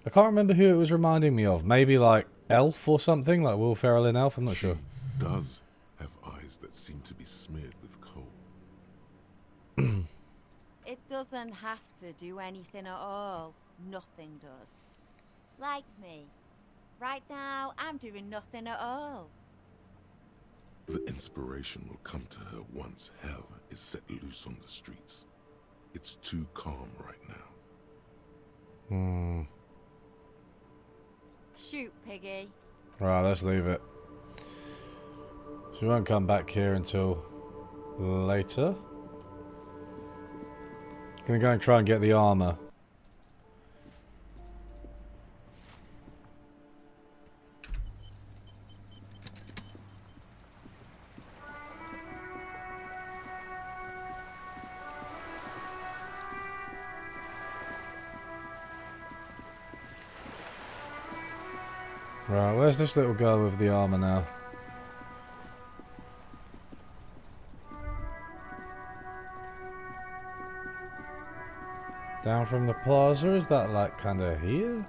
I can't remember who it was reminding me of. Maybe, like, Elf or something? Like Will Ferrell in Elf? I'm not sure. Does have eyes that seem to be smeared with coal. It doesn't have to do anything at all. Nothing does. Like me. Right now, I'm doing nothing at all. The inspiration will come to her once hell is set loose on the streets. It's too calm right now. Shoot, Piggy. Right, let's leave it. She won't come back here until later. Gonna go and try and get the armor. Right, where's this little girl with the armor now? Down from the plaza? Is that like kinda here?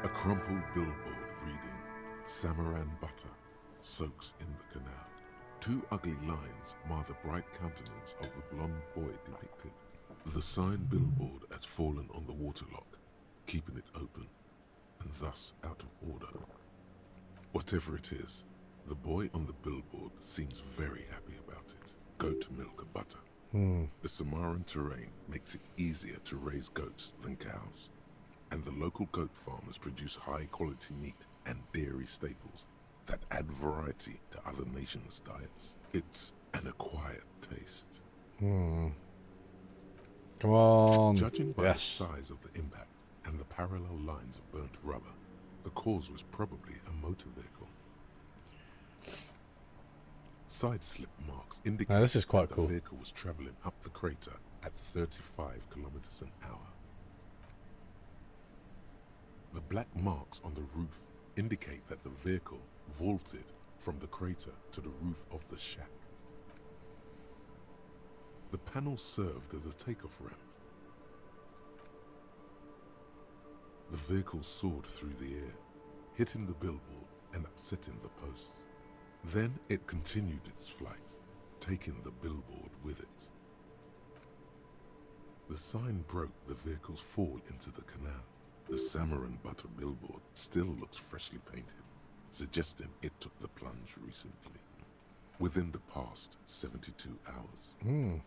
A crumpled billboard reading, Samaran butter soaks in the canal. Two ugly lines mar the bright countenance of the blonde boy depicted. The sign billboard has fallen on the waterlock, keeping it open, and thus out of order. Whatever it is, the boy on the billboard seems very happy about it. Goat milk and butter. The Samaran terrain makes it easier to raise goats than cows, and the local goat farmers produce high-quality meat and dairy staples that add variety to other nations' diets. It's an acquired taste. Come on. Judging by the size of the impact and the parallel lines of burnt rubber, the cause was probably a motor vehicle. Side slip marks indicate Now, this is quite that cool. the vehicle was traveling up the crater at 35 kilometers an hour. The black marks on the roof indicate that the vehicle vaulted from the crater to the roof of the shack. The panel served as a takeoff ramp. The vehicle soared through the air, hitting the billboard and upsetting the posts. Then it continued its flight, taking the billboard with it. The sign broke the vehicle's fall into the canal. The Samaran butter billboard still looks freshly painted, suggesting it took the plunge recently, within the past 72 hours.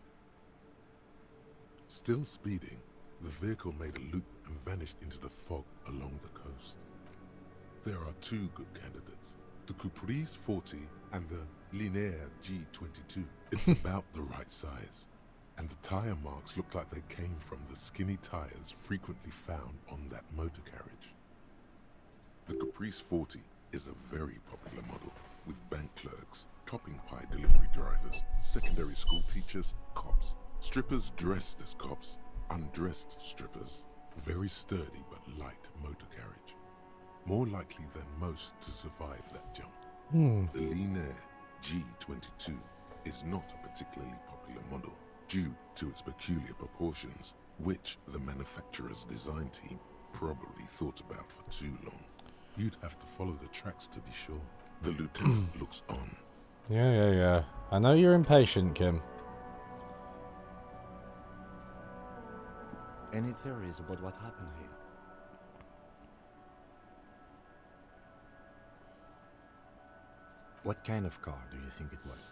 Still speeding, the vehicle made a loop and vanished into the fog along the coast. There are two good candidates, the Caprice 40 and the Linéaire G22. It's about the right size, And the tire marks look like they came from the skinny tires frequently found on that motor carriage. The Caprice 40 is a very popular model, with bank clerks, topping pie delivery drivers, secondary school teachers, cops, strippers dressed as cops, undressed strippers. Very sturdy but light motor carriage. More likely than most to survive that jump. The Linear G22 is not a particularly popular model due to its peculiar proportions, which the manufacturer's design team probably thought about for too long. You'd have to follow the tracks to be sure. The lieutenant looks on. Yeah. I know you're impatient, Kim. Any theories about what happened here? What kind of car do you think it was?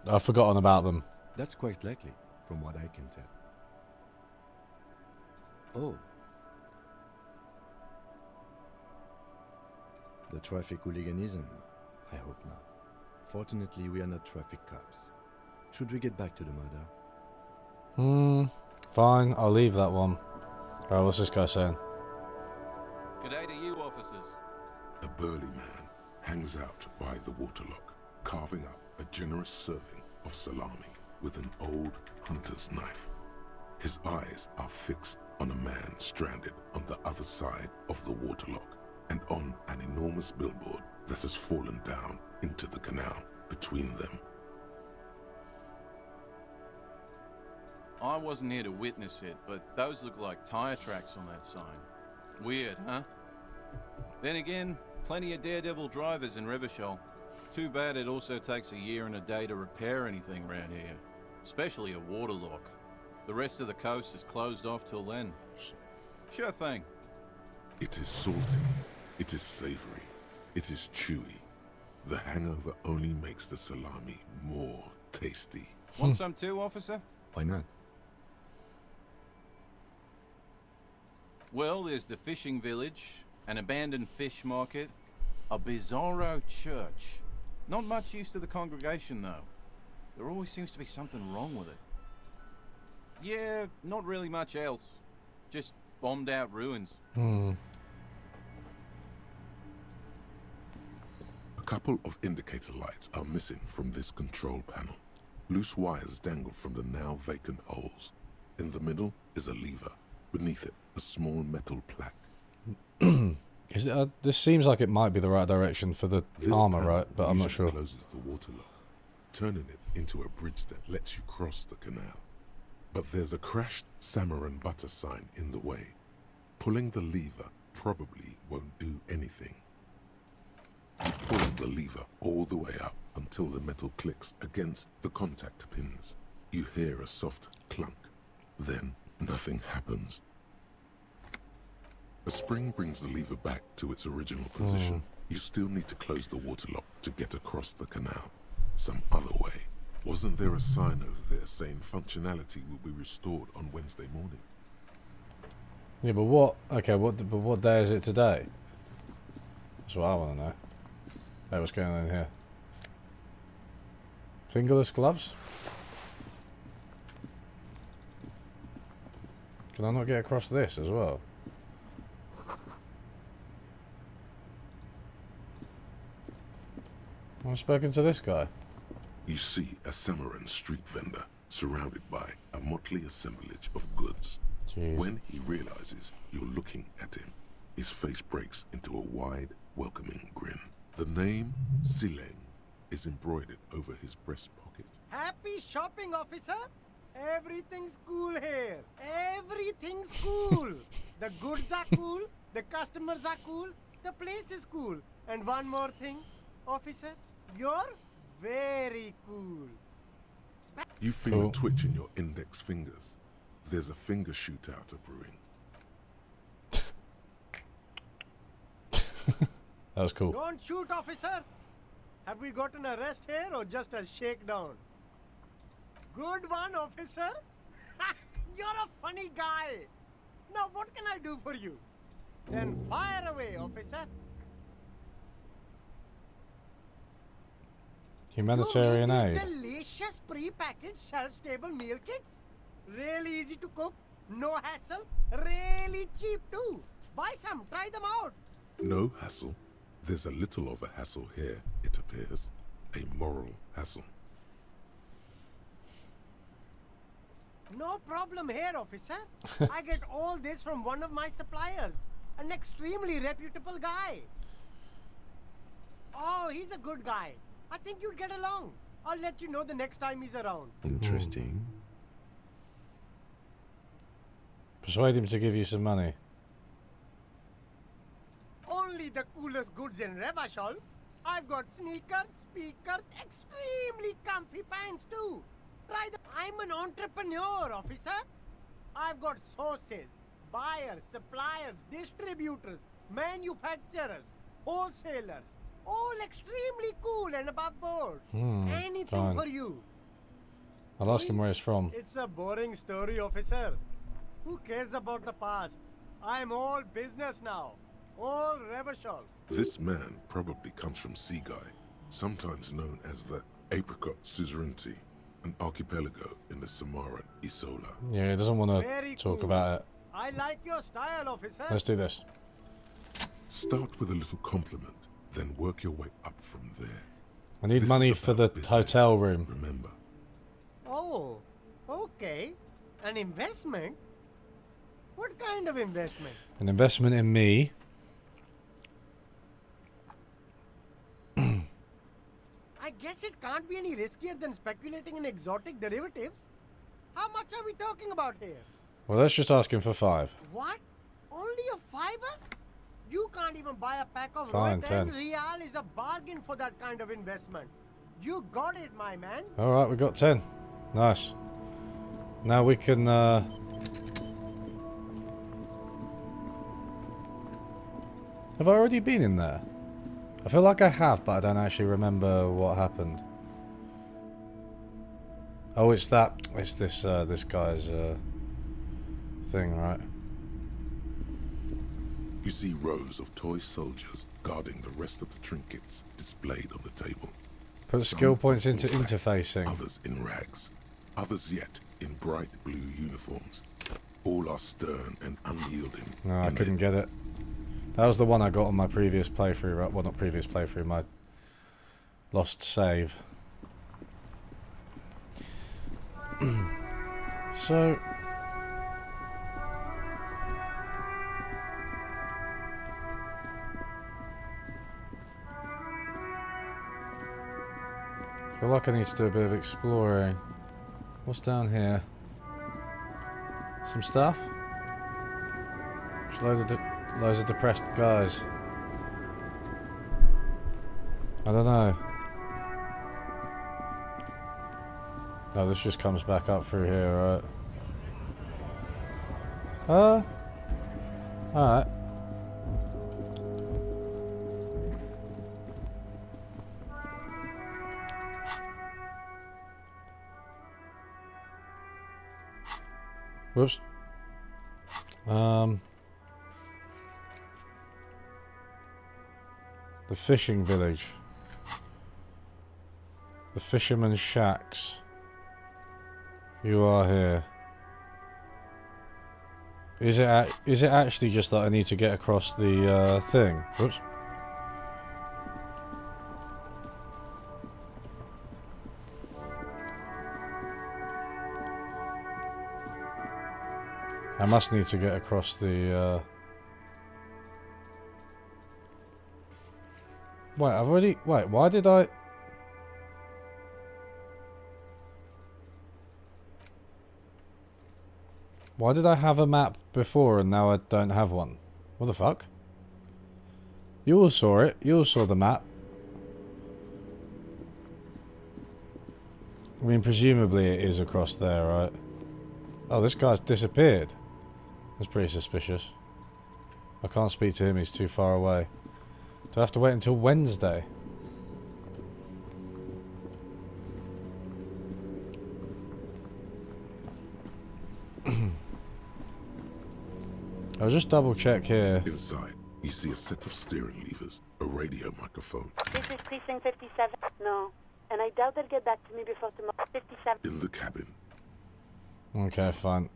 I've forgotten about them. That's quite likely, from what I can tell. Oh. The traffic hooliganism? I hope not. Fortunately, we are not traffic cops. Should we get back to the murder? Fine, I'll leave that one. Alright, what's this guy saying? G'day to you, officers. A burly man hangs out by the waterlock, carving up a generous serving of salami with an old hunter's knife. His eyes are fixed on a man stranded on the other side of the waterlock and on an enormous billboard that has fallen down into the canal between them. I wasn't here to witness it, but those look like tire tracks on that sign. Weird, huh? Then again, plenty of daredevil drivers in Revachol. Too bad it also takes a year and a day to repair anything around here. Especially a waterlock. The rest of the coast is closed off till then. Sure thing. It is salty. It is savory. It is chewy. The hangover only makes the salami more tasty. Want some too, officer? Why not? Well, there's the fishing village, an abandoned fish market, a bizarro church. Not much use to the congregation, though. There always seems to be something wrong with it. Yeah, not really much else. Just bombed out ruins. A couple of indicator lights are missing from this control panel. Loose wires dangle from the now vacant holes. In the middle is a lever. Beneath it, a small metal plaque. Is it, this seems like it might be the right direction for the armor, right? But I'm not sure. Closes the waterlock, turning it into a bridge that lets you cross the canal. But there's a crashed salmon and butter sign in the way. Pulling the lever probably won't do anything. You pull the lever all the way up until the metal clicks against the contact pins. You hear a soft clunk. Then nothing happens. A spring brings the lever back to its original position. You still need to close the waterlock to get across the canal. Some other way. Wasn't there a sign over there saying functionality will be restored on Wednesday morning? Yeah, but what? Okay, what day is it today? That's what I want to know. Hey, what's going on in here? Fingerless gloves? Can I not get across this as well? I've spoken to this guy. You see a Samaran street vendor surrounded by a motley assemblage of goods. Jeez. When he realizes you're looking at him, his face breaks into a wide, welcoming grin. The name Sileng is embroidered over his breast pocket. Happy shopping, officer. Everything's cool here. Everything's cool. The goods are cool. The customers are cool. The place is cool. And one more thing, officer, you're very cool. You feel a twitch in your index fingers. There's a finger shootout brewing. That was cool. Don't shoot, officer. Have we got an arrest here or just a shakedown? Good one, officer. You're a funny guy. Now what can I do for you? Then fire away, officer. Humanitarian You mean aid. these delicious pre-packaged shelf-stable meal kits? Really easy to cook, no hassle, really cheap too. Buy some, try them out. No hassle. There's a little of a hassle here, it appears. A moral hassle. No problem here, officer. I get all this from one of my suppliers, an extremely reputable guy. Oh, he's a good guy. I think you'd get along. I'll let you know the next time he's around. Interesting. Persuade him to give you some money. Only the coolest goods in Revachol. I've got sneakers, speakers, extremely comfy pants too. Try them. I'm an entrepreneur, officer. I've got sources, buyers, suppliers, distributors, manufacturers, wholesalers. All extremely cool and above board. Anything fine. for you. I'll ask him where he's from. It's a boring story, officer. Who cares about the past? I'm all business now. All Revachol. This man probably comes from Seaguy, sometimes known as the Apricot Suzerainty, an archipelago in the Samaran Isola. Yeah, he doesn't want to Very talk cool. about it. I like your style, officer. Let's do this. Start with a little compliment, then work your way up from there. I need This money is for about the business, hotel room. Remember. Oh, okay. An investment? What kind of investment? An investment in me. I guess it can't be any riskier than speculating in exotic derivatives. How much are we talking about here? Well, let's just ask him for 5. What? Only a $5? You can't even buy a pack of Fine, 10 10. real is a bargain for that kind of investment. You got it, my man. Alright, we got 10. Nice. Now we can, Have I already been in there? I feel like I have, but I don't actually remember what happened. Oh, it's that. It's this, this guy's, thing, right? You see rows of toy soldiers guarding the rest of the trinkets displayed on the table. Put Some skill points into in black, interfacing. Others in rags. Others yet in bright blue uniforms. All are stern and unyielding. No, I in couldn't get it. That was the one I got on my previous playthrough, right? Well, not previous playthrough, my lost save. So... I feel like I need to do a bit of exploring. What's down here? Some stuff? Just loads of depressed guys. I don't know. No, this just comes back up through here, right? Alright. Whoops. The fishing village. The fisherman's shacks. You are here. Is it actually just that I need to get across the thing? Whoops. I must need to get across the Wait, I've already... Wait, why did I... Why did I have a map before and now I don't have one? What the fuck? You all saw it. You all saw the map. I mean, presumably it is across there, right? Oh, this guy's disappeared. That's pretty suspicious. I can't speak to him, he's too far away. Do I have to wait until Wednesday? I'll just double check here. Inside, you see a set of steering levers, a radio microphone. This is Precinct 57. No, and I doubt they'll get back to me before tomorrow. 57. In the cabin. Okay, fine.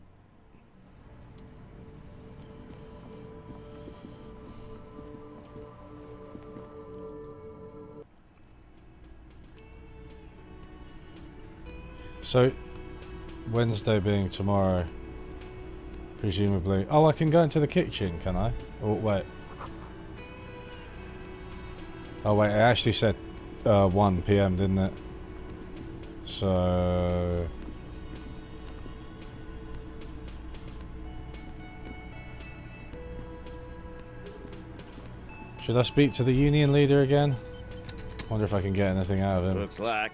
So, Wednesday being tomorrow, presumably. Oh, I can go into the kitchen, can I? Oh, wait. Oh, wait, it actually said 1 PM, didn't it? So... should I speak to the union leader again? Wonder if I can get anything out of him. Looks like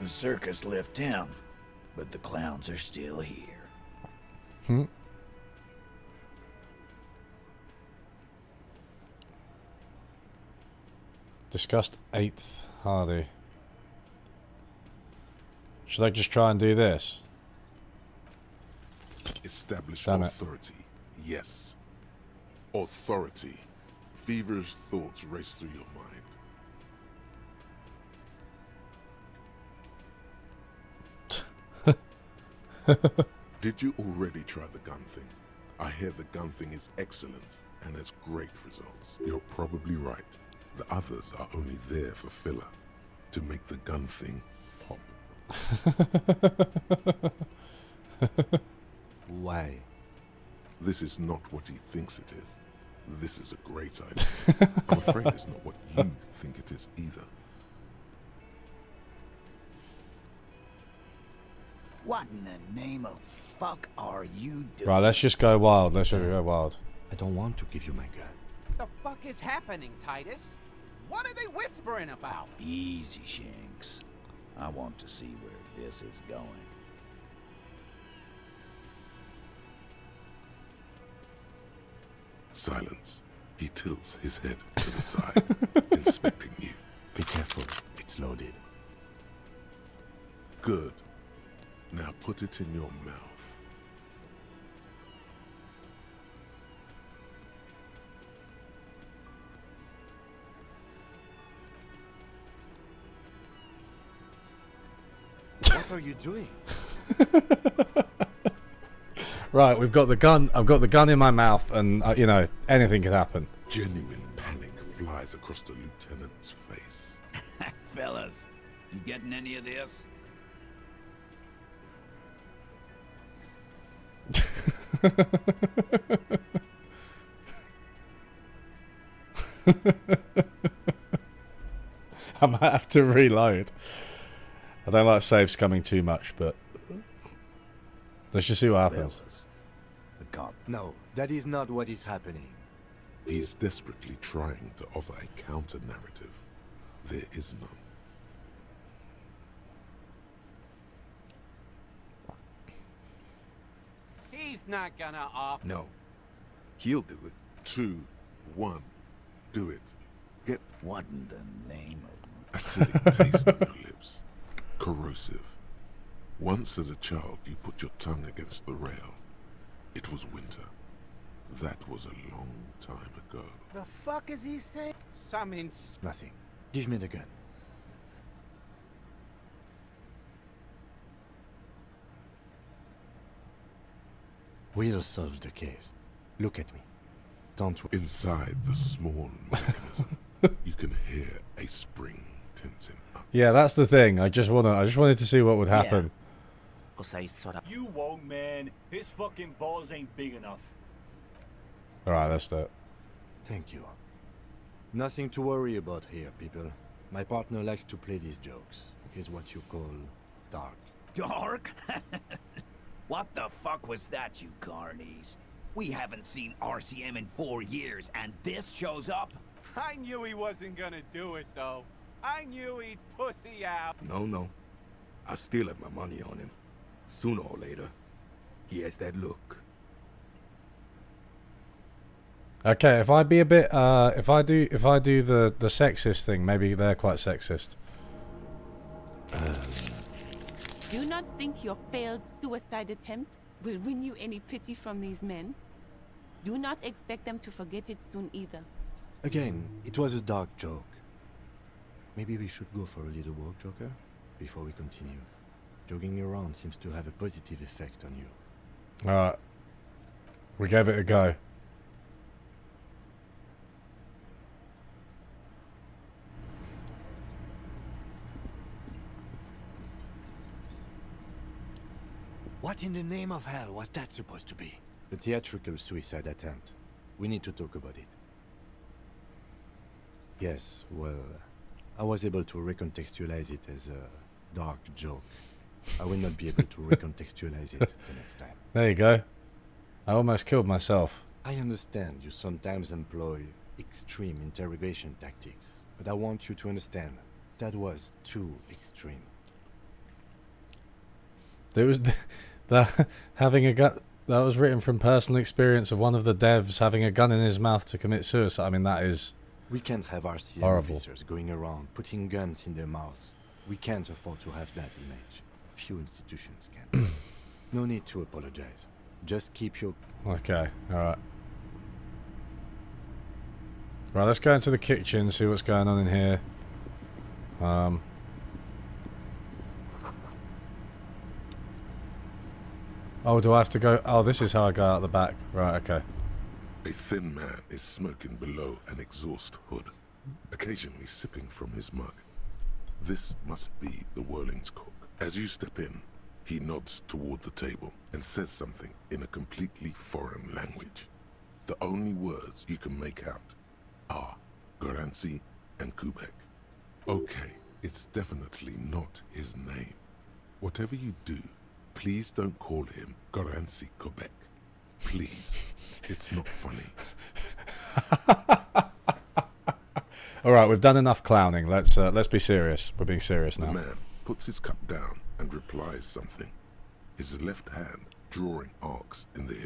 the circus left town, but the clowns are still here. Hmm. Discussed 8th Hardy. Should I just try and do this? Establish Damn it. authority. Yes. Authority. Feverish thoughts race through your mind. Did you already try the gun thing? I hear the gun thing is excellent and has great results. You're probably right. The others are only there for filler, to make the gun thing pop. Why? This is not what he thinks it is. This is a great idea. I'm afraid it's not what you think it is either. What in the name of fuck are you doing? Right, let's just go wild. Let's just go wild. I don't want to give you my gun. The fuck is happening, Titus? What are they whispering about? Easy, Shanks. I want to see where this is going. Silence. He tilts his head to the side, inspecting you. Be careful, it's loaded. Good. Now put it in your mouth. What are you doing? Right, we've got the gun. I've got the gun in my mouth, and you know, anything could happen. Genuine panic flies across the lieutenant's face. Fellas, you getting any of this? I might have to reload. I don't like saves coming too much, but let's just see what happens. No, that is not what is happening. He's desperately trying to offer a counter-narrative. There is none. He's not gonna offer. No. He'll do it. 2, 1. Do it. Get what in the name of acidic taste on your lips. Corrosive. Once as a child you put your tongue against the rail. It was winter. That was a long time ago. The fuck is he saying? Some Nothing. Give me the gun. We'll solve the case. Look at me. Don't. Inside the small mechanism, you can hear a spring tensing up. Yeah, that's the thing. I just wanted to see what would happen. You won't, man. His fucking balls ain't big enough. All right, let's do it. Thank you. Nothing to worry about here, people. My partner likes to play these jokes. He's what you call dark. Dark? What the fuck was that, you carnies? We haven't seen RCM in 4 years, and this shows up? I knew he wasn't gonna do it, though. I knew he'd pussy out. No. I still have my money on him. Sooner or later, he has that look. Okay, if I be a bit, if I do the sexist thing, maybe they're quite sexist. Do not think your failed suicide attempt will win you any pity from these men. Do not expect them to forget it soon either. Again, it was a dark joke. Maybe we should go for a little walk, Joker? before we continue. Jogging around seems to have a positive effect on you. Alright. We gave it a go. What in the name of hell was that supposed to be? A theatrical suicide attempt. We need to talk about it. Yes, well, I was able to recontextualize it as a dark joke. I will not be able to recontextualize it the next time. There you go. I almost killed myself. I understand you sometimes employ extreme interrogation tactics, but I want you to understand that was too extreme. There was that having a gun. That was written from personal experience of one of the devs having a gun in his mouth to commit suicide. I mean, that is We can't have RCM horrible. officers going around putting guns in their mouths. We can't afford to have that image. Few institutions can. No need to apologize. Just keep your... Okay, alright. Right, let's go into the kitchen, see what's going on in here. Oh, do I have to go? Oh, this is how I go out the back. Right, okay. A thin man is smoking below an exhaust hood, occasionally sipping from his mug. This must be the Whirling's cook. As you step in, he nods toward the table and says something in a completely foreign language. The only words you can make out are Garancy and Kubek. Okay, it's definitely not his name. Whatever you do, please don't call him Garancy Kubek. Please. It's not funny. Alright, we've done enough clowning. Let's be serious. We're being serious now. The man puts his cup down and replies something, his left hand drawing arcs in the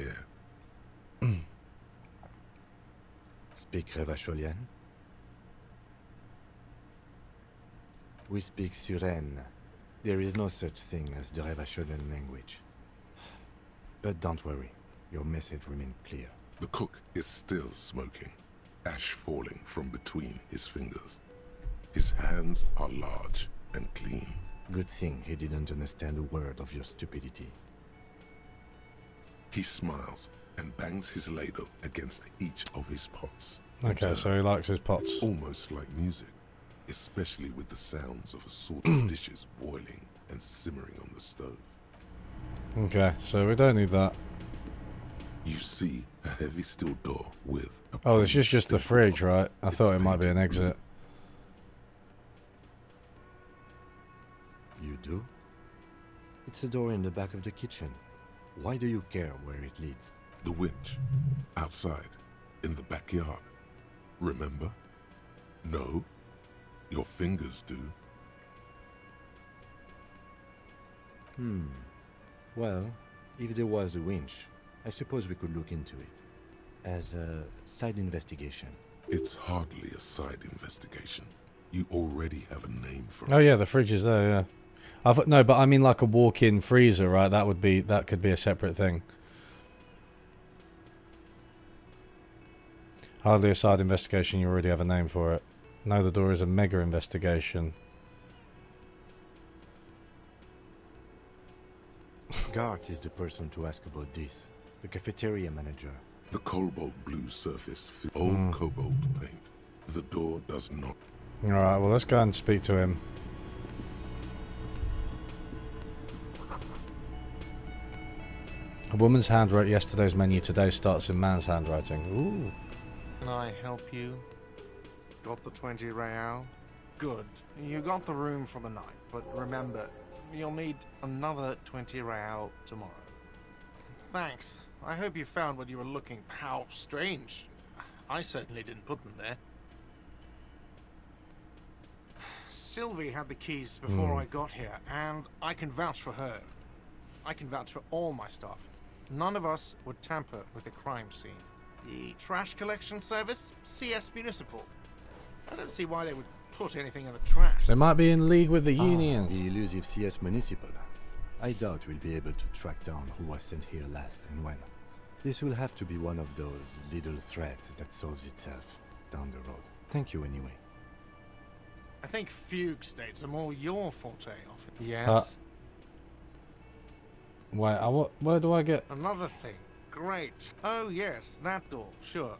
air. Speak Revacholian? We speak Suren. There is no such thing as the Revacholian language. But don't worry, your message remains clear. The cook is still smoking, ash falling from between his fingers. His hands are large and clean. Good thing he didn't understand a word of your stupidity. He smiles and bangs his ladle against each of his pots. Okay, so he likes his pots. It's almost like music, especially with the sounds of assorted dishes boiling and simmering on the stove. Okay, so we don't need that. You see a heavy steel door with a Oh, this is just the steel fridge, knob. right? I thought it might be an exit. You do? It's a door in the back of the kitchen. Why do you care where it leads? The winch. Outside. In the backyard. Remember? No. Your fingers do. Well, if there was a winch, I suppose we could look into it. As a side investigation. It's hardly a side investigation. You already have a name for Oh it. yeah, the fridge is there, yeah. No, but I mean like a walk-in freezer, right? That could be a separate thing. Hardly a side investigation, you already have a name for it. No, the door is a mega investigation. Gart is the person to ask about this. The cafeteria manager. The cobalt blue surface, old cobalt paint. The door does not. Alright, well let's go and speak to him. A woman's hand wrote yesterday's menu, today starts in man's handwriting. Ooh. Can I help you? Got the 20 real? Good. You got the room for the night, but remember, you'll need another 20 real tomorrow. Thanks. I hope you found what you were looking. How strange. I certainly didn't put them there. Sylvie had the keys before I got here, and I can vouch for her. I can vouch for all my staff. None of us would tamper with the crime scene. The trash collection service, CS Municipal. I don't see why they would put anything in the trash. They might be in league with the union. The elusive CS Municipal. I doubt we'll be able to track down who was sent here last and when. This will have to be one of those little threads that solves itself down the road. Thank you anyway. I think fugue states are more your forte. Yes. Wait, where do I get... Another thing. Great. Oh, yes, that door. Sure.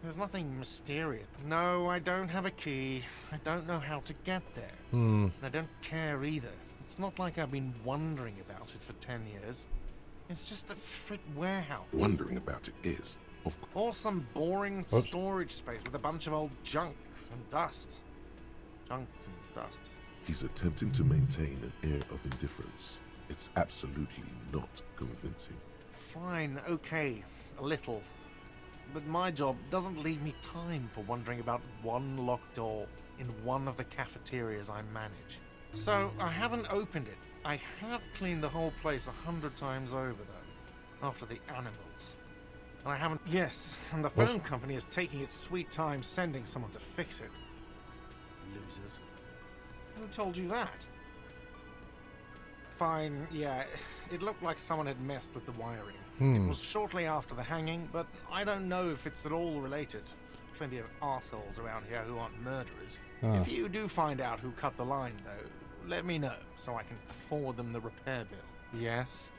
There's nothing mysterious. No, I don't have a key. I don't know how to get there. And I don't care either. It's not like I've been wondering about it for 10 years. It's just a frit warehouse. Wondering about it is, of course. Or some boring storage space with a bunch of old junk and dust. Junk and dust. He's attempting to maintain an air of indifference. It's absolutely not convincing. Fine, okay, a little. But my job doesn't leave me time for wondering about one locked door in one of the cafeterias I manage. So I haven't opened it. I have cleaned the whole place 100 times over, though, after the animals. And I haven't... Yes, and the phone company is taking its sweet time sending someone to fix it. Losers. Who told you that? Fine, yeah, it looked like someone had messed with the wiring. It was shortly after the hanging, but I don't know if it's at all related. Plenty of arseholes around here who aren't murderers. If you do find out who cut the line, though, let me know, so I can forward them the repair bill. Yes?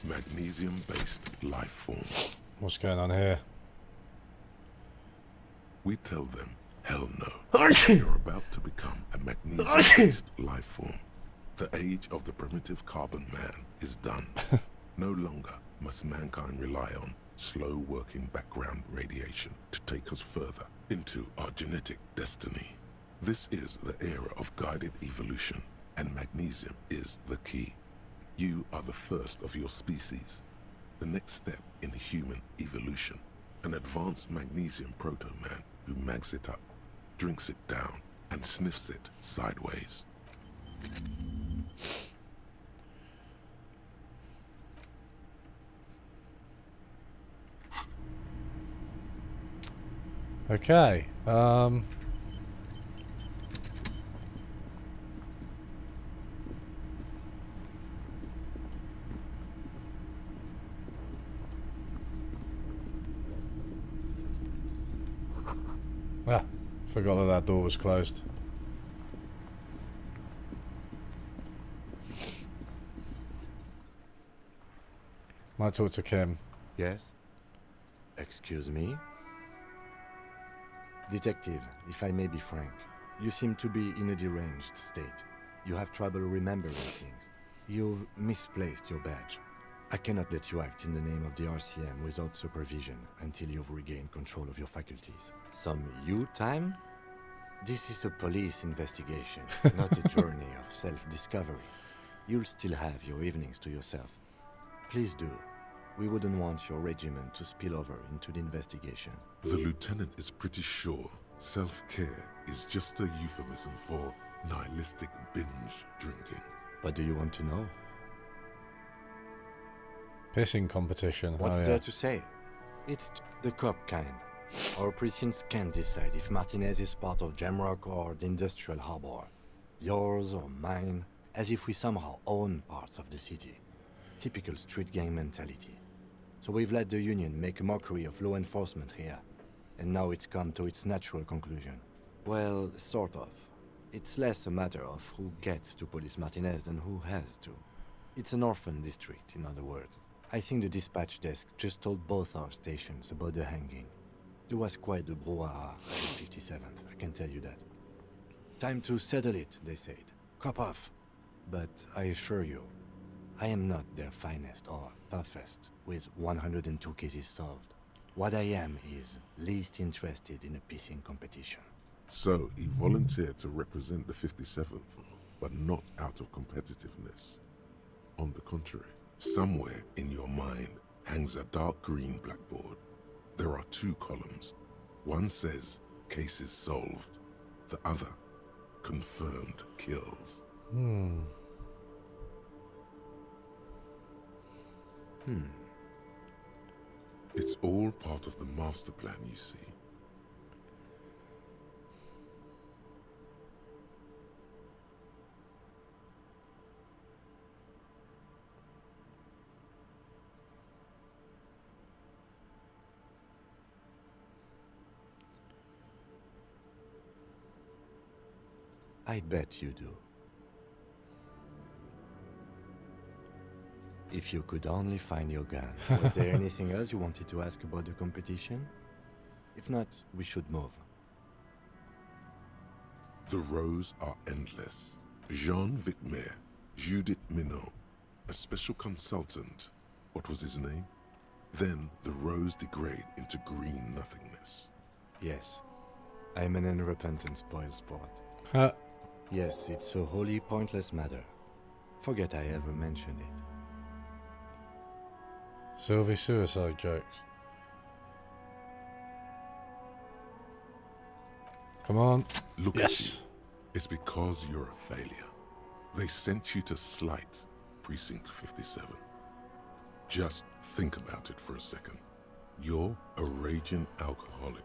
Magnesium-based life form. What's going on here? We tell them, hell no. You're about to become a magnesium-based life form. The age of the primitive carbon man is done. No longer must mankind rely on slow-working background radiation to take us further into our genetic destiny. This is the era of guided evolution, and magnesium is the key. You are the first of your species, the next step in human evolution. An advanced magnesium proto-man who mags it up, drinks it down, and sniffs it sideways. Okay, forgot that door was closed. Might talk to Kim. Yes? Excuse me? Detective, if I may be frank, you seem to be in a deranged state. You have trouble remembering things. You've misplaced your badge. I cannot let you act in the name of the RCM without supervision until you've regained control of your faculties. Some you time? This is a police investigation, not a journey of self-discovery. You'll still have your evenings to yourself. Please do. We wouldn't want your regiment to spill over into the investigation. The lieutenant is pretty sure self-care is just a euphemism for nihilistic binge drinking. What do you want to know? Pissing competition. What's there to say? It's the cop kind. Our precincts can't decide if Martinez is part of Jamrock or the Industrial Harbor. Yours or mine, as if we somehow own parts of the city. Typical street gang mentality. So we've let the Union make a mockery of law enforcement here. And now it's come to its natural conclusion. Well, sort of. It's less a matter of who gets to police Martinez than who has to. It's an orphan district, in other words. I think the dispatch desk just told both our stations about the hanging. There was quite the brouhaha at the 57th, I can tell you that. Time to settle it, they said. Cop off. But I assure you, I am not their finest or toughest, with 102 cases solved. What I am is least interested in a pissing competition. So he volunteered to represent the 57th, but not out of competitiveness. On the contrary, somewhere in your mind hangs a dark green blackboard. There are two columns. One says, cases solved. The other, confirmed kills. It's all part of the master plan, you see. I bet you do. If you could only find your gun. Was there anything else you wanted to ask about the competition? If not, we should move. The rows are endless. Jean Vitmer, Judith Minot, a special consultant. What was his name? Then the rows degrade into green nothingness. Yes. I'm an unrepentant spoilsport. Huh. Yes, it's a wholly pointless matter. Forget I ever mentioned it. Sylvie suicide jokes. Come on. Look yes. At you. It's because you're a failure. They sent you to Slight, Precinct 57. Just think about it for a second. You're a raging alcoholic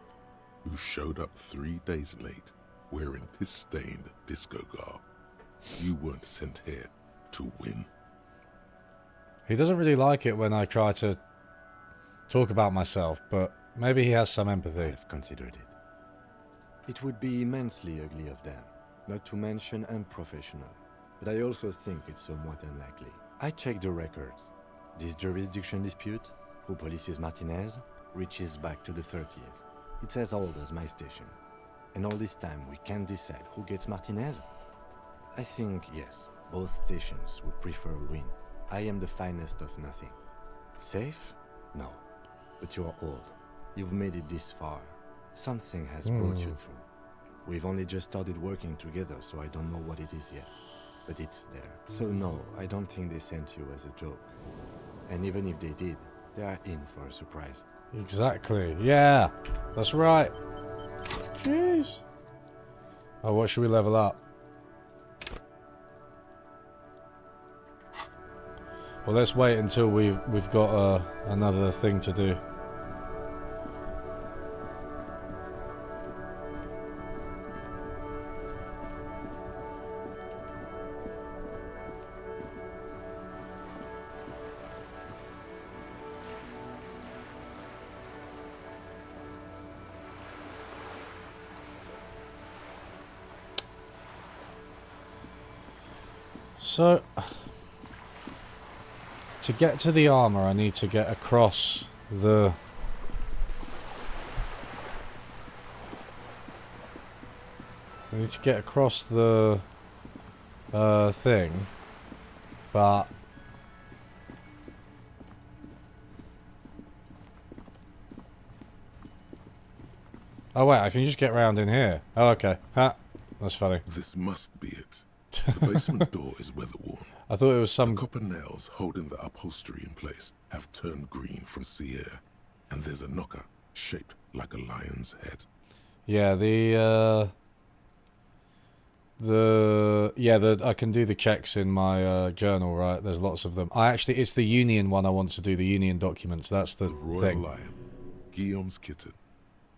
who showed up 3 days late wearing piss-stained disco garb. You weren't sent here to win. He doesn't really like it when I try to talk about myself, but maybe he has some empathy. I've considered it. It would be immensely ugly of them, not to mention unprofessional, but I also think it's somewhat unlikely. I checked the records. This jurisdiction dispute, who polices Martinez, reaches back to the 30s. It's as old as my station. And all this time we can't decide who gets Martinez? I think, yes, both stations would prefer a win. I am the finest of nothing. Safe? No. But you're old. You've made it this far. Something has brought you through. We've only just started working together, so I don't know what it is yet. But it's there. So no, I don't think they sent you as a joke. And even if they did, they are in for a surprise. Exactly. Yeah, that's right. Jeez. Oh, what should we level up? Well, let's wait until we've got another thing to do. So, to get to the armor, I need to get across the... I need to get across the thing, but... Oh wait, I can just get round in here. Oh, okay. Ha, that's funny. This must be it. The basement door is weather-worn. I thought it was some... The copper nails holding the upholstery in place have turned green from sea air, and there's a knocker shaped like a lion's head. Yeah, I can do the checks in my journal, right? There's lots of them. It's the Union one I want to do, the Union documents. That's the Royal thing. Lion, Guillaume's kitten.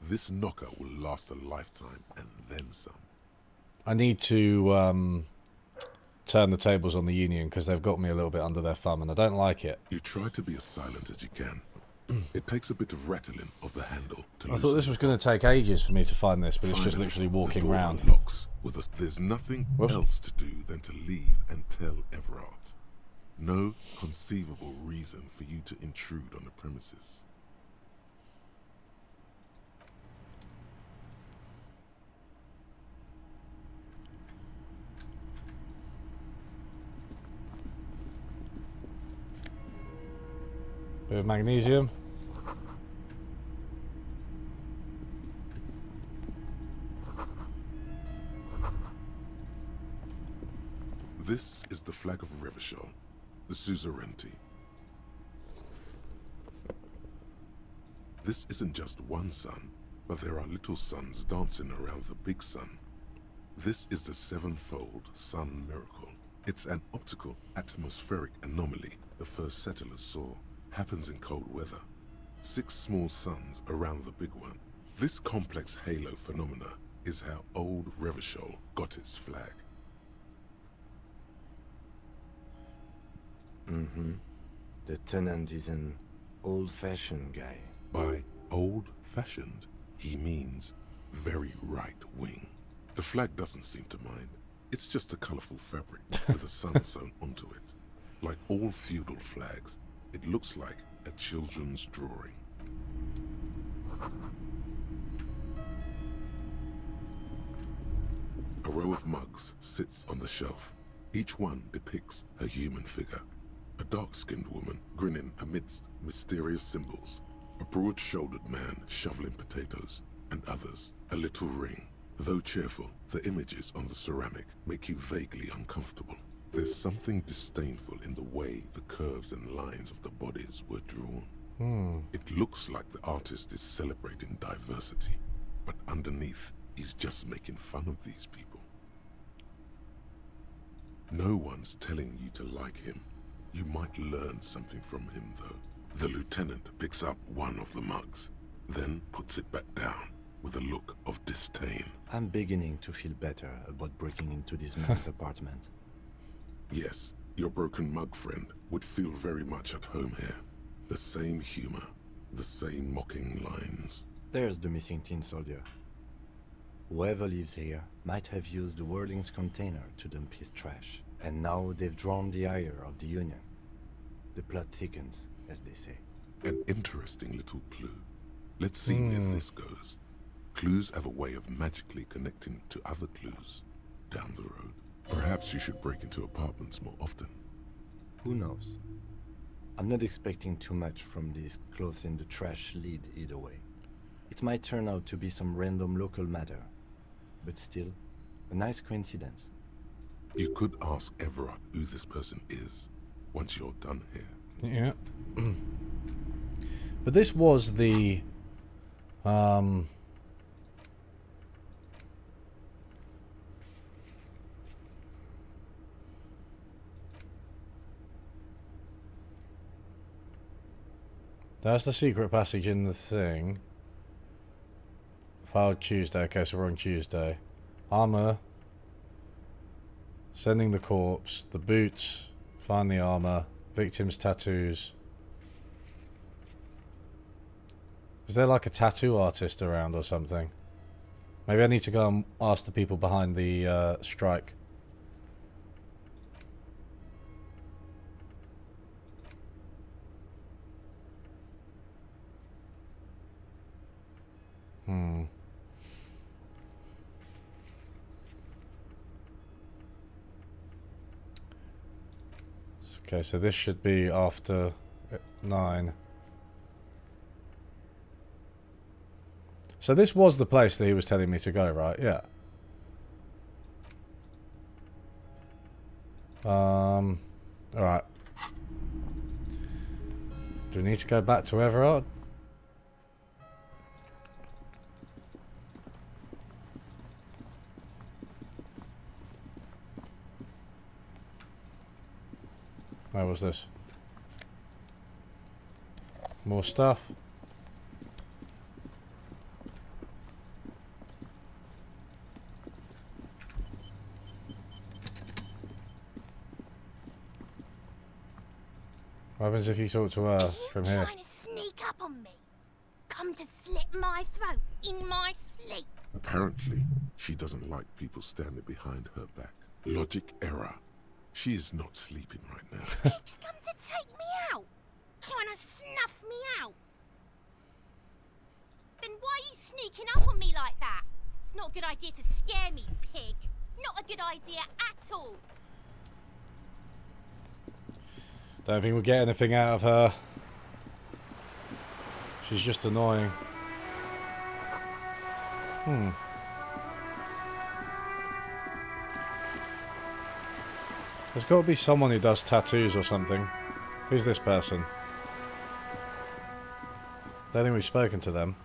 This knocker will last a lifetime and then some. I need to turn the tables on the Union because they've got me a little bit under their thumb and I don't like it. You try to be as silent as you can. It takes a bit of rattling of the handle to I thought this was going to take ages for me to find this, but it's just Finally, literally walking the door round. unlocks with us. There's nothing else to do than to leave and tell Everard. No conceivable reason for you to intrude on the premises. Bit of magnesium. This is the flag of Revachol, the suzerainty. This isn't just one sun, but there are little suns dancing around the big sun. This is the sevenfold sun miracle. It's an optical atmospheric anomaly the first settlers saw. Happens in cold weather. 6 small suns around the big one. This complex halo phenomena is how old Revachol got its flag. The tenant is an old-fashioned guy. By old-fashioned, he means very right-wing. The flag doesn't seem to mind. It's just a colourful fabric with a sun sewn onto it. Like all feudal flags, it looks like a children's drawing. A row of mugs sits on the shelf. Each one depicts a human figure. A dark-skinned woman grinning amidst mysterious symbols. A broad-shouldered man shoveling potatoes, and others, a little ring. Though cheerful, the images on the ceramic make you vaguely uncomfortable. There's something disdainful in the way the curves and lines of the bodies were drawn. It looks like the artist is celebrating diversity, but underneath, he's just making fun of these people. No one's telling you to like him. You might learn something from him, though. The lieutenant picks up one of the mugs, then puts it back down with a look of disdain. I'm beginning to feel better about breaking into this man's apartment. Yes, your broken mug friend would feel very much at home here. The same humor, the same mocking lines. There's the missing tin soldier. Whoever lives here might have used the Whirling's container to dump his trash, and now they've drawn the ire of the Union. The plot thickens, as they say. An interesting little clue. Let's see where this goes. Clues have a way of magically connecting to other clues down the road. Perhaps you should break into apartments more often. Who knows? I'm not expecting too much from this clothes in the trash lead either way. It might turn out to be some random local matter, but still, a nice coincidence. You could ask Everard who this person is once you're done here. Yeah. But this was the... That's the secret passage in the thing. Filed Tuesday. Okay, so we're on Tuesday. Armor. Sending the corpse. The boots. Find the armor. Victim's tattoos. Is there like a tattoo artist around or something? Maybe I need to go and ask the people behind the strike. Okay, so this should be after 9. So this was the place that he was telling me to go, right? Yeah. Alright. Do we need to go back to Everard? Where was this? More stuff. What happens if you talk to her from here? Trying to sneak up on me? Come to slit my throat in my sleep? Apparently, she doesn't like people standing behind her back. Logic error. She is not sleeping right now. Pig's come to take me out, trying to snuff me out. Then why are you sneaking up on me like that? It's not a good idea to scare me, pig. Not a good idea at all. Don't think we'll get anything out of her. She's just annoying. There's got to be someone who does tattoos or something. Who's this person? Don't think we've spoken to them.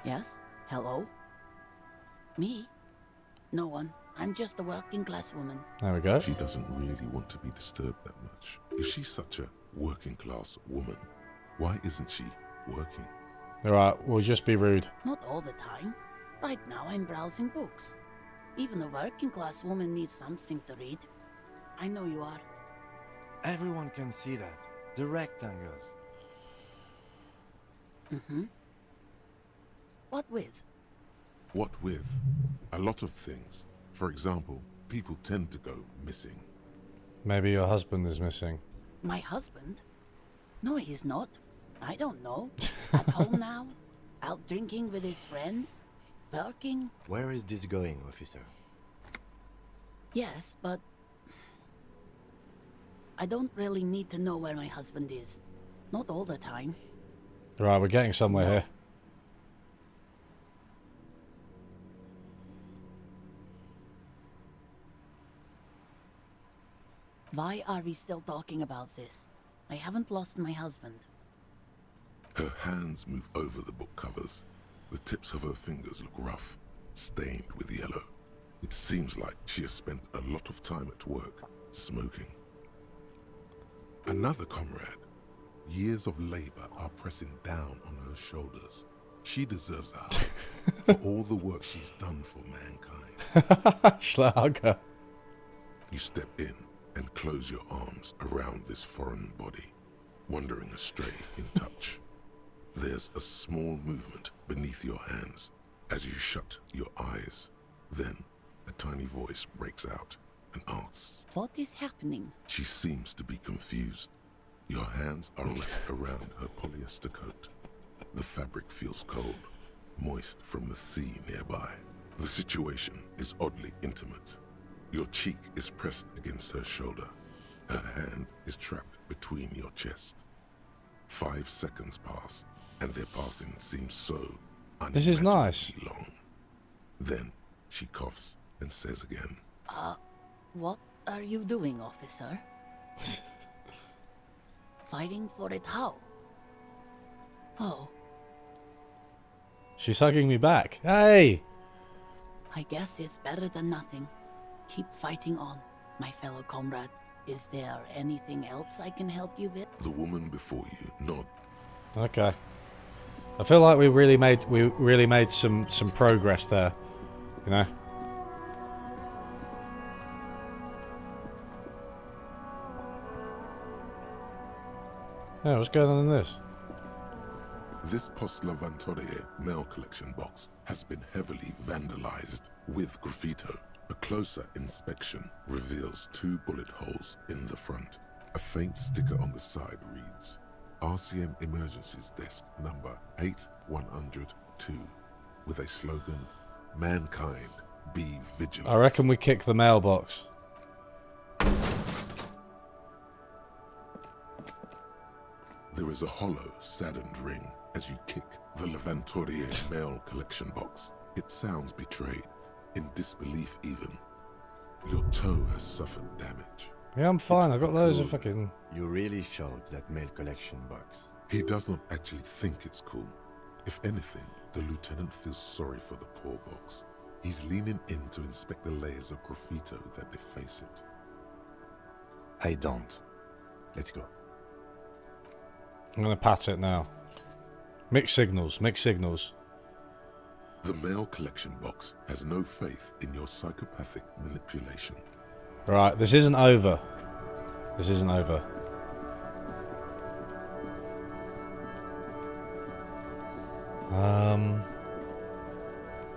Yes? Hello? Me? No one. I'm just a working class woman. There we go. She doesn't really want to be disturbed that much. If she's such a working class woman, why isn't she working? Alright, we'll just be rude. Not all the time. Right now I'm browsing books. Even a working class woman needs something to read. I know you are. Everyone can see that. The rectangles. What with? What with? A lot of things. For example, people tend to go missing. Maybe your husband is missing. My husband? No, he's not. I don't know. At home now? Out drinking with his friends? Working? Where is this going, officer? Yes, but I don't really need to know where my husband is. Not all the time. Right, we're getting somewhere here. Why are we still talking about this? I haven't lost my husband. Her hands move over the book covers. The tips of her fingers look rough, stained with yellow. It seems like she has spent a lot of time at work, smoking. Another comrade. Years of labor are pressing down on her shoulders. She deserves a hug for all the work she's done for mankind. Schlager. You step in and close your arms around this foreign body, wandering astray in touch. There's a small movement beneath your hands as you shut your eyes. Then a tiny voice breaks out and asks, "What is happening?" She seems to be confused. Your hands are wrapped around her polyester coat. The fabric feels cold, moist from the sea nearby. The situation is oddly intimate. Your cheek is pressed against her shoulder. Her hand is trapped between your chest. 5 seconds pass, and their passing seems so This is nice. long. Then she coughs and says again, What are you doing, officer? Fighting for it how? Oh, She's hugging me back. Hey! I guess it's better than nothing. Keep fighting on, my fellow comrade. Is there anything else I can help you with? The woman before you nod. Okay. I feel like we really made some progress there. You know? Yeah, what's going on in this? This Post Lavantorie mail collection box has been heavily vandalized with graffito. A closer inspection reveals 2 bullet holes in the front. A faint sticker on the side reads, RCM Emergencies Desk number 8102, with a slogan, Mankind, be vigilant. I reckon we kick the mailbox. There is a hollow, saddened ring as you kick the Lavantorie mail collection box. It sounds betrayed, in disbelief even. Your toe has suffered damage. Yeah, I'm fine. I've got loads of fucking... You really showed that mail collection box. He does not actually think it's cool. If anything, the lieutenant feels sorry for the poor box. He's leaning in to inspect the layers of graffito that deface it. I don't. Let's go. I'm gonna pat it now. Mixed signals, mixed signals. The mail collection box has no faith in your psychopathic manipulation. Right, this isn't over. This isn't over.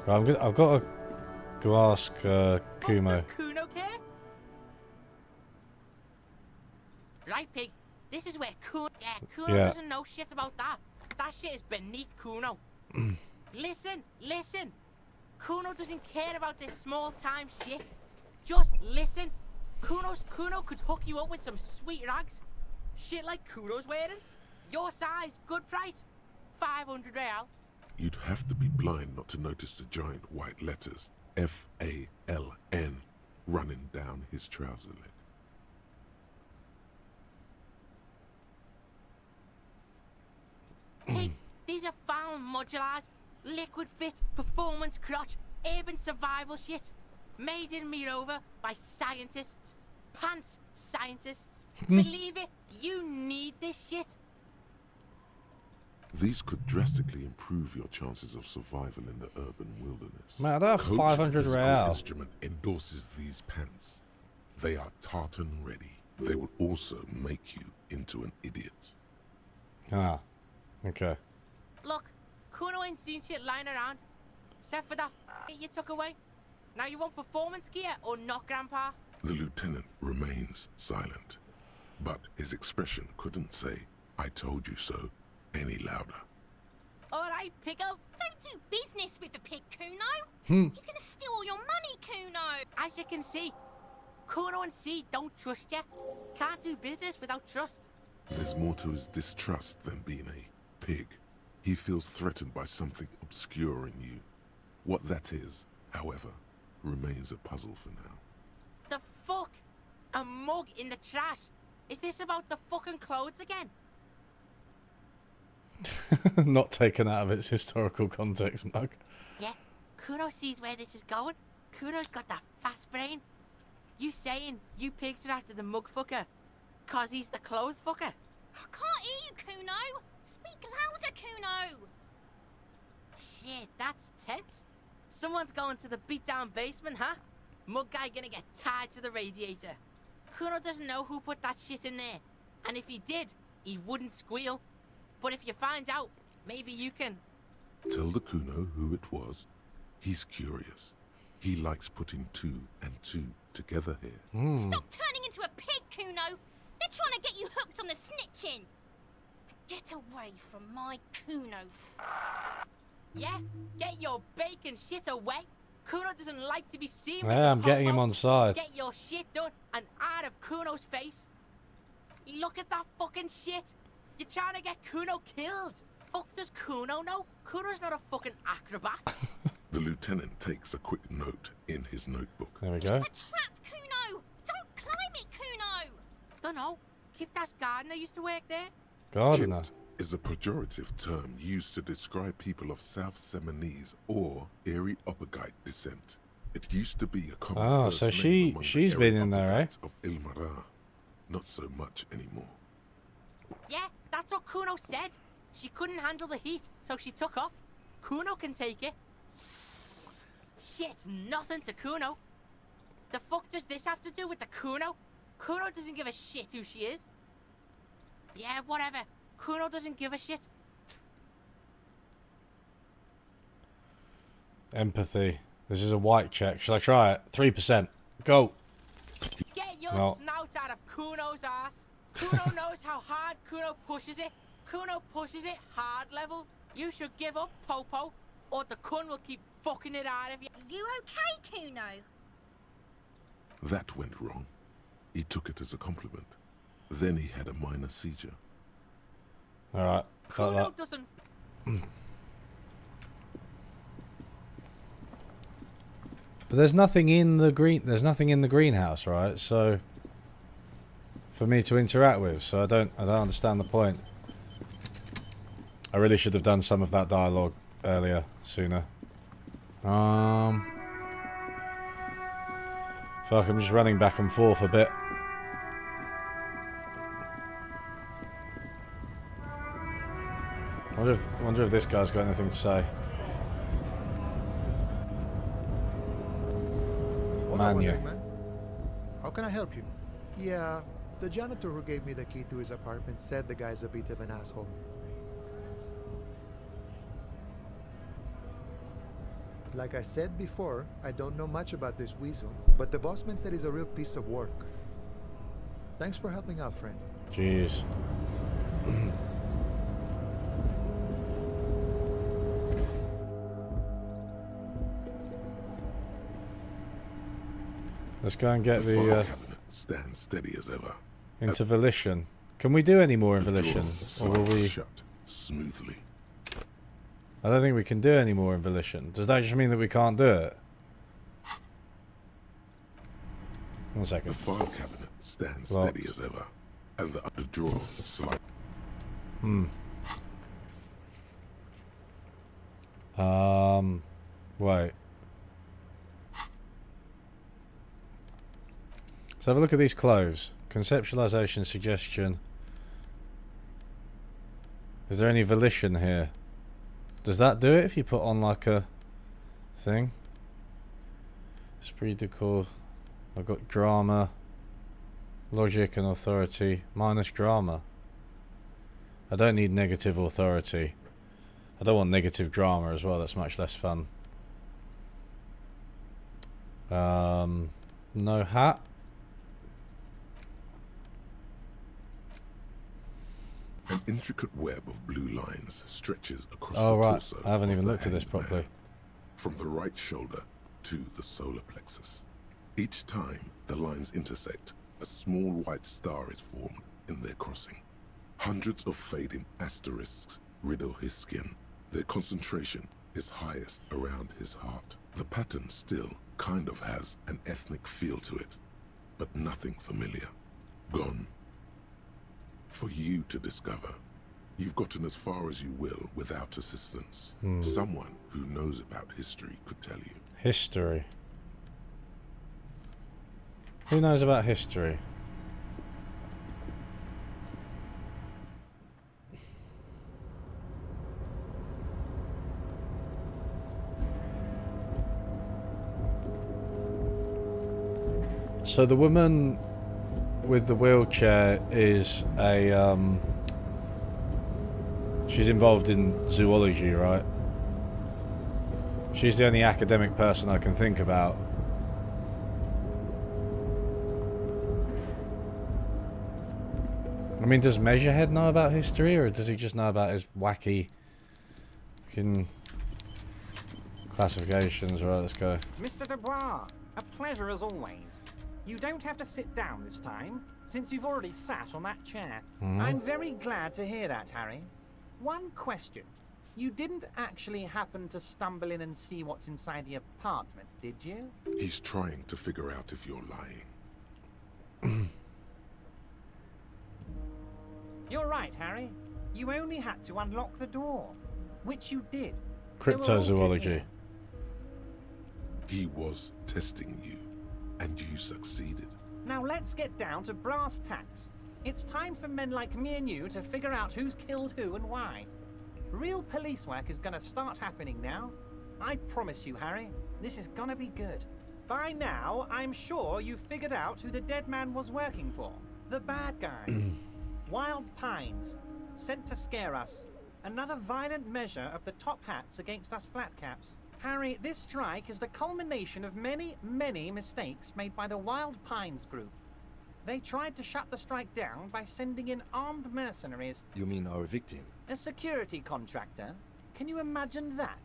I've got to go ask Kumo. Kuno care? Right, Pig. This is where Kuno doesn't know shit about that. That shit is beneath Kuno. Listen. Kuno doesn't care about this small-time shit. Just listen. Kuno could hook you up with some sweet rags. Shit like Kuno's wearing. Your size, good price. 500 real. You'd have to be blind not to notice the giant white letters F-A-L-N running down his trouser leg. Hey, these are found modulars. Liquid fit, performance crotch, urban survival shit. Made in Mirova by scientists. Pants scientists. Believe it, you need this shit. These could drastically improve your chances of survival in the urban wilderness. Man, I don't have 500 real. Instrument endorses these pants. They are tartan ready. They will also make you into an idiot. Ah, okay. Look, Kuno ain't seen shit lying around. Except for that you took away. Now you want performance gear or not, Grandpa? The lieutenant remains silent, but his expression couldn't say, "I told you so," any louder. Alright, Pickle. Don't do business with the pig, Kuno. He's gonna steal all your money, Kuno. As you can see, Kuno and C don't trust you. Can't do business without trust. There's more to his distrust than being a pig. He feels threatened by something obscure in you. What that is, however, remains a puzzle for now. The fuck? A mug in the trash? Is this about the fucking clothes again? Not taken out of its historical context, mug. Yeah, Kuno sees where this is going. Kuno's got that fast brain. You saying you pigs are after the mug fucker? Cause he's the clothes fucker? I can't hear you, Kuno. Speak louder, Kuno. Shit, that's tense. Someone's going to the beat-down basement, huh? Mug guy gonna get tied to the radiator. Kuno doesn't know who put that shit in there. And if he did, he wouldn't squeal. But if you find out, maybe you can... Tell the Kuno who it was. He's curious. He likes putting two and two together here. Stop turning into a pig, Kuno. They're trying to get you hooked on the snitching. Get away from my Kuno. Yeah, get your bacon shit away. Kuno doesn't like to be seen. Yeah, I'm getting him on side. Get your shit done and out of Kuno's face. Look at that fucking shit. You're trying to get Kuno killed. Fuck does Kuno know? Kuno's not a fucking acrobat. The lieutenant takes a quick note in his notebook. There we go. It's a trap, Kuno. Don't climb it, Kuno. Dunno. Kiptas Gardener used to work there. Gardener is a pejorative term used to describe people of South Seminese or Erie Uppergite descent. It used to be a common first so name among she's the been Erie in there, eh? Uppergites of Ilmarar. Not so much anymore. Yeah, that's what Kuno said. She couldn't handle the heat, so she took off. Kuno can take it. Shit's nothing to Kuno. The fuck does this have to do with the Kuno? Kuno doesn't give a shit who she is. Yeah, whatever. Kuno doesn't give a shit. Empathy. This is a white check. Shall I try it? 3%. Go. Get your snout out of Kuno's ass. Kuno knows how hard Kuno pushes it. Kuno pushes it hard level. You should give up, Popo, or the Kun will keep fucking it out of you. You okay, Kuno? That went wrong. He took it as a compliment. Then he had a minor seizure. Alright. Kuno doesn't... But there's nothing in the greenhouse, right? So for me to interact with, so I don't understand the point. I really should have done some of that dialogue earlier, sooner. Fuck, I'm just running back and forth a bit. Wonder if this guy's got anything to say. What are you Manu. doing, man? How can I help you? Yeah, the janitor who gave me the key to his apartment said the guy's a bit of an asshole. Like I said before, I don't know much about this weasel, but the bossman said he's a real piece of work. Thanks for helping out, friend. Jeez. Let's go and get The the file cabinet stands steady as ever. into Volition. Can we do any more in Volition? Or will we... Shut smoothly. I don't think we can do any more in Volition. Does that just mean that we can't do it? 1 second. The file cabinet stands Locked. steady as ever, and the upper drawer slide. Wait. Let's have a look at these clothes. Conceptualization, suggestion. Is there any volition here? Does that do it if you put on like a thing? Esprit de corps. I've got drama, logic and authority, minus drama. I don't need negative authority. I don't want negative drama as well. That's much less fun. No hat. An intricate web of blue lines stretches across Oh, the right. torso. I haven't of even the looked at this hanged man, properly. from the right shoulder to the solar plexus. Each time the lines intersect, a small white star is formed in their crossing. Hundreds of fading asterisks riddle his skin. Their concentration is highest around his heart. The pattern still kind of has an ethnic feel to it, but nothing familiar. Gone. For you to discover. You've gotten as far as you will without assistance. Someone who knows about history could tell you. History. Who knows about history? So the woman with the wheelchair is a she's involved in zoology, right? She's the only academic person I can think about. I mean, does Measurehead know about history, or does he just know about his wacky fucking classifications? Right, let's go. Mr. Dubois, a pleasure as always. You don't have to sit down this time, since you've already sat on that chair. I'm very glad to hear that, Harry. One question. You didn't actually happen to stumble in and see what's inside the apartment, did you? He's trying to figure out if you're lying. You're right, Harry. You only had to unlock the door, which you did. So we're all good Cryptozoology. here. He was testing you, and you succeeded. Now let's get down to brass tacks. It's time for men like me and you to figure out who's killed who and why. Real police work is gonna start happening now. I promise you, Harry, this is gonna be good. By now, I'm sure you've figured out who the dead man was working for. The bad guys. Wild Pines. Sent to scare us. Another violent measure of the top hats against us flatcaps. Harry, this strike is the culmination of many, many mistakes made by the Wild Pines group. They tried to shut the strike down by sending in armed mercenaries. You mean our victim? A security contractor? Can you imagine that?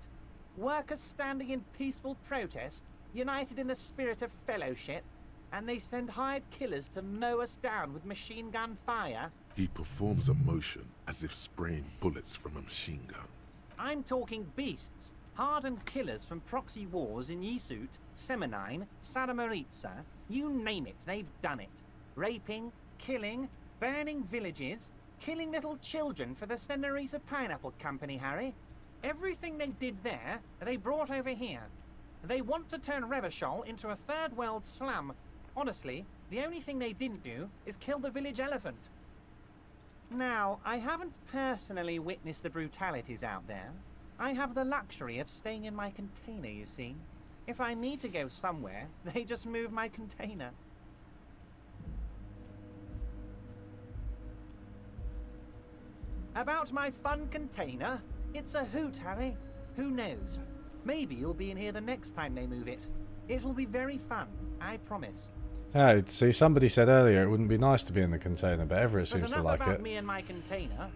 Workers standing in peaceful protest, united in the spirit of fellowship, and they send hired killers to mow us down with machine gun fire? He performs a motion as if spraying bullets from a machine gun. I'm talking beasts. Hardened killers from proxy wars in Yisut, Semenine, Saramaritsa, you name it, they've done it. Raping, killing, burning villages, killing little children for the Senorita Pineapple Company, Harry. Everything they did there, they brought over here. They want to turn Revachol into a third world slum. Honestly, the only thing they didn't do is kill the village elephant. Now, I haven't personally witnessed the brutalities out there. I have the luxury of staying in my container, you see. If I need to go somewhere, they just move my container. About my fun container? It's a hoot, Harry. Who knows? Maybe you'll be in here the next time they move it. It will be very fun, I promise. Oh, see, somebody said earlier it wouldn't be nice to be in the container, but Everett But seems to enough like about it. me and my container.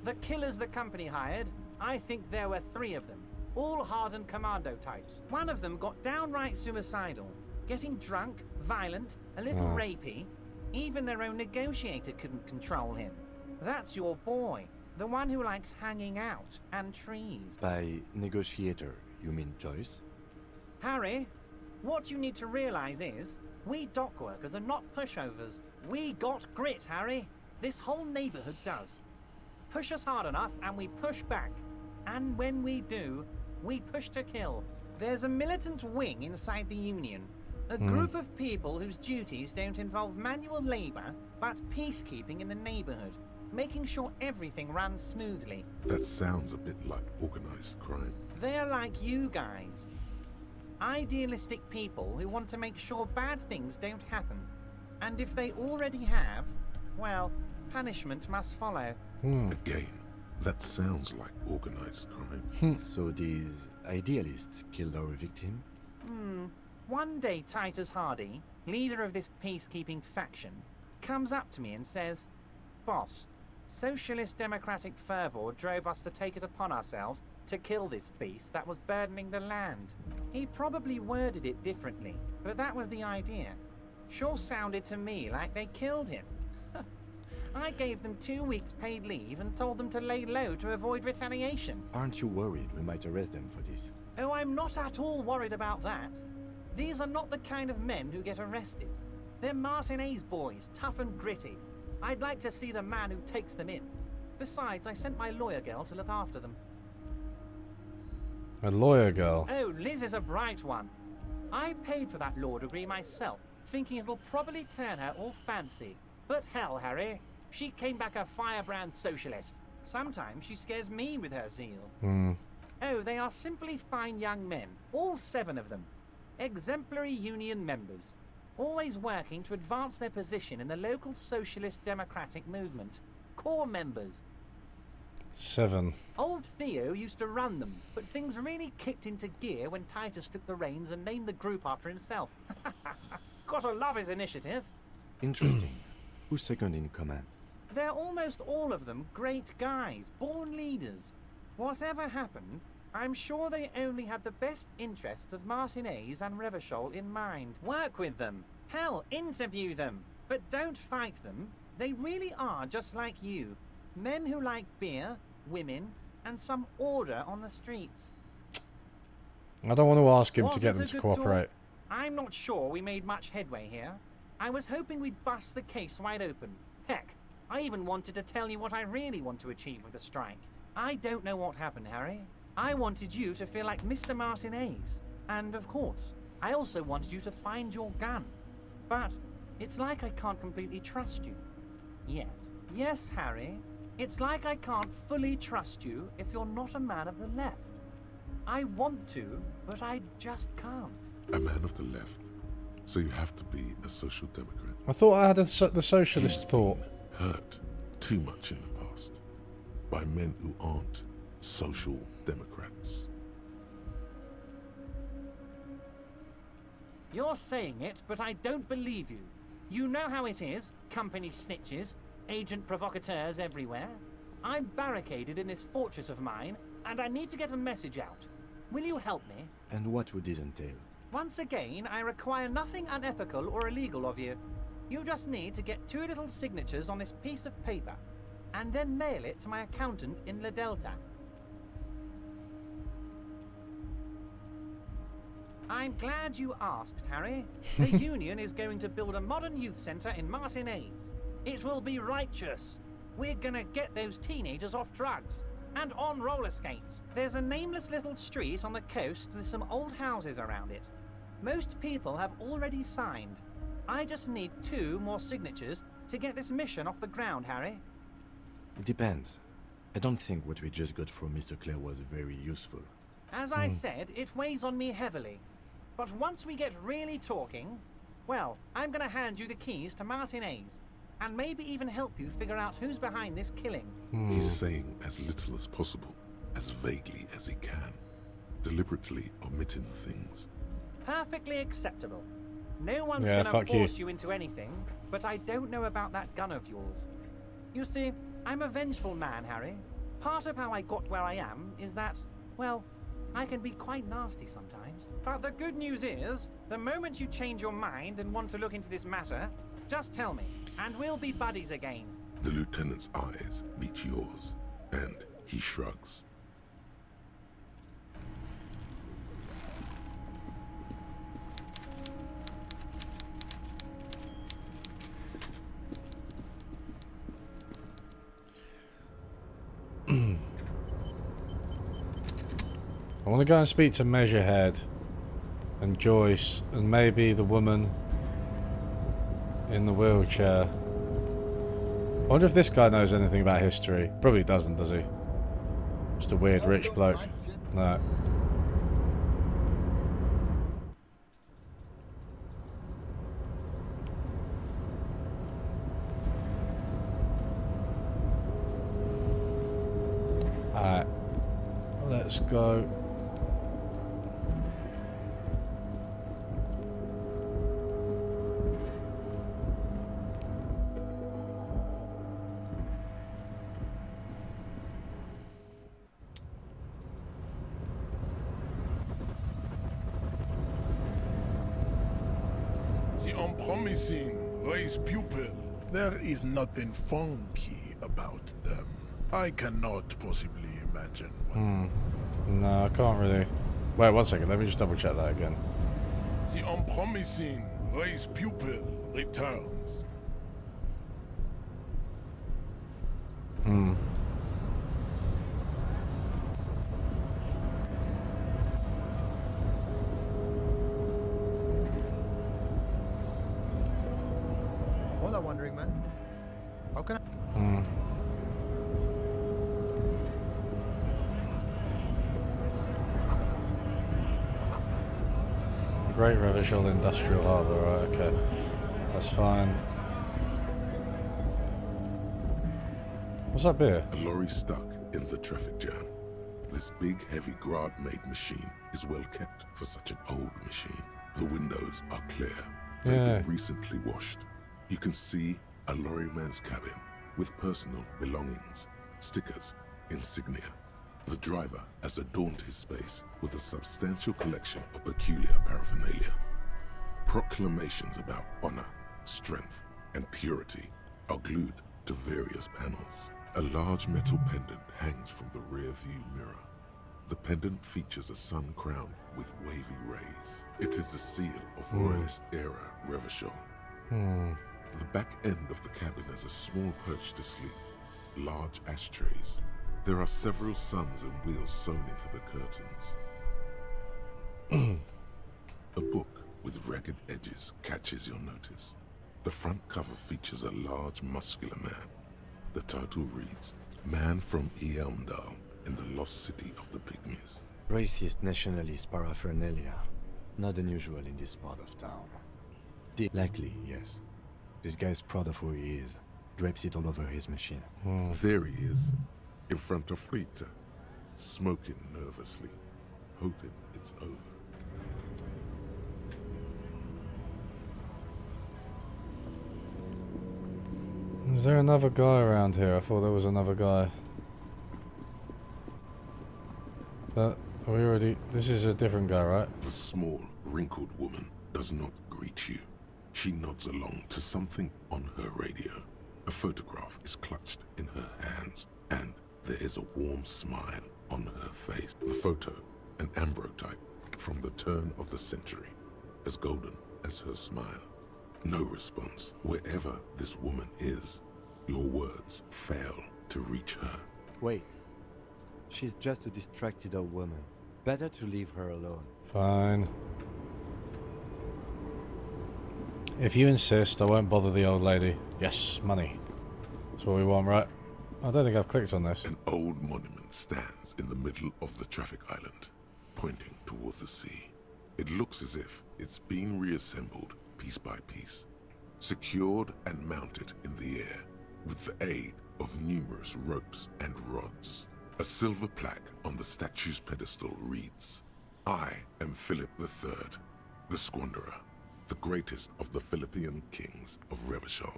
The killers the company hired, I think there were 3 of them. All hardened commando types. One of them got downright suicidal. Getting drunk, violent, a little rapey. Even their own negotiator couldn't control him. That's your boy. The one who likes hanging out and trees. By negotiator, you mean Joyce? Harry, what you need to realize is, we dock workers are not pushovers. We got grit, Harry. This whole neighborhood does. Push us hard enough and we push back. And when we do, we push to kill. There's a militant wing inside the Union. A group of people whose duties don't involve manual labor, but peacekeeping in the neighborhood. Making sure everything runs smoothly. That sounds a bit like organized crime. They're like you guys. Idealistic people who want to make sure bad things don't happen. And if they already have, well, punishment must follow. Again, That sounds like organized crime. So these idealists killed our victim? One day Titus Hardy, leader of this peacekeeping faction, comes up to me and says, "Boss, socialist democratic fervor drove us to take it upon ourselves to kill this beast that was burdening the land." He probably worded it differently, but that was the idea. Sure sounded to me like they killed him. I gave them 2 weeks paid leave and told them to lay low to avoid retaliation. Aren't you worried we might arrest them for this? Oh, I'm not at all worried about that. These are not the kind of men who get arrested. They're Martinez boys, tough and gritty. I'd like to see the man who takes them in. Besides, I sent my lawyer girl to look after them. A lawyer girl? Oh, Liz is a bright one. I paid for that law degree myself, thinking it'll probably turn her all fancy. But hell, Harry, she came back a firebrand socialist. Sometimes she scares me with her zeal. Oh, they are simply fine young men, all 7 of them. Exemplary union members, always working to advance their position in the local socialist democratic movement. Core members. 7. Old Theo used to run them, but things really kicked into gear when Titus took the reins and named the group after himself. Gotta love his initiative. Interesting. Who's second in command? They're almost all of them great guys, born leaders. Whatever happened, I'm sure they only had the best interests of Martinez and Revachol in mind. Work with them. Hell, interview them. But don't fight them. They really are just like you. Men who like beer, women, and some order on the streets. I don't want to ask him Was to get it them a to good cooperate. talk? I'm not sure we made much headway here. I was hoping we'd bust the case wide open. Heck, I even wanted to tell you what I really want to achieve with the strike. I don't know what happened, Harry. I wanted you to feel like Mr. Martinez. And of course, I also wanted you to find your gun. But it's like I can't completely trust you. Yet. Yes, Harry. It's like I can't fully trust you if you're not a man of the left. I want to, but I just can't. A man of the left. So you have to be a social democrat. I thought I had the socialist thought. Hurt too much in the past by men who aren't social democrats. You're saying it, but I don't believe you. You know how it is, company snitches, agent provocateurs everywhere. I'm barricaded in this fortress of mine, and I need to get a message out. Will you help me? And what would this entail? Once again, I require nothing unethical or illegal of you. You just need to get 2 little signatures on this piece of paper, and then mail it to my accountant in La Delta. I'm glad you asked, Harry. The Union is going to build a modern youth centre in Martinez. It will be righteous. We're gonna get those teenagers off drugs and on roller skates. There's a nameless little street on the coast with some old houses around it. Most people have already signed. I just need 2 more signatures to get this mission off the ground, Harry. It depends. I don't think what we just got from Mr. Clare was very useful. As I said, it weighs on me heavily. But once we get really talking, well, I'm gonna hand you the keys to Martinez, and maybe even help you figure out who's behind this killing. He's saying as little as possible, as vaguely as he can, deliberately omitting things. Perfectly acceptable. No one's Yeah, gonna fuck force you into anything, but I don't know about that gun of yours. You see, I'm a vengeful man, Harry. Part of how I got where I am is that, well, I can be quite nasty sometimes. But the good news is, the moment you change your mind and want to look into this matter, just tell me, and we'll be buddies again. The lieutenant's eyes meet yours, and he shrugs. I want to go and speak to Measurehead and Joyce and maybe the woman in the wheelchair. I wonder if this guy knows anything about history. Probably doesn't, does he? Just a weird rich bloke. No. Alright. Let's go. The unpromising raised pupil. There is nothing funky about them. I cannot possibly imagine what No, I can't really. Wait, 1 second. Let me just double check that again. the unpromising raised pupil returns. What am I wondering, man? How can I? Great Revachol Industrial Harbour, right, okay. That's fine. What's up here? A lorry stuck in the traffic jam. This big, heavy Grad-made machine is well kept for such an old machine. The windows are clear. They've been recently washed. You can see a lorryman's cabin with personal belongings, stickers, insignia. The driver has adorned his space with a substantial collection of peculiar paraphernalia. Proclamations about honor, strength, and purity are glued to various panels. A large metal pendant hangs from the rear view mirror. The pendant features a sun crowned with wavy rays. It is the seal of Royalist era Revachol. The back end of the cabin has a small perch to sleep, large ashtrays. There are several suns and wheels sewn into the curtains. A book with ragged edges catches your notice. The front cover features a large, muscular man. The title reads, Man from Eamdal in the Lost City of the Pygmies. Racist nationalist paraphernalia. Not unusual in this part of town. Likely, yes. This guy's proud of who he is. Drapes it all over his machine. There he is, in front of Rita, smoking nervously, hoping it's over. Is there another guy around here? I thought there was another guy. This is a different guy, right? The small, wrinkled woman does not greet you. She nods along to something on her radio. A photograph is clutched in her hands, and there is a warm smile on her face. The photo, an ambrotype from the turn of the century, as golden as her smile. No response. Wherever this woman is, your words fail to reach her. Wait. She's just a distracted old woman. Better to leave her alone. Fine. If you insist, I won't bother the old lady. Yes, money. That's what we want, right? I don't think I've clicked on this. An old monument stands in the middle of the traffic island, pointing toward the sea. It looks as if it's been reassembled piece by piece, secured and mounted in the air with the aid of numerous ropes and rods. A silver plaque on the statue's pedestal reads, I am Philip III, the Squanderer, the greatest of the Philippian kings of Revachol,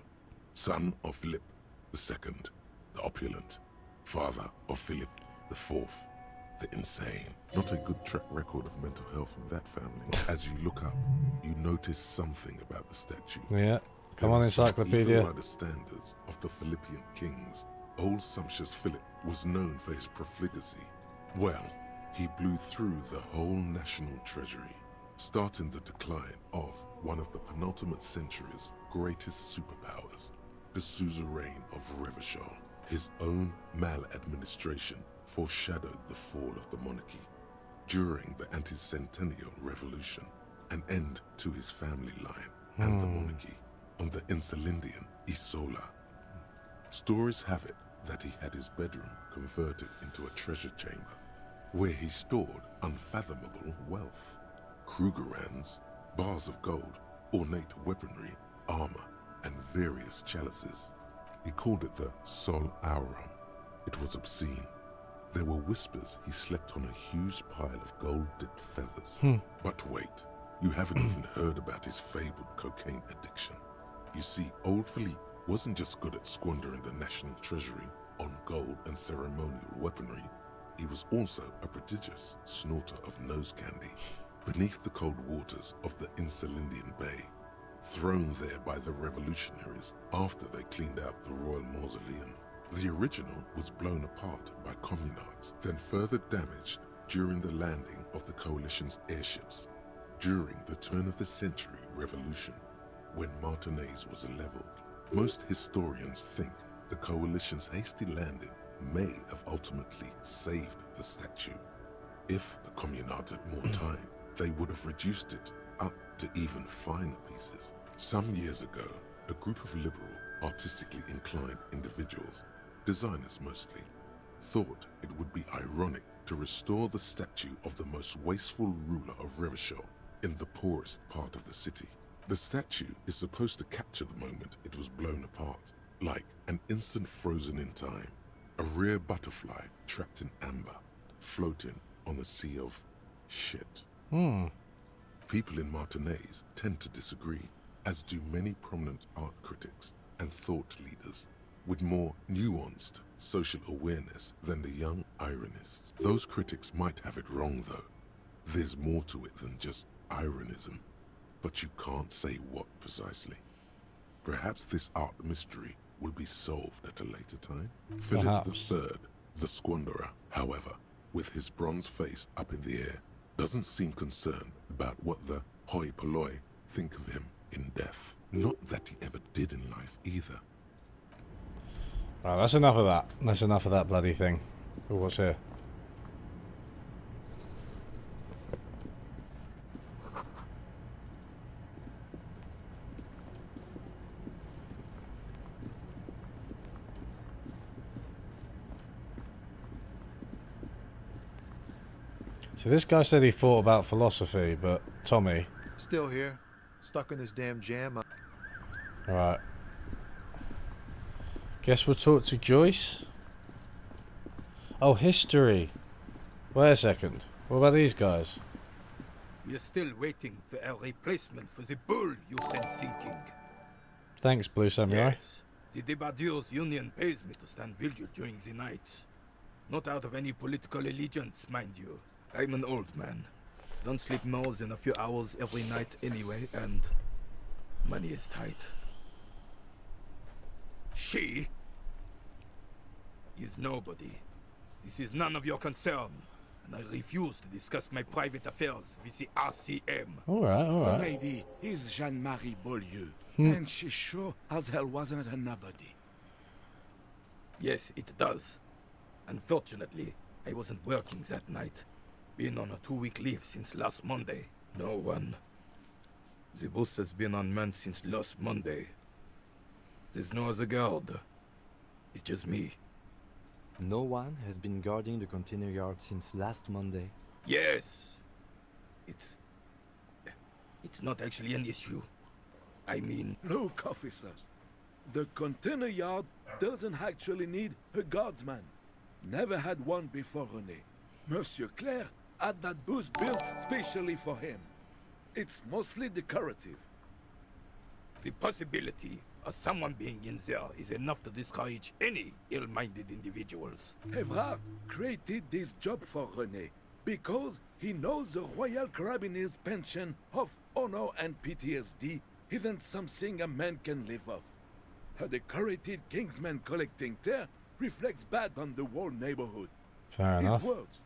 son of Philip II, the opulent, father of Philip IV, the insane. Not a good track record of mental health in that family. As you look up, you notice something about the statue. Yeah, come on, encyclopedia. Even by the standards of the Philippian kings, old sumptuous Philip was known for his profligacy. Well, he blew through the whole national treasury, starting the decline of one of the penultimate century's greatest superpowers, the suzerain of Revachol. His own maladministration foreshadowed the fall of the monarchy. During the anti-centennial revolution, an end to his family line and the monarchy on the Insulindian Isola. Stories have it that he had his bedroom converted into a treasure chamber, where he stored unfathomable wealth. Krugerrands, bars of gold, ornate weaponry, armor, and various chalices. He called it the Sol Aurum. It was obscene, There were whispers he slept on a huge pile of gold-dipped feathers. But wait, you haven't even heard about his fabled cocaine addiction. You see, old Philippe wasn't just good at squandering the national treasury on gold and ceremonial weaponry. He was also a prodigious snorter of nose candy. Beneath the cold waters of the Insulindian Bay, thrown there by the revolutionaries after they cleaned out the royal mausoleum. The original was blown apart by communards, then further damaged during the landing of the coalition's airships during the turn-of-the-century revolution, when Martinez was leveled. Most historians think the coalition's hasty landing may have ultimately saved the statue. If the communards had more time, they would have reduced it up to even finer pieces. Some years ago, a group of liberal, artistically inclined individuals, designers mostly, thought it would be ironic to restore the statue of the most wasteful ruler of Revachol in the poorest part of the city. The statue is supposed to capture the moment it was blown apart, like an instant frozen in time, a rare butterfly trapped in amber, floating on a sea of shit. People in Martinez tend to disagree, as do many prominent art critics and thought leaders with more nuanced social awareness than the young ironists. Those critics might have it wrong, though. There's more to it than just ironism, but you can't say what precisely. Perhaps this art mystery will be solved at a later time. Philip III, the Squanderer, however, with his bronze face up in the air, doesn't seem concerned about what the hoi polloi think of him in death. Not that he ever did in life either. Right, that's enough of that. That's enough of that bloody thing. Oh, what's here? So this guy said he thought about philosophy, but Tommy... Still here. Stuck in this damn jam. Alright. Guess we'll talk to Joyce? Oh, history. Wait a second. What about these guys? We're still waiting for a replacement for the bull you sent sinking. Thanks, Blue Samurai. Yes. The Debardeurs Union pays me to stand vigil during the night. Not out of any political allegiance, mind you. I'm an old man. Don't sleep more than a few hours every night anyway, and money is tight. She is nobody. This is none of your concern, and I refuse to discuss my private affairs with the RCM. Alright. The lady is Jeanne-Marie Beaulieu, and she sure as hell wasn't a nobody. Yes, it does. Unfortunately, I wasn't working that night. Been on a 2-week leave since last Monday. No one. The bus has been unmanned since last Monday. There's no other guard. It's just me. No one has been guarding the container yard since last Monday. Yes. It's not actually an issue. I mean... Look, officers. The container yard doesn't actually need a guardsman. Never had one before René. Monsieur Claire had that booth built specially for him. It's mostly decorative. The possibility of someone being in there is enough to discourage any ill-minded individuals. Evrard created this job for René because he knows the Royal Carabiniers' pension of honor and PTSD isn't something a man can live off. A decorated Kingsman collecting tear reflects bad on the whole neighborhood. Fair enough. His words.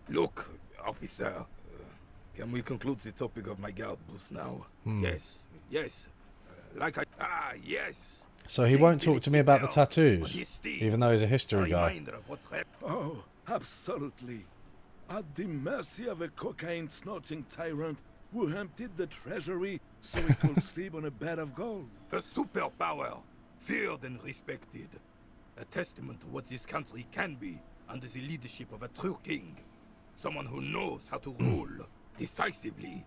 Look, officer, can we conclude the topic of my guard boost now? Yes. Yes. So he won't talk to me about the tattoos, even though he's a history guy. Oh, absolutely. At the mercy of a cocaine-snorting tyrant who emptied the treasury so he could sleep on a bed of gold. A superpower, feared and respected. A testament to what this country can be under the leadership of a true king. Someone who knows how to rule decisively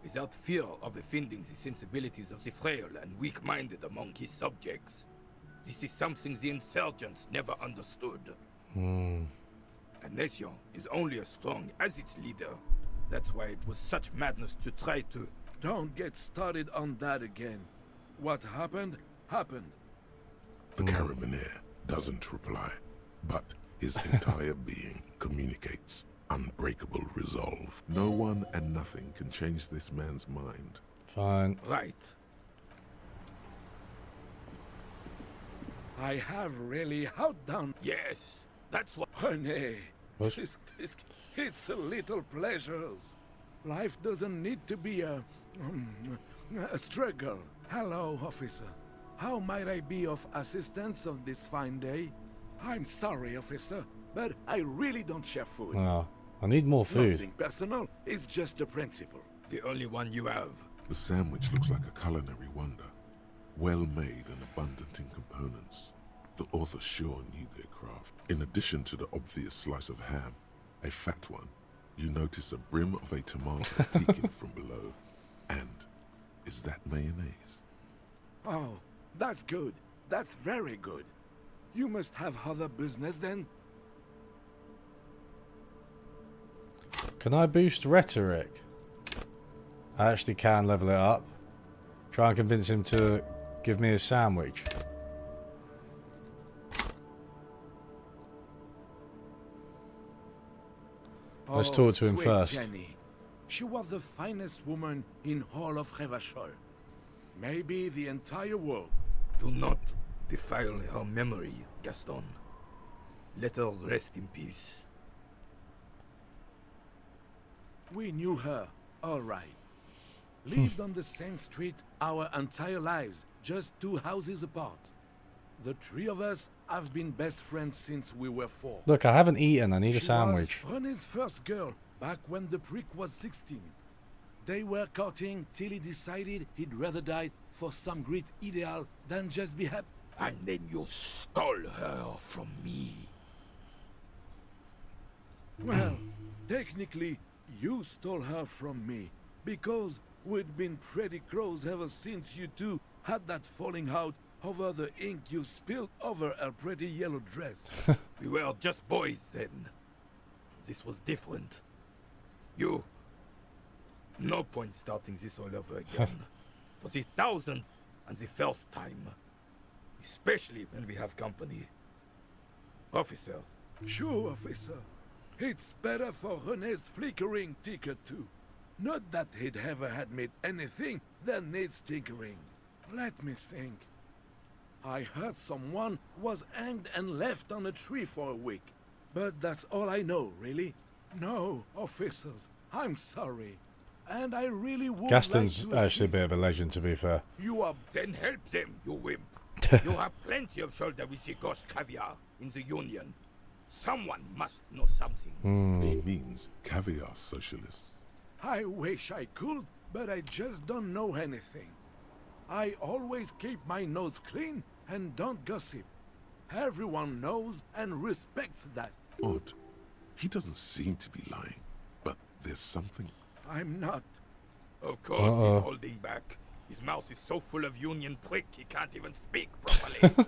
without fear of offending the sensibilities of the frail and weak-minded among his subjects. This is something the insurgents never understood. A nation is only as strong as its leader. That's why it was such madness to try to... Don't get started on that again. What happened, happened. The Carabiner doesn't reply, but his entire being communicates unbreakable resolve. No one and nothing can change this man's mind. Fine. Right. I have really outdone... Yes, that's what... René, What? it's a little pleasures. Life doesn't need to be a struggle. Hello, officer. How might I be of assistance on this fine day? I'm sorry, officer, but I really don't share food. Oh, I need more food. Nothing personal, it's just a principle. The only one you have. The sandwich looks like a culinary wonder. Well made and abundant in components. The author sure knew their craft. In addition to the obvious slice of ham, a fat one, you notice a brim of a tomato peeking from below. And is that mayonnaise? Oh, that's good. That's very good. You must have other business then? Can I boost rhetoric? I actually can level it up. Try and convince him to give me a sandwich. Let's talk to him sweet first. Jenny. She was the finest woman in all of Revachol. Maybe the entire world. Do not defile her memory, Gaston. Let her rest in peace. We knew her, all right. Lived on the same street our entire lives, just 2 houses apart. The 3 of us have been best friends since we were 4. Look, I haven't eaten. I need a sandwich. She was René's first girl, back when the prick was 16. They were courting till he decided he'd rather die for some great ideal than just be happy. And then you stole her from me. Well, technically, you stole her from me, because we'd been pretty close ever since you two had that falling out over the ink you spilled over her pretty yellow dress. We were just boys then. This was different. You... No point starting this all over again. For the 1000th and the first time. Especially when we have company. Officer. Sure, officer. It's better for René's flickering ticker too. Not that he'd ever admit anything that needs tinkering. Let me think. I heard someone was hanged and left on a tree for a week. But that's all I know, really. No, officers, I'm sorry. And I really would Gaston's like to actually a assist. bit of a legend, to be fair. You are... Then help them, you wimp. You have plenty of shoulder with the ghost caviar in the Union. Someone must know something. He means caviar socialists. I wish I could, but I just don't know anything. I always keep my nose clean and don't gossip. Everyone knows and respects that. Odd. He doesn't seem to be lying, but there's something. I'm not. Of course he's holding back. His mouth is so full of Union prick he can't even speak properly.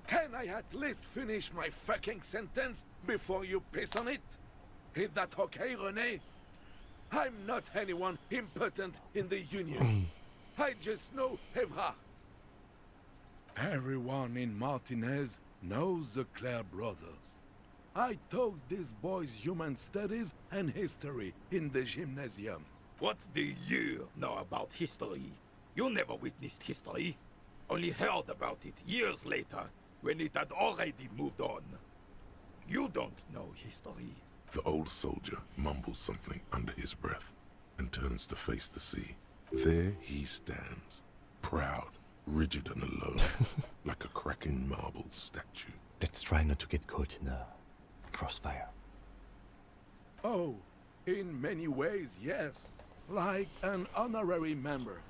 Can I at least finish my fucking sentence before you piss on it? Is that okay, René? I'm not anyone important in the Union. I just know Evrard. Everyone in Martinez knows the Clare brothers. I taught these boys human studies and history in the gymnasium. What do you know about history? You never witnessed history. Only heard about it years later, when it had already moved on. You don't know history. The old soldier mumbles something under his breath and turns to face the sea. There he stands, proud, rigid and alone, like a cracking marble statue. Let's try not to get caught in a crossfire. Oh, in many ways, yes. Like an honorary member.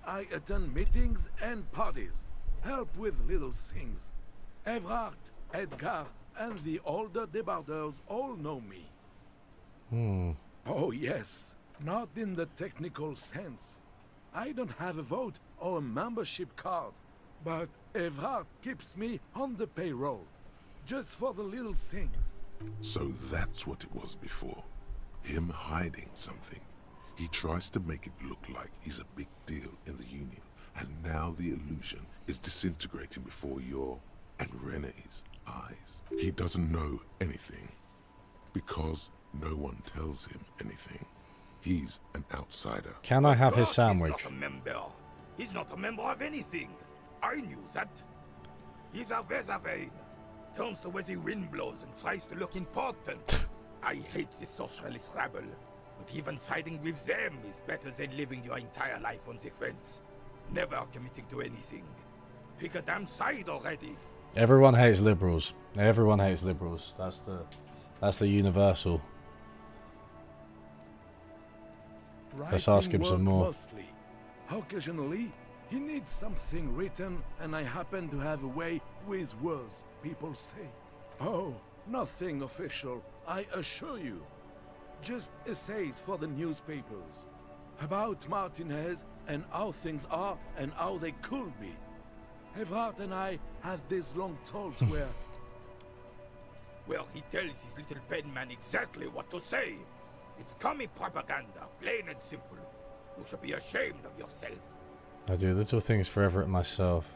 I attend meetings and parties, help with little things. Evrard, Edgar, and the older debarders all know me. Oh yes, Not in the technical sense. I don't have a vote or a membership card, but Evrard keeps me on the payroll, just for the little things. So that's what it was before. Him hiding something. He tries to make it look like he's a big deal in the Union, and now the illusion is disintegrating before your and Renee's eyes. He doesn't know anything, because no one tells him anything. He's an outsider. Can I have his He's sandwich? not a member. He's not a member of anything. I knew that. He's a Weservein. Turns the way the wind blows and tries to look important. I hate the socialist rabble, but even siding with them is better than living your entire life on the fence. Never committing to anything. Pick a damn side already. Everyone hates liberals. Everyone hates liberals. That's the universal. Let's ask him some more. Mostly. Occasionally, he needs something written, and I happen to have a way with words, people say. Oh, nothing official, I assure you. Just essays for the newspapers. About Martinez and how things are and how they could be. Evrard and I had these long talks where... Well, he tells his little pen man exactly what to say. It's commie propaganda, plain and simple. You should be ashamed of yourself. I do little things for Everett myself.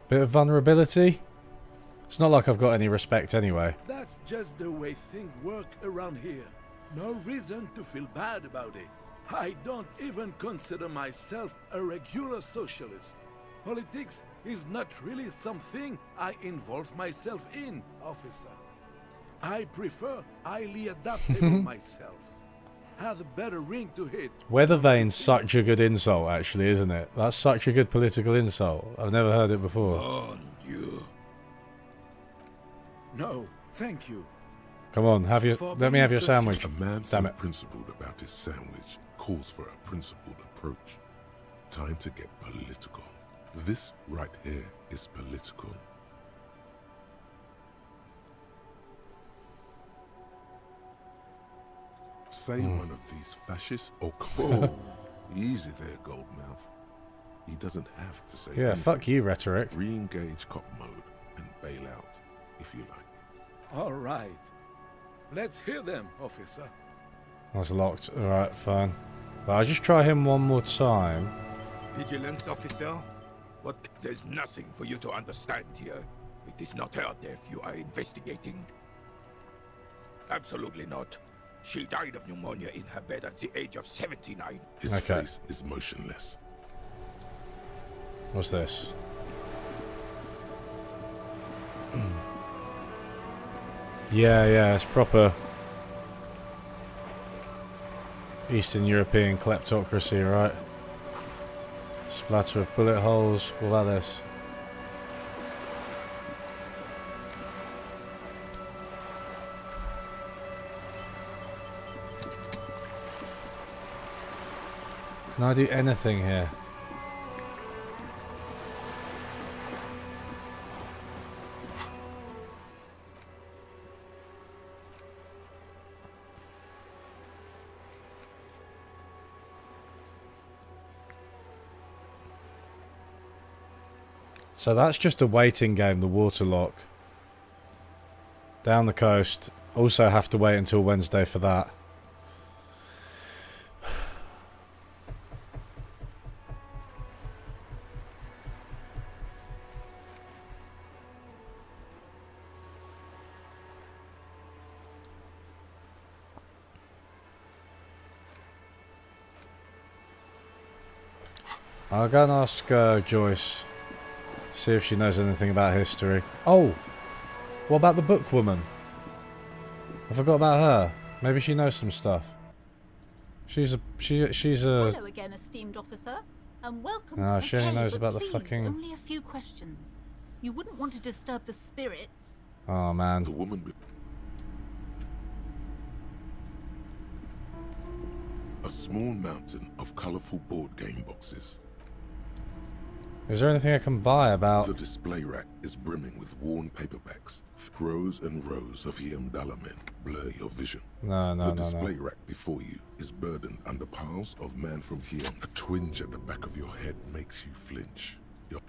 Bit of vulnerability. It's not like I've got any respect anyway. That's just the way things work around here. No reason to feel bad about it. I don't even consider myself a regular socialist. Politics is not really something I involve myself in, officer. I prefer highly adaptable myself. Has a better ring to hit. Weather vane's such a good insult, actually, isn't it? That's such a good political insult. I've never heard it before. On you. No, thank you. Come on, have your. Let me have your sandwich. A man so Damn it. principled about his sandwich calls for a principled approach. Time to get political. This right here is political. Say one of these fascists or easy there, Goldmouth. He doesn't have to say Yeah, anything. fuck you, rhetoric. Re-engage cop mode and bail out, if you like. All right. Let's hear them, officer. That's locked. Alright, fine. But I'll just try him one more time. Vigilance officer? What? There's nothing for you to understand here. It is not her death you are investigating. Absolutely not. She died of pneumonia in her bed at the age of 79. His face is motionless. What's this? Yeah, it's proper Eastern European kleptocracy, right? Splatter of bullet holes. What about this? Can I do anything here? So that's just a waiting game, the waterlock. Down the coast. Also have to wait until Wednesday for that. I'll go and ask Joyce. See if she knows anything about history. Oh! What about the book woman? I forgot about her. Maybe she knows some stuff. She's a... Hello again, esteemed officer. And welcome to the she only cave, knows but about the please, fucking... only a few questions. You wouldn't want to disturb the spirits. Oh, man. The woman... A small mountain of colourful board game boxes. Is there anything I can buy about... The display rack is brimming with worn paperbacks. Rows and rows of Yamdalamen blur your vision. The display rack before you is burdened under piles of man from here. A twinge at the back of your head makes you flinch.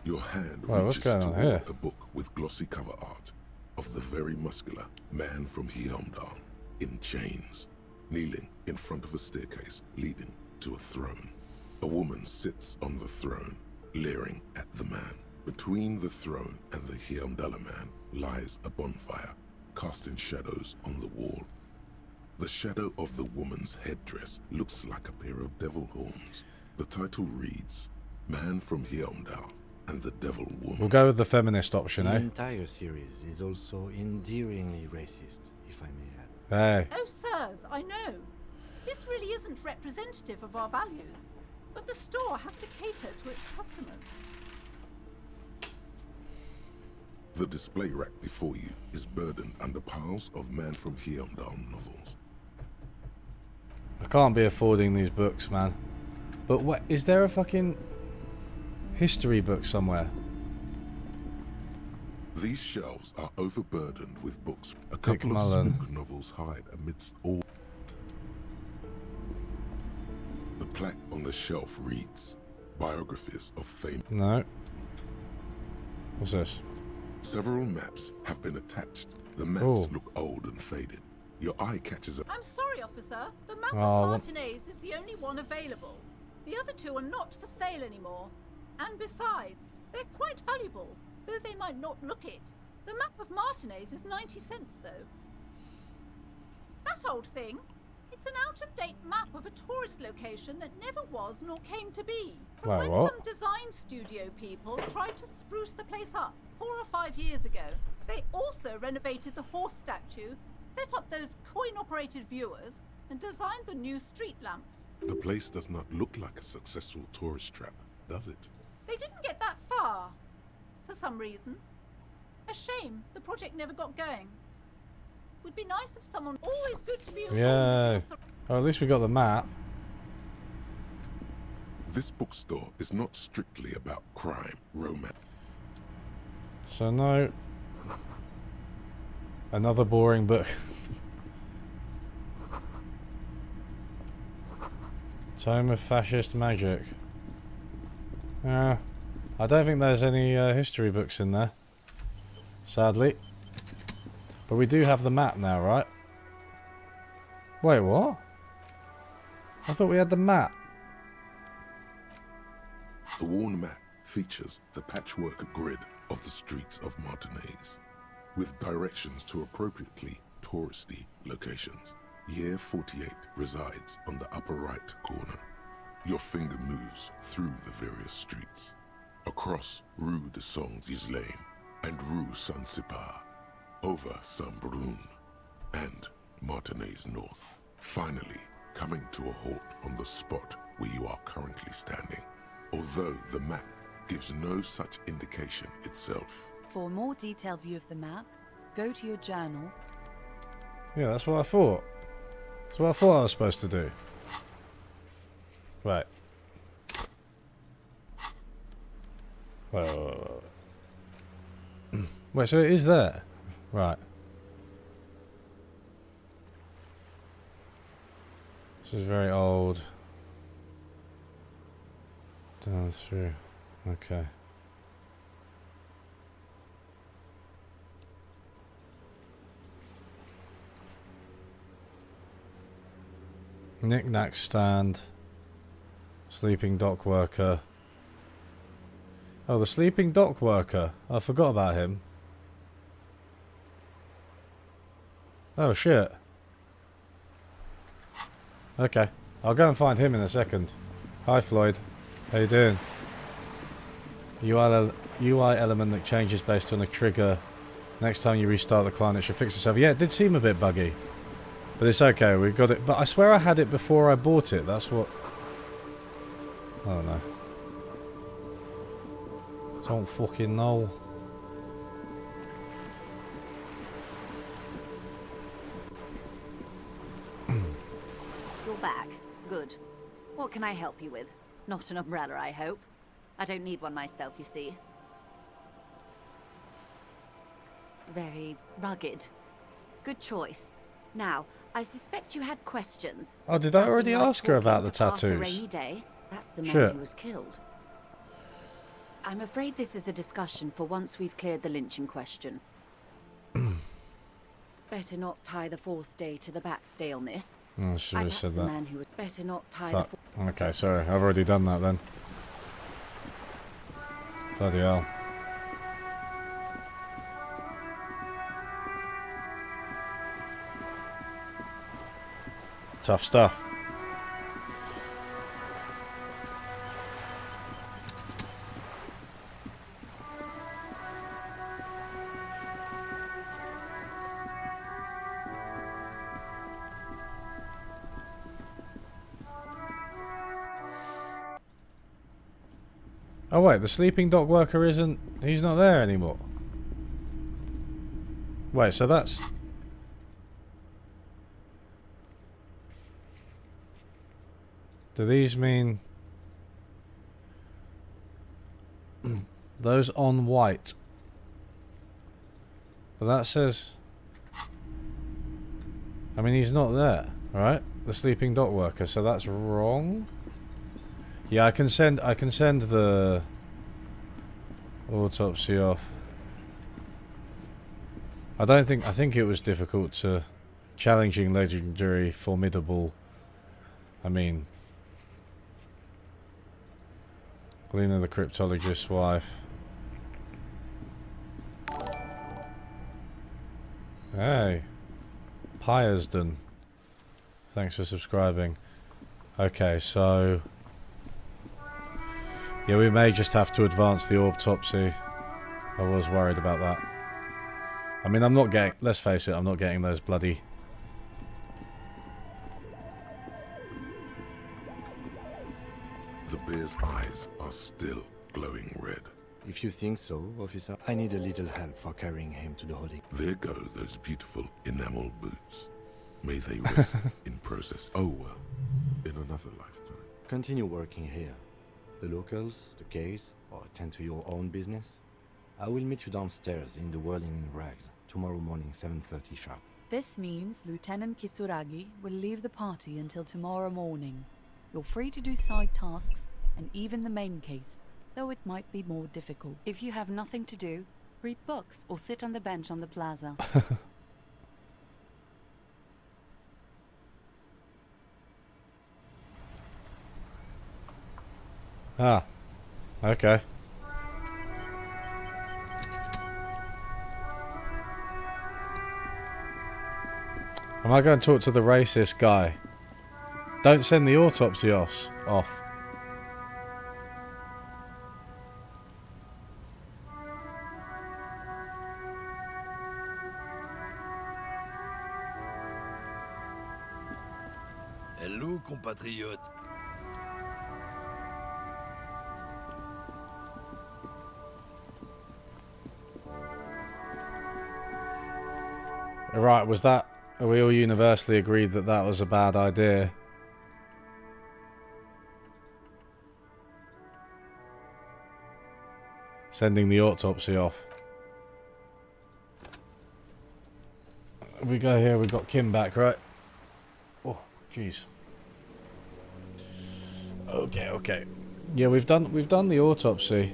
Your hand reaches toward a book with glossy cover art of the very muscular man from Hyamdal in chains, kneeling in front of a staircase leading to a throne. A woman sits on the throne, leering at the man. Between the throne and the Hyamdala man lies a bonfire, casting shadows on the wall. The shadow of the woman's headdress looks like a pair of devil horns. The title reads, Man from Hyamdal and the Devil Woman. We'll go with the feminist option, The eh? entire series is also endearingly racist, if I may add. Hey. Oh, sirs, I know. This really isn't representative of our values, but the store has to cater to its customers. The display rack before you is burdened under piles of Man from Hyamdal novels. I can't be affording these books, man. But what, is there a fucking history book somewhere? These shelves are overburdened with books. A couple of spook novels hide amidst all. The plaque on the shelf reads, Biographies of Fame. No. What's this? Several maps have been attached. The maps look old and faded. Your eye catches a... I'm sorry, officer. The map of Martinez is the only one available. The other two are not for sale anymore. And besides, they're quite valuable, though they might not look it. The map of Martinez is 90 cents, though. That old thing? It's an out-of-date map of a tourist location that never was nor came to be. From when some design studio people tried to spruce the place up 4 or 5 years ago. They also renovated the horse statue, set up those coin-operated viewers, and designed the new street lamps. The place does not look like a successful tourist trap, does it? They didn't get that far, for some reason. A shame the project never got going. Would be nice if someone... Always good to be... Yeah. Oh, at least we got the map. This bookstore is not strictly about crime, romance. So no. Another boring book. Tome of Fascist Magic. I don't think there's any history books in there. Sadly. But we do have the map now, right? Wait, what? I thought we had the map. The worn map features the patchwork grid of the streets of Martinez, with directions to appropriately touristy locations. Year 48 resides on the upper right corner. Your finger moves through the various streets, across Rue de Saint-Ghislain and Rue Saint-Sipar, over Saint-Brun and Martinez North, finally coming to a halt on the spot where you are currently standing, although the map gives no such indication itself. For a more detailed view of the map, go to your journal. Yeah, that's what I thought. That's what I thought I was supposed to do. Right. Wait, so it is there? Right. This is very old. Down through. Okay. Knick-knack stand. Sleeping dock worker. Oh, the sleeping dock worker. I forgot about him. Oh, shit. Okay. I'll go and find him in a second. Hi, Floyd. How you doing? UI element that changes based on a trigger. Next time you restart the client, it should fix itself. Yeah, it did seem a bit buggy. But it's okay, we've got it. But I swear I had it before I bought it. That's what... I don't know. Don't fucking know. You're back. Good. What can I help you with? Not an umbrella, I hope. I don't need one myself, you see. Very rugged. Good choice. Now, I suspect you had questions. Oh, did I already Nothing like ask her about the talking to pass a tattoos? rainy day. That's the man Shit. who was killed. I'm afraid this is a discussion for once we've cleared the lynching question. Better not tie the forestay to the backstay on this. Oh, I should have said the that. man who was better not tie Fuck. the Okay, sorry. I've already done that then. Bloody hell. Tough stuff. Oh wait, the sleeping dock worker isn't... He's not there anymore. Wait, so that's... Do these mean... Those on white. But that says... I mean, he's not there, right? The sleeping dock worker, so that's wrong? Yeah, I can send the autopsy off. I think it was difficult to... Challenging, legendary, formidable... I mean... Lena the cryptologist's wife. Hey. Piersden. Thanks for subscribing. Okay, so... Yeah, we may just have to advance the autopsy. I was worried about that. I mean, I'm not getting... Let's face it, I'm not getting those bloody... The bear's eyes are still glowing red. If you think so, officer, I need a little help for carrying him to the holding. There go those beautiful enamel boots. May they rest in process. Oh well, in another lifetime. Continue working here. The locals, the case, or attend to your own business. I will meet you downstairs in the Whirling in Rags tomorrow morning, 7:30 sharp. This means Lieutenant Kitsuragi will leave the party until tomorrow morning. You're free to do side tasks and even the main case, though it might be more difficult. If you have nothing to do, read books or sit on the bench on the plaza. Ah. Okay. Am I going to talk to the racist guy? Don't send the autopsy off. Hello, compatriote. Right, was that... We all universally agreed that that was a bad idea. Sending the autopsy off. We go here, we've got Kim back, right? Oh, jeez. Okay. Yeah, we've done the autopsy.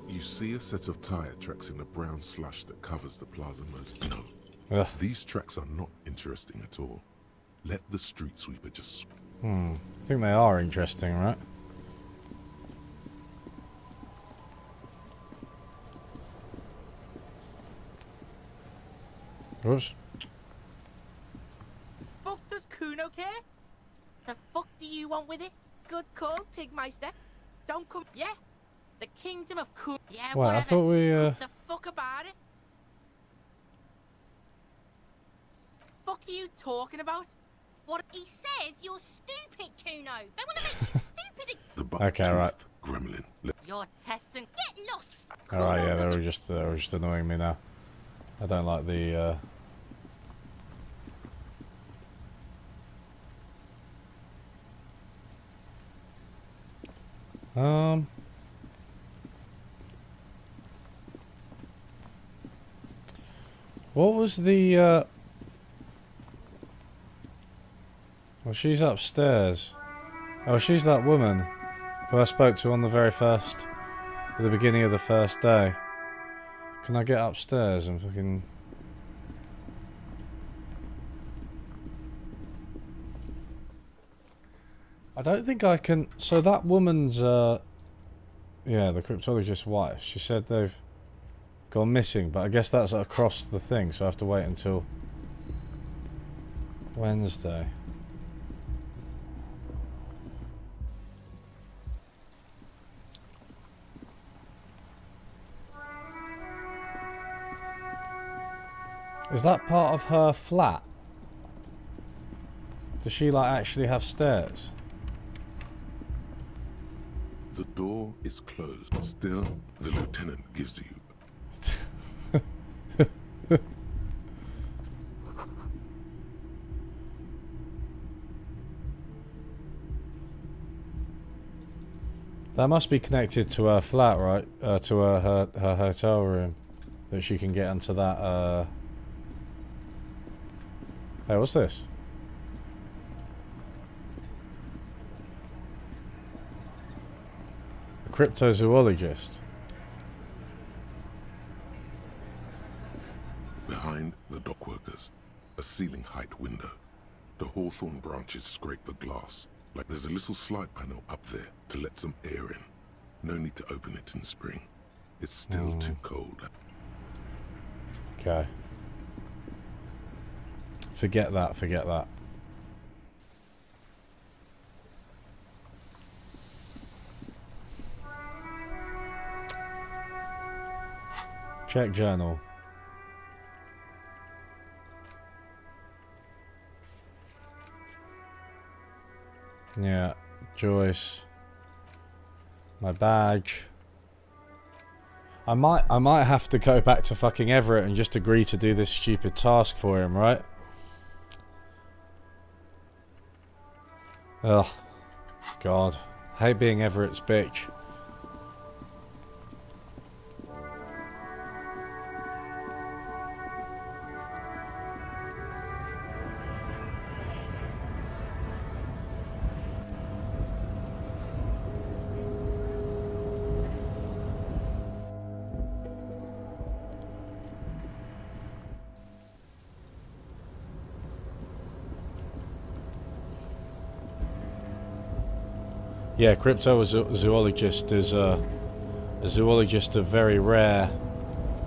You see a set of tire tracks in the brown slush that covers the plaza motor. No. Ugh. These tracks are not interesting at all. Let the street sweeper just... I think they are interesting, right? Whoops. Fuck does Kuno care? The fuck do you want with it? Good call, Pigmeister. Don't come... Yeah? The kingdom of Kuno... Yeah, Well, whatever. I thought we, The fuck about it? Fuck are you talking about? What he says, you're stupid, Kuno. They want to make you stupid again. The Okay, right. Gremlin. You're testing. Get lost. Alright, yeah, they were just annoying me now. I don't like the what was the well, she's upstairs. Oh, she's that woman who I spoke to on the very first, at the beginning of the first day. Can I get upstairs and fucking... I don't think I can... So that woman's, yeah, the cryptologist's wife, she said they've gone missing, but I guess that's across the thing, so I have to wait until Wednesday. Is that part of her flat? Does she like actually have stairs? The door is closed. Still, the lieutenant gives you... That must be connected to her flat, right? To her hotel room. That she can get into that, Hey, what's this? A cryptozoologist. Behind the dockworkers, a ceiling height window. The hawthorn branches scrape the glass, like there's a little slide panel up there to let some air in. No need to open it in spring. It's still too cold. Okay. Forget that, forget that. Check journal. Yeah, Joyce. My badge. I might have to go back to fucking Everett and just agree to do this stupid task for him, right? Ugh. God. Hate being Everett's bitch. Yeah, cryptozoologist is a zoologist of very rare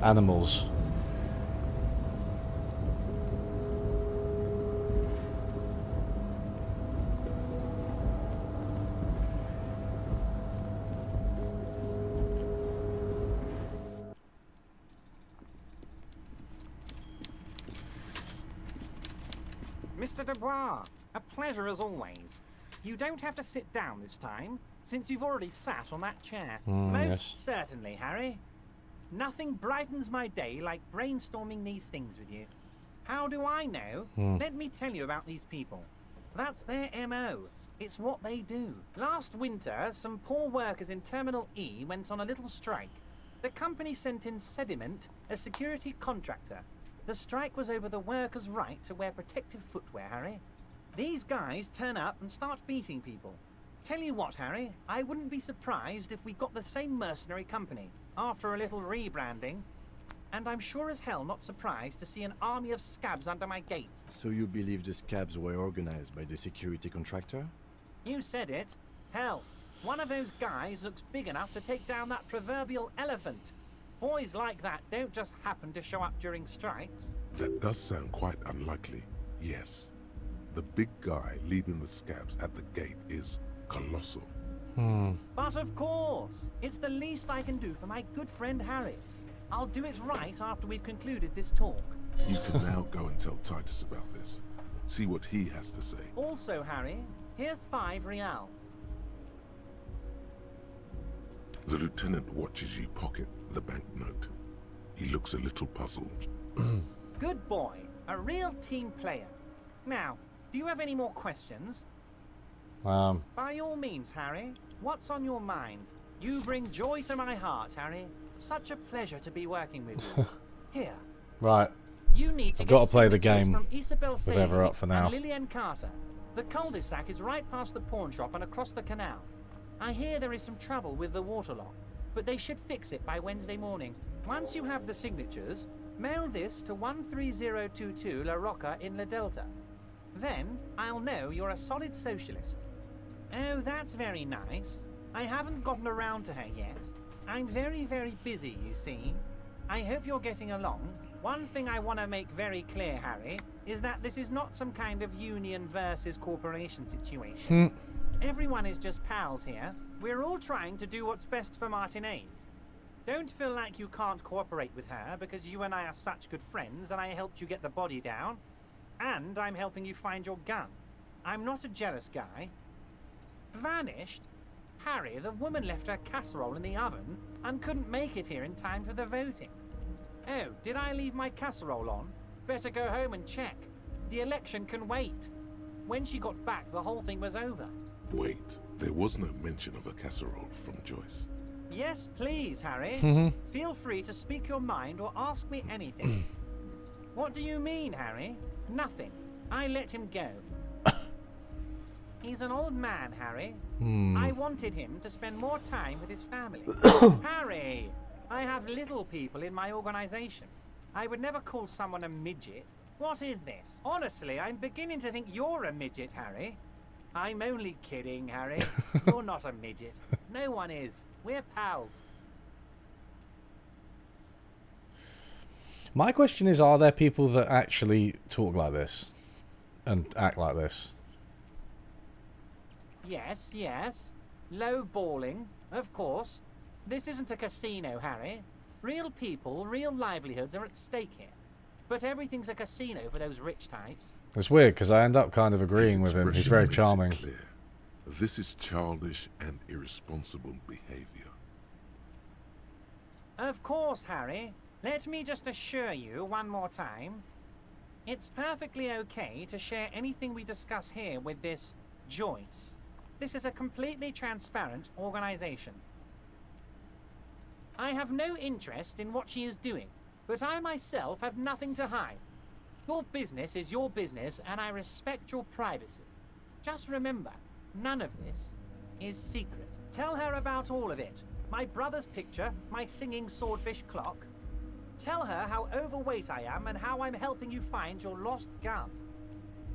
animals. Mr. Dubois, a pleasure as always. You don't have to sit down this time, since you've already sat on that chair. Most yes. certainly, Harry. Nothing brightens my day like brainstorming these things with you. How do I know? Let me tell you about these people. That's their MO. It's what they do. Last winter, some poor workers in Terminal E went on a little strike. The company sent in Sediment, a security contractor. The strike was over the workers' right to wear protective footwear, Harry. These guys turn up and start beating people. Tell you what, Harry, I wouldn't be surprised if we got the same mercenary company after a little rebranding. And I'm sure as hell not surprised to see an army of scabs under my gates. So you believe the scabs were organized by the security contractor? You said it. Hell, one of those guys looks big enough to take down that proverbial elephant. Boys like that don't just happen to show up during strikes. That does sound quite unlikely, yes. The big guy leading the scabs at the gate is colossal. But of course, it's the least I can do for my good friend Harry. I'll do it right after we've concluded this talk. You can now go and tell Titus about this. See what he has to say. Also, Harry, here's 5 real. The lieutenant watches you pocket the banknote. He looks a little puzzled. Good boy. A real team player. Now, do you have any more questions? By all means, Harry. What's on your mind? You bring joy to my heart, Harry. Such a pleasure to be working with you. Here. Right. You need to I've got to play the signatures game from Isabel with Saley Everett for now. and Lillian Carter. The cul-de-sac is right past the pawn shop and across the canal. I hear there is some trouble with the waterlock, but they should fix it by Wednesday morning. Once you have the signatures, mail this to 13022 La Rocca in La Delta. Then I'll know you're a solid socialist. Oh, that's very nice. I haven't gotten around to her yet. I'm very, very busy, you see. I hope you're getting along. One thing I want to make very clear, Harry, is that this is not some kind of union versus corporation situation. Everyone is just pals here. We're all trying to do what's best for Martinez. Don't feel like you can't cooperate with her because you and I are such good friends and I helped you get the body down. And I'm helping you find your gun. I'm not a jealous guy. Vanished? Harry, the woman left her casserole in the oven and couldn't make it here in time for the voting. Oh, did I leave my casserole on? Better go home and check. The election can wait. When she got back, the whole thing was over. Wait, there was no mention of a casserole from Joyce. Yes, please, Harry. Feel free to speak your mind or ask me anything. What do you mean, Harry? Nothing. I let him go. He's an old man, Harry. I wanted him to spend more time with his family. Harry! I have little people in my organization. I would never call someone a midget. What is this? Honestly, I'm beginning to think you're a midget, Harry. I'm only kidding, Harry. You're not a midget. No one is. We're pals. My question is, are there people that actually talk like this and act like this? Yes, yes. Low balling, of course. This isn't a casino, Harry. Real people, real livelihoods are at stake here. But everything's a casino for those rich types. It's weird because I end up kind of agreeing with him. He's very charming. Clear. This is childish and irresponsible behavior. Of course, Harry. Let me just assure you one more time. It's perfectly okay to share anything we discuss here with this Joyce. This is a completely transparent organization. I have no interest in what she is doing, but I myself have nothing to hide. Your business is your business, and I respect your privacy. Just remember, none of this is secret. Tell her about all of it. My brother's picture, my singing swordfish clock. Tell her how overweight I am and how I'm helping you find your lost gun.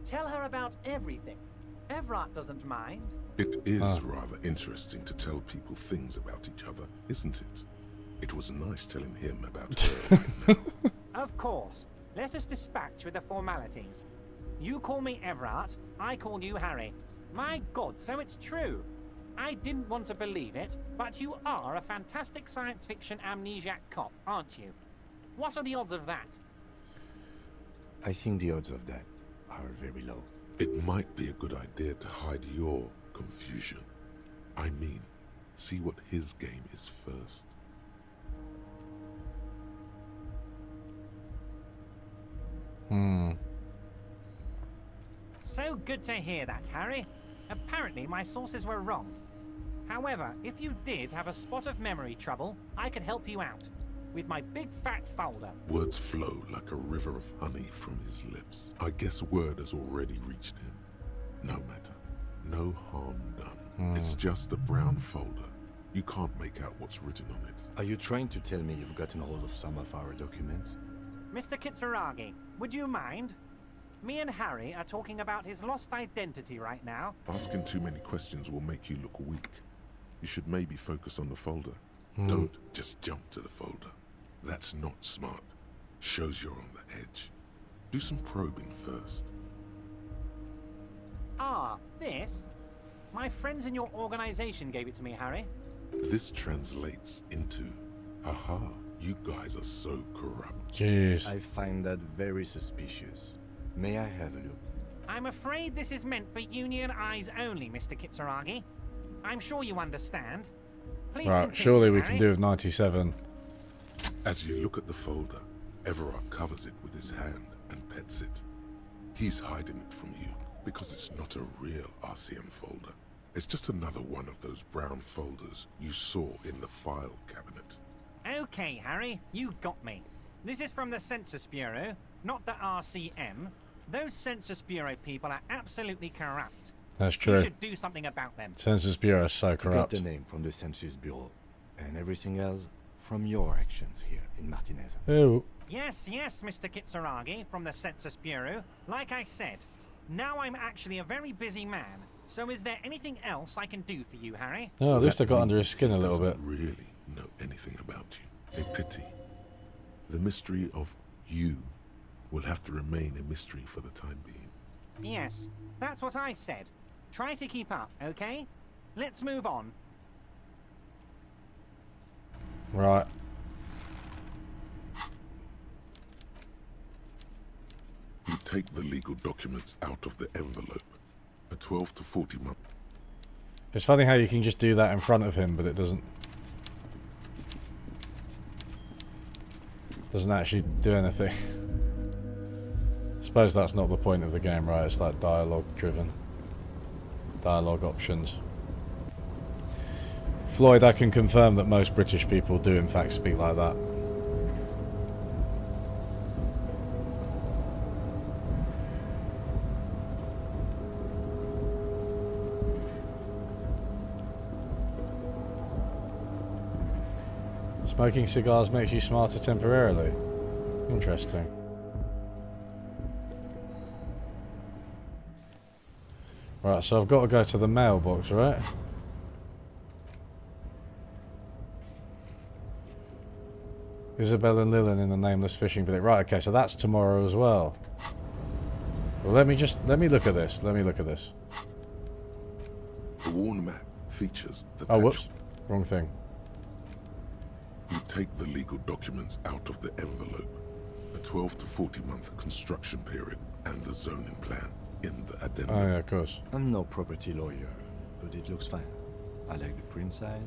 Tell her about everything. Everett doesn't mind. It is rather interesting to tell people things about each other, isn't it? It was nice telling him about her. Of course. Let us dispatch with the formalities. You call me Everett, I call you Harry. My God, so it's true. I didn't want to believe it, but you are a fantastic science fiction amnesiac cop, aren't you? What are the odds of that? I think the odds of that are very low. It might be a good idea to hide your confusion. I mean, see what his game is first. So good to hear that, Harry. Apparently my sources were wrong. However, if you did have a spot of memory trouble, I could help you out. With my big fat folder. Words flow like a river of honey from his lips. I guess word has already reached him. No matter. No harm done. It's just a brown folder. You can't make out what's written on it. Are you trying to tell me you've gotten hold of some of our documents? Mr. Kitsuragi, would you mind? Me and Harry are talking about his lost identity right now. Asking too many questions will make you look weak. You should maybe focus on the folder. Don't just jump to the folder. That's not smart. Shows you're on the edge. Do some probing first. Ah, this? My friends in your organization gave it to me, Harry. This translates into, haha, you guys are so corrupt. Jeez. I find that very suspicious. May I have a look? I'm afraid this is meant for Union eyes only, Mr. Kitsuragi. I'm sure you understand. Please Right, continue, surely we Harry. can do with 97. As you look at the folder, Everard covers it with his hand and pets it. He's hiding it from you because it's not a real RCM folder. It's just another one of those brown folders you saw in the file cabinet. Okay, Harry, you got me. This is from the Census Bureau, not the RCM. Those Census Bureau people are absolutely corrupt. That's You true. should do something about them. Census Bureau is so You got corrupt. the name from the Census Bureau, and everything else from your actions here in Martinez. Oh. Yes, Mr. Kitsuragi from the Census Bureau. Like I said, now I'm actually a very busy man. So is there anything else I can do for you, Harry? Oh, at least I got under his skin a little bit. Really know anything about you. A pity. The mystery of you will have to remain a mystery for the time being. Yes, that's what I said. Try to keep up, okay? Let's move on. Right. You take the legal documents out of the envelope. A 12 to 40 month. It's funny how you can just do that in front of him, but it doesn't actually do anything. I suppose that's not the point of the game, right? It's like dialogue driven. Dialogue options. Floyd, I can confirm that most British people do in fact speak like that. Smoking cigars makes you smarter temporarily. Interesting. Right, so I've got to go to the mailbox, right? Isabel and Lillian in the nameless fishing village. Right, okay, so that's tomorrow as well. Well, let me look at this. Let me look at this. The worn map features the Oh, whoops. Wrong thing. You take the legal documents out of the envelope. A 12 to 40 month construction period and the zoning plan in the addendum. Oh, yeah, of course. I'm no property lawyer, but it looks fine. I like the print size.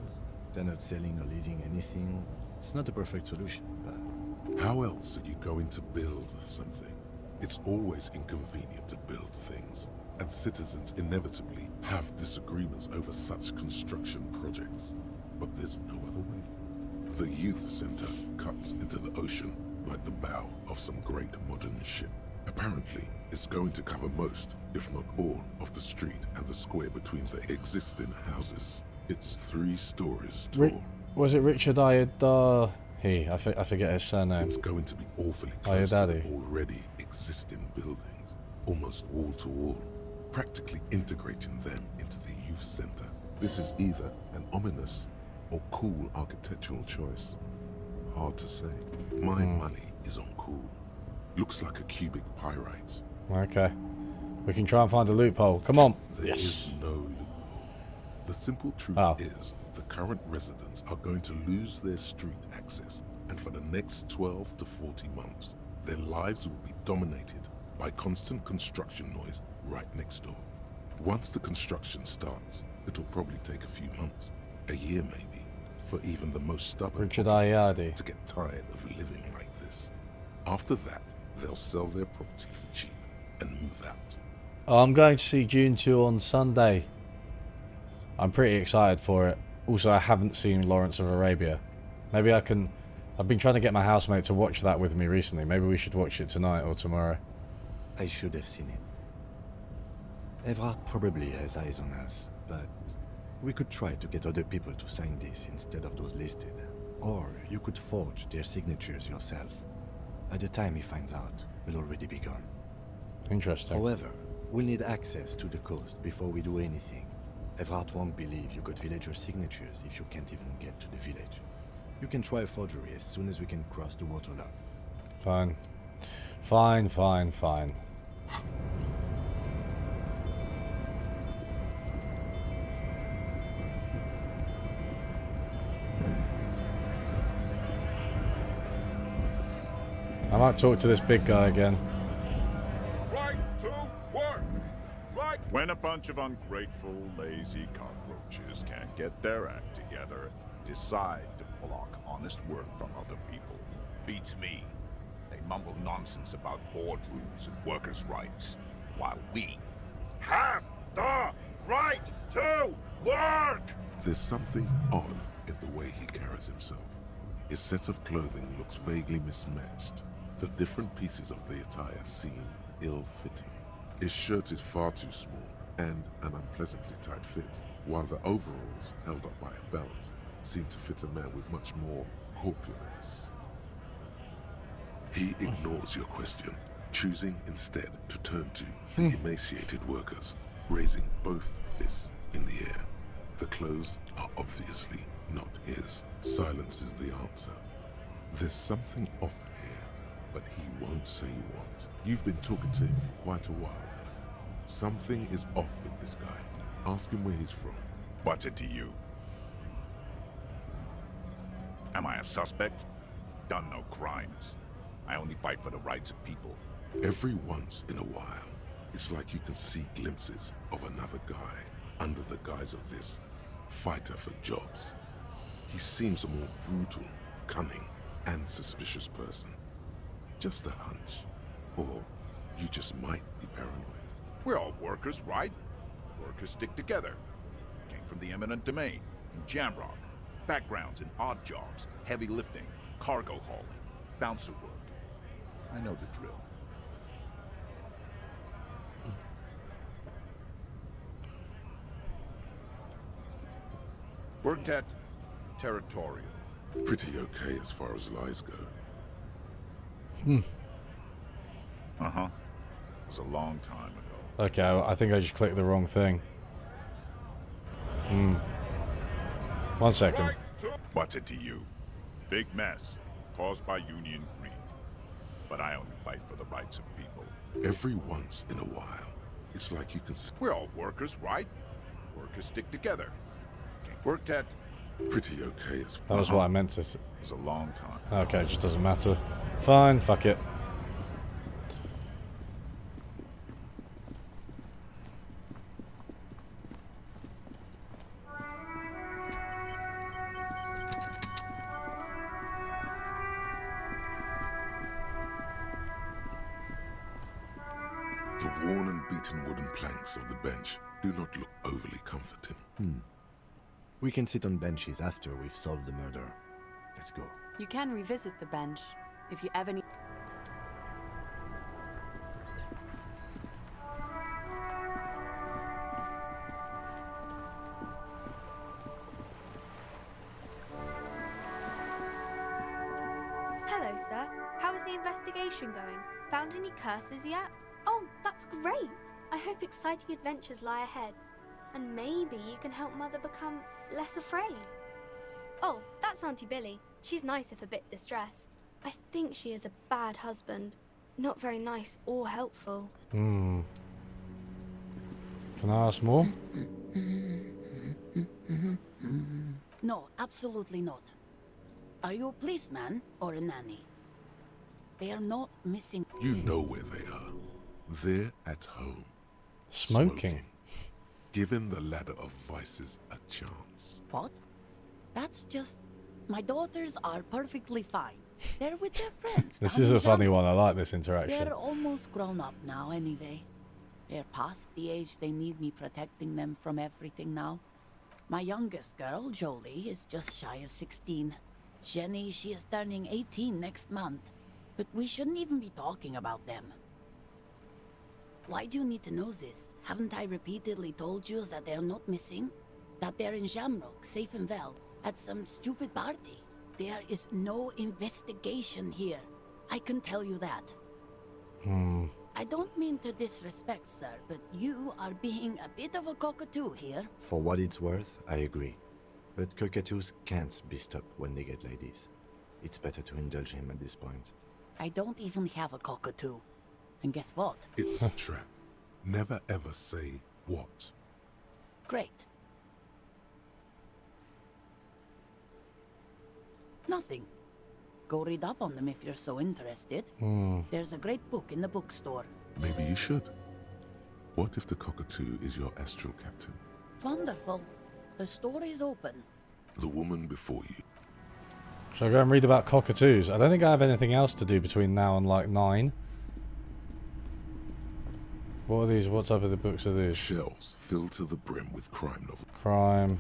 They're not selling or leasing anything. It's not the perfect solution, but... How else are you going to build something? It's always inconvenient to build things, and citizens inevitably have disagreements over such construction projects. But there's no other way. The youth center cuts into the ocean like the bow of some great modern ship. Apparently, it's going to cover most, if not all, of the street and the square between the existing houses. It's 3 stories tall. Was it Richard Ayadahi? I forget his surname. It's going to be awfully close to Ayadadi. the already existing buildings, almost wall to wall, practically integrating them into the youth center. This is either an ominous or cool architectural choice. Hard to say. My money is on cool. Looks like a cubic pyrite. Okay. We can try and find a loophole. Come on. There Yes. is no loophole. The simple truth is the current residents are going to lose their street access, and for the next 12 to 40 months, their lives will be dominated by constant construction noise right next door. Once the construction starts, it'll probably take a few months, a year maybe, for even the most stubborn Richard occupants Ayadi. to get tired of living like this. After that, they'll sell their property for cheap and move out. Oh, I'm going to see Dune 2 on Sunday. I'm pretty excited for it. Also, I haven't seen Lawrence of Arabia. Maybe I can... I've been trying to get my housemate to watch that with me recently. Maybe we should watch it tonight or tomorrow. I should have seen it. Everard probably has eyes on us, but we could try to get other people to sign this instead of those listed. Or you could forge their signatures yourself. By the time he finds out, we'll already be gone. Interesting. However, we'll need access to the coast before we do anything. Everard won't believe you got villager signatures if you can't even get to the village. You can try a forgery as soon as we can cross the waterlock. Fine. Fine, fine, fine. I might talk to this big guy again. Right to work! Right when a bunch of ungrateful, lazy cockroaches can't get their act together, decide to block honest work from other people. Beats me. They mumble nonsense about boardrooms and workers' rights, while we have the right to work! There's something odd in the way he carries himself. His set of clothing looks vaguely mismatched. The different pieces of the attire seem ill-fitting. His shirt is far too small and an unpleasantly tight fit, while the overalls, held up by a belt, seem to fit a man with much more corpulence. He ignores your question, choosing instead to turn to the emaciated workers, raising both fists in the air. The clothes are obviously not his. Silence is the answer. There's something off here, but he won't say what. You've been talking to him for quite a while now. Something is off with this guy. Ask him where he's from. What's it to you? Am I a suspect? Done no crimes. I only fight for the rights of people. Every once in a while, it's like you can see glimpses of another guy under the guise of this fighter for jobs. He seems a more brutal, cunning, and suspicious person. Just a hunch. Or you just might be paranoid. We're all workers, right? Workers stick together. Came from the eminent domain, in Jamrock. Backgrounds in odd jobs, heavy lifting, cargo hauling, bouncer work. I know the drill. Worked at Territorial. Pretty okay as far as lies go. Uh-huh. It was a long time ago. Okay, I think I just clicked the wrong thing. 1 second. What's it to you? Big mess, caused by union greed. But I only fight for the rights of people. Every once in a while, it's like you can... We're all workers, right? Workers stick together. Worked at... Pretty okay as... That was what I meant to... It was a long time. Okay, it just doesn't matter. Fine, fuck it. The worn and beaten wooden planks of the bench do not look overly comforting. We can sit on benches after we've solved the murder. Let's go. You can revisit the bench if you ever need. Hello, sir. How is the investigation going? Found any curses yet? Oh, that's great! I hope exciting adventures lie ahead. And maybe you can help Mother become less afraid. Oh, that's Auntie Billy. She's nice if a bit distressed. I think she is a bad husband. Not very nice or helpful. Can I ask more? No, absolutely not. Are you a policeman or a nanny? They are not missing. You know where they are. They're at home. Smoking. Giving the ladder of vices a chance. What? That's just... My daughters are perfectly fine. They're with their friends. This is a funny one. I like this interaction. They're almost grown up now anyway. They're past the age they need me protecting them from everything now. My youngest girl, Jolie, is just shy of 16. Jenny, she is turning 18 next month. But we shouldn't even be talking about them. Why do you need to know this? Haven't I repeatedly told you that they're not missing? That they're in Jamrock, safe and well, at some stupid party? There is no investigation here. I can tell you that. I don't mean to disrespect, sir, but you are being a bit of a cockatoo here. For what it's worth, I agree. But cockatoos can't be stopped when they get ladies. It's better to indulge him at this point. I don't even have a cockatoo. And guess what? It's a trap. Never ever say what. Great. Nothing. Go read up on them if you're so interested. There's a great book in the bookstore. Maybe you should. What if the cockatoo is your astral captain? Wonderful. The store is open. The woman before you. Shall I go and read about cockatoos? I don't think I have anything else to do between now and like 9. What are these? What type of the books are these? Shelves filled to the brim with crime novels. Crime.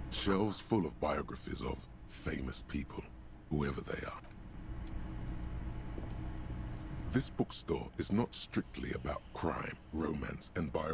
Shelves full of biographies of famous people, whoever they are. This bookstore is not strictly about crime, romance, and Sir,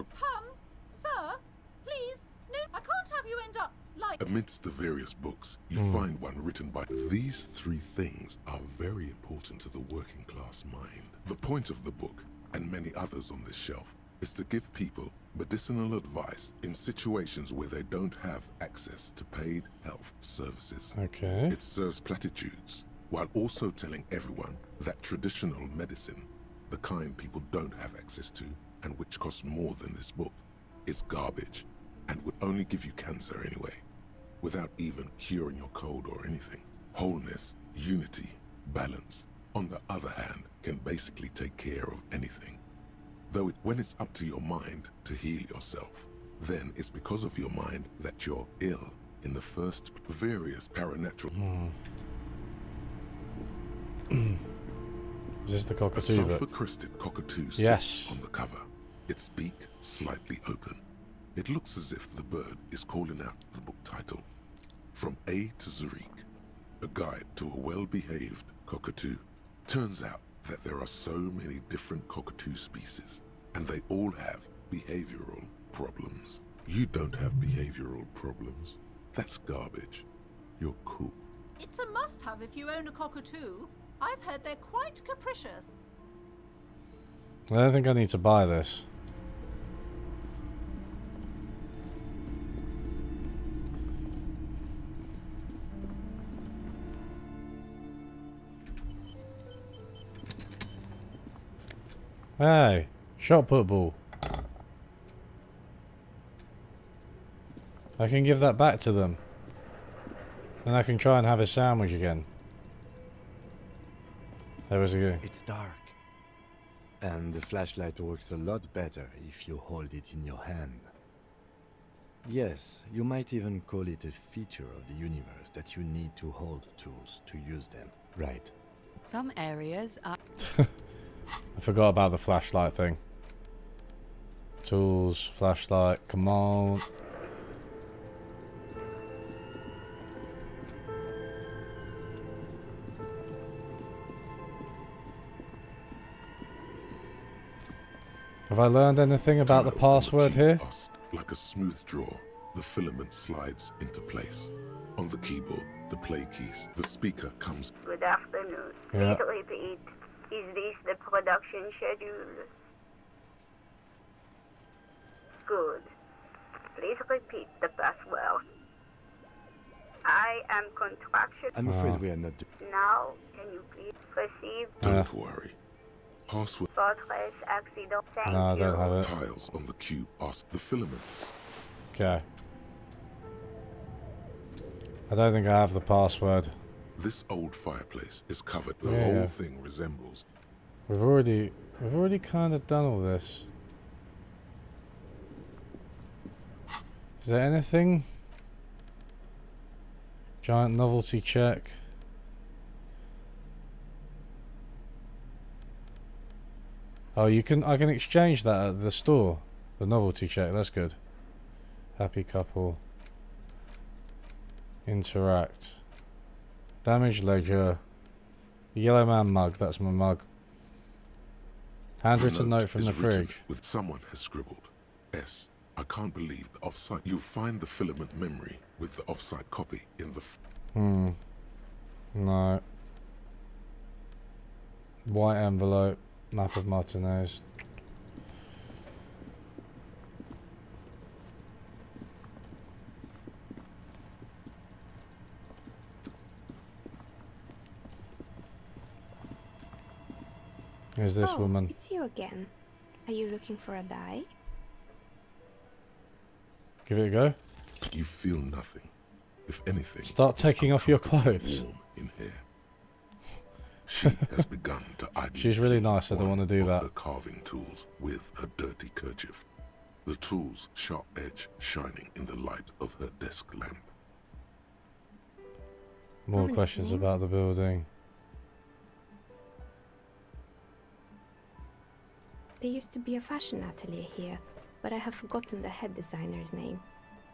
please, no, I can't have you end up like... Amidst the various books, you find one written by... These 3 things are very important to the working class mind. The point of the book, and many others on this shelf, is to give people medicinal advice in situations where they don't have access to paid health services. Okay. It serves platitudes, while also telling everyone that traditional medicine, the kind people don't have access to, and which costs more than this book, is garbage, and would only give you cancer anyway, without even curing your cold or anything. Wholeness, unity, balance, on the other hand, can basically take care of anything. Though when it's up to your mind to heal yourself, then it's because of your mind that you're ill in the first. Various paranatural... Is this the A cockatoo book? sulfur-crested cockatoo Yes. sits on the cover, its beak slightly open. It looks as if the bird is calling out the book title, From A to Zurich, a guide to a well-behaved cockatoo. Turns out that there are so many different cockatoo species, and they all have behavioral problems. You don't have behavioral problems. That's garbage. You're cool. It's a must-have if you own a cockatoo. I've heard they're quite capricious. I don't think I need to buy this. Hey, shot put ball. I can give that back to them. Then I can try and have a sandwich again. There was a go. It's dark. And the flashlight works a lot better if you hold it in your hand. Yes, you might even call it a feature of the universe that you need to hold tools to use them. Right. Some areas are... I forgot about the flashlight thing. Tools, flashlight, come on. Have I learned anything about the password here? Like a smooth draw, the filament slides into place. On the keyboard, the play keys, the speaker comes. Good afternoon. Yeah. Please repeat. Is this the production schedule? Good. Please repeat the password. I am contraction. I'm afraid we are not... Now, can you please receive... Don't worry. Password. Fortress accident. Thank No, I you. don't have it. Tiles on the cube ask the filaments. Okay. I don't think I have the password. This old fireplace is covered. The Yeah. whole thing resembles. We've already kind of done all this. Is there anything? Giant novelty check. Oh, I can exchange that at the store. The novelty check, that's good. Happy couple. Interact. Damage ledger. The Yellow Man mug, that's my mug. Handwritten note from the is written fridge. With someone has scribbled. S. I can't believe the offsite. You'll find the filament memory with the offsite copy in the. No. White envelope. Map of Martinez. Who's this woman? It's you again. Are you looking for a dye? Give it a go. You feel nothing. If anything. Start taking off your clothes. Warm in here. She has begun to idly She's really nice. I don't want to do that. her carving tools with a dirty kerchief. the tool's sharp edge shining in the light of her desk lamp. More questions about the building. There used to be a fashion atelier here, but I have forgotten the head designer's name.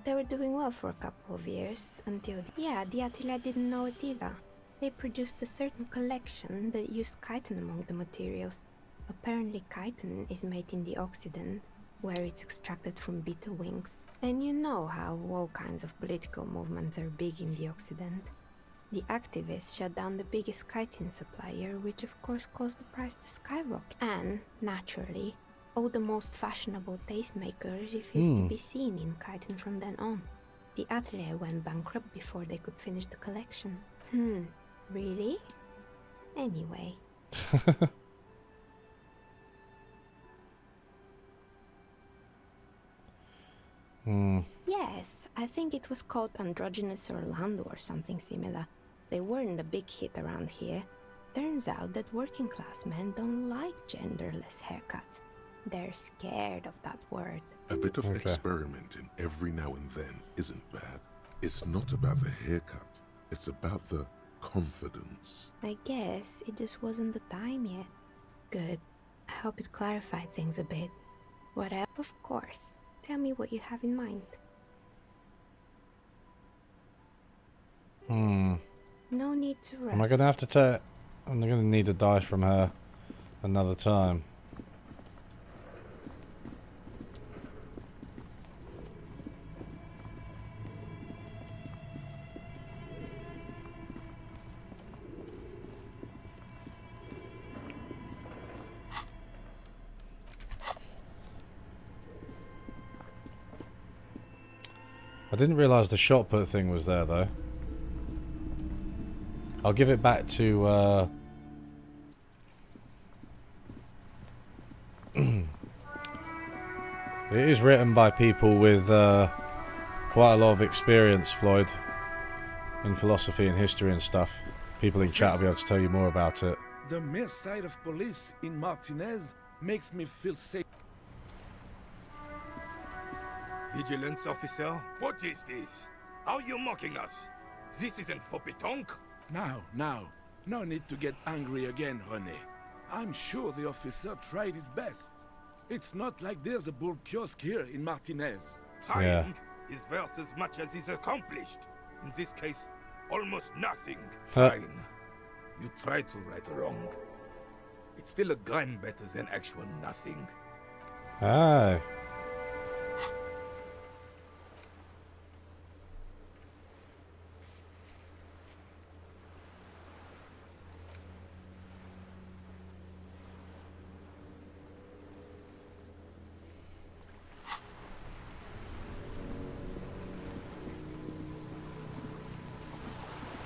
They were doing well for a couple of years, until the atelier didn't know it either. They produced a certain collection that used chitin among the materials. Apparently chitin is made in the Occident, where it's extracted from beetle wings. And you know how all kinds of political movements are big in the Occident. The activists shut down the biggest chitin supplier, which of course caused the price to skyrocket. And, naturally, all the most fashionable tastemakers refused to be seen in chitin from then on. The atelier went bankrupt before they could finish the collection. Really? Anyway. Yes, I think it was called Androgynous Orlando or something similar. They weren't a big hit around here. Turns out that working class men don't like genderless haircuts. They're scared of that word. A bit of experimenting every now and then isn't bad. It's not about the haircut. It's about the confidence. I guess it just wasn't the time yet. Good. I hope it clarified things a bit. Whatever. Of course. Tell me what you have in mind. No need to rush. Am I gonna have to take... I'm gonna need a dice from her another time. I didn't realise the shot put thing was there though. I'll give it back to it is written by people with quite a lot of experience, Floyd, in philosophy and history and stuff. People in chat will be able to tell you more about it. The mere sight of police in Martinez makes me feel safe. Vigilance officer, what is this? Are you mocking us? This isn't for pétanque. Now. No need to get angry again, René. I'm sure the officer tried his best. It's not like there's a bull kiosk here in Martinez. Trying is worth as much as is accomplished. In this case, almost nothing. Fine. You try to right a wrong. It's still a gram better than actual nothing. Aye.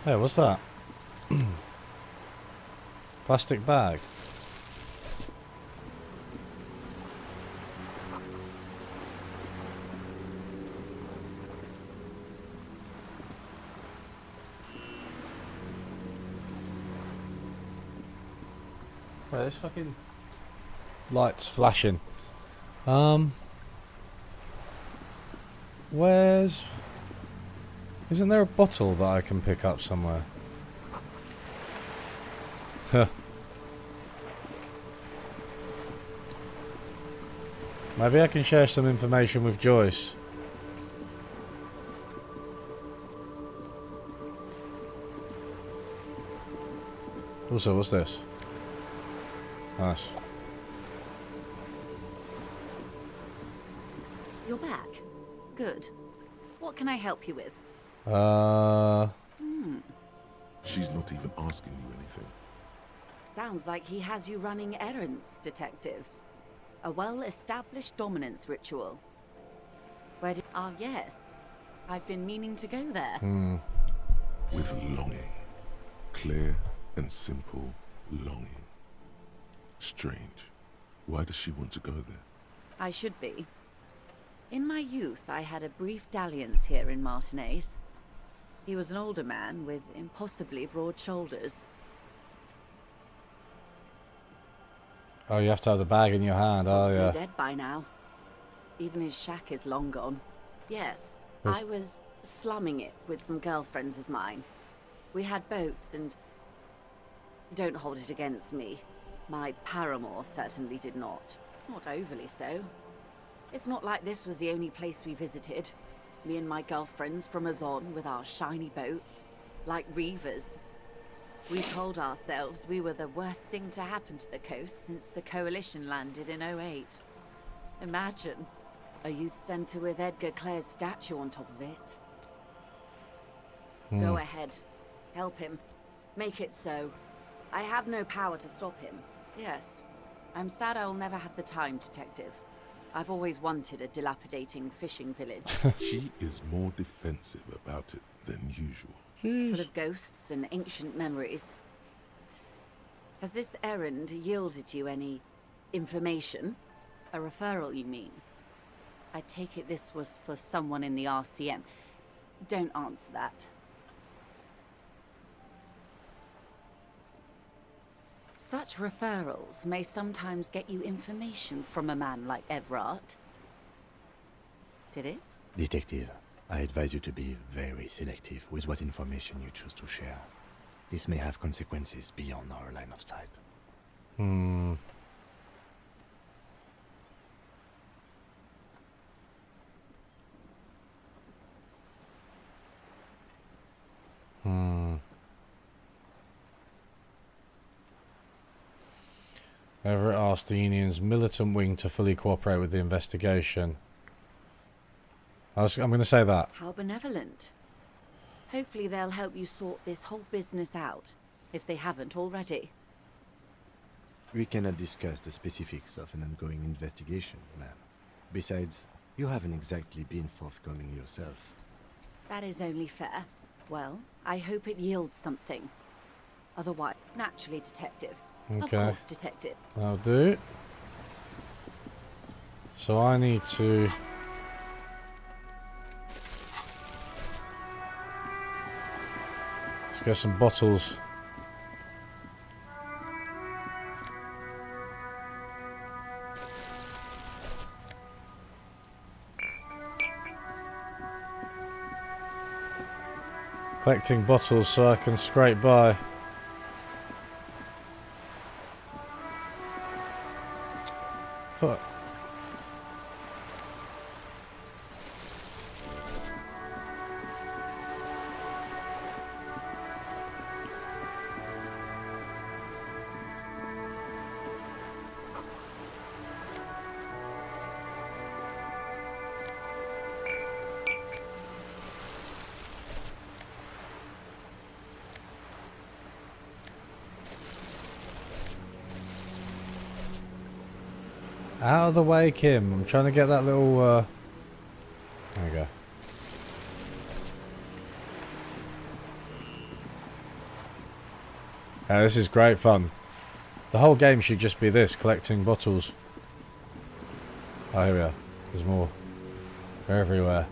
Hey, what's that? Plastic bag. Wait, this fucking light's flashing. Where's... Isn't there a bottle that I can pick up somewhere? Huh. Maybe I can share some information with Joyce. Also, what's this? Nice. You're back. Good. What can I help you with? She's not even asking you anything. Sounds like he has you running errands, Detective. A well-established dominance ritual. Where did... Ah, yes. I've been meaning to go there. With longing. Clear and simple longing. Strange. Why does she want to go there? I should be. In my youth, I had a brief dalliance here in Martinez. He was an older man with impossibly broad shoulders. Oh, you have to have the bag in your hand, oh yeah. Dead by now. Even his shack is long gone. Yes, I was slumming it with some girlfriends of mine. We had boats and... Don't hold it against me. My paramour certainly did not. Not overly so. It's not like this was the only place we visited. Me and my girlfriends from Azon with our shiny boats. Like reavers. We told ourselves we were the worst thing to happen to the coast since the Coalition landed in '08. Imagine. A youth centre with Edgar Clare's statue on top of it. Go ahead. Help him. Make it so. I have no power to stop him. Yes. I'm sad I'll never have the time, Detective. I've always wanted a dilapidating fishing village. She is more defensive about it than usual. Full of ghosts and ancient memories. Has this errand yielded you any information? A referral, you mean? I take it this was for someone in the RCM. Don't answer that. Such referrals may sometimes get you information from a man like Everard. Did it? Detective, I advise you to be very selective with what information you choose to share. This may have consequences beyond our line of sight. Everett asked the Union's militant wing to fully cooperate with the investigation. I'm going to say that. How benevolent. Hopefully they'll help you sort this whole business out, if they haven't already. We cannot discuss the specifics of an ongoing investigation, ma'am. Besides, you haven't exactly been forthcoming yourself. That is only fair. Well, I hope it yields something. Otherwise, naturally, Detective. Okay. Of course, Detective. I'll do. So I need to... Let's get some bottles. Collecting bottles so I can scrape by. Thought. Out of the way, Kim. I'm trying to get that little, There we go. Yeah, this is great fun. The whole game should just be this, collecting bottles. Oh, here we are. There's more. They're everywhere.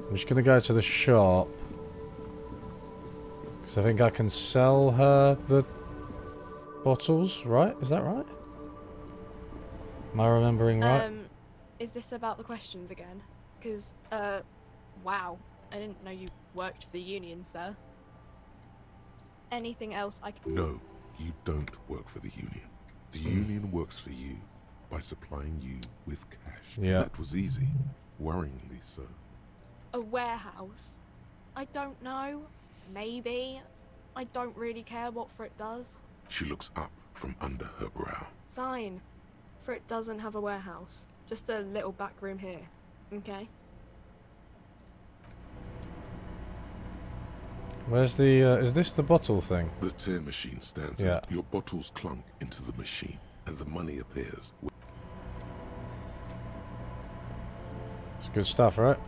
I'm just going to go to the shop. Because I think I can sell her the bottles, right? Is that right? Am I remembering right? Is this about the questions again? Because, wow. I didn't know you worked for the Union, sir. Anything else I can... No, you don't work for the Union. The Union works for you by supplying you with cash. Yeah. That was easy. Worryingly so. A warehouse? I don't know. Maybe. I don't really care what Frit does. She looks up from under her brow. Fine. Frit doesn't have a warehouse. Just a little back room here. Okay? Where's the, is this the bottle thing? The tear machine stands Yeah. up. Your bottles clunk into the machine, and the money appears. It's good stuff, right?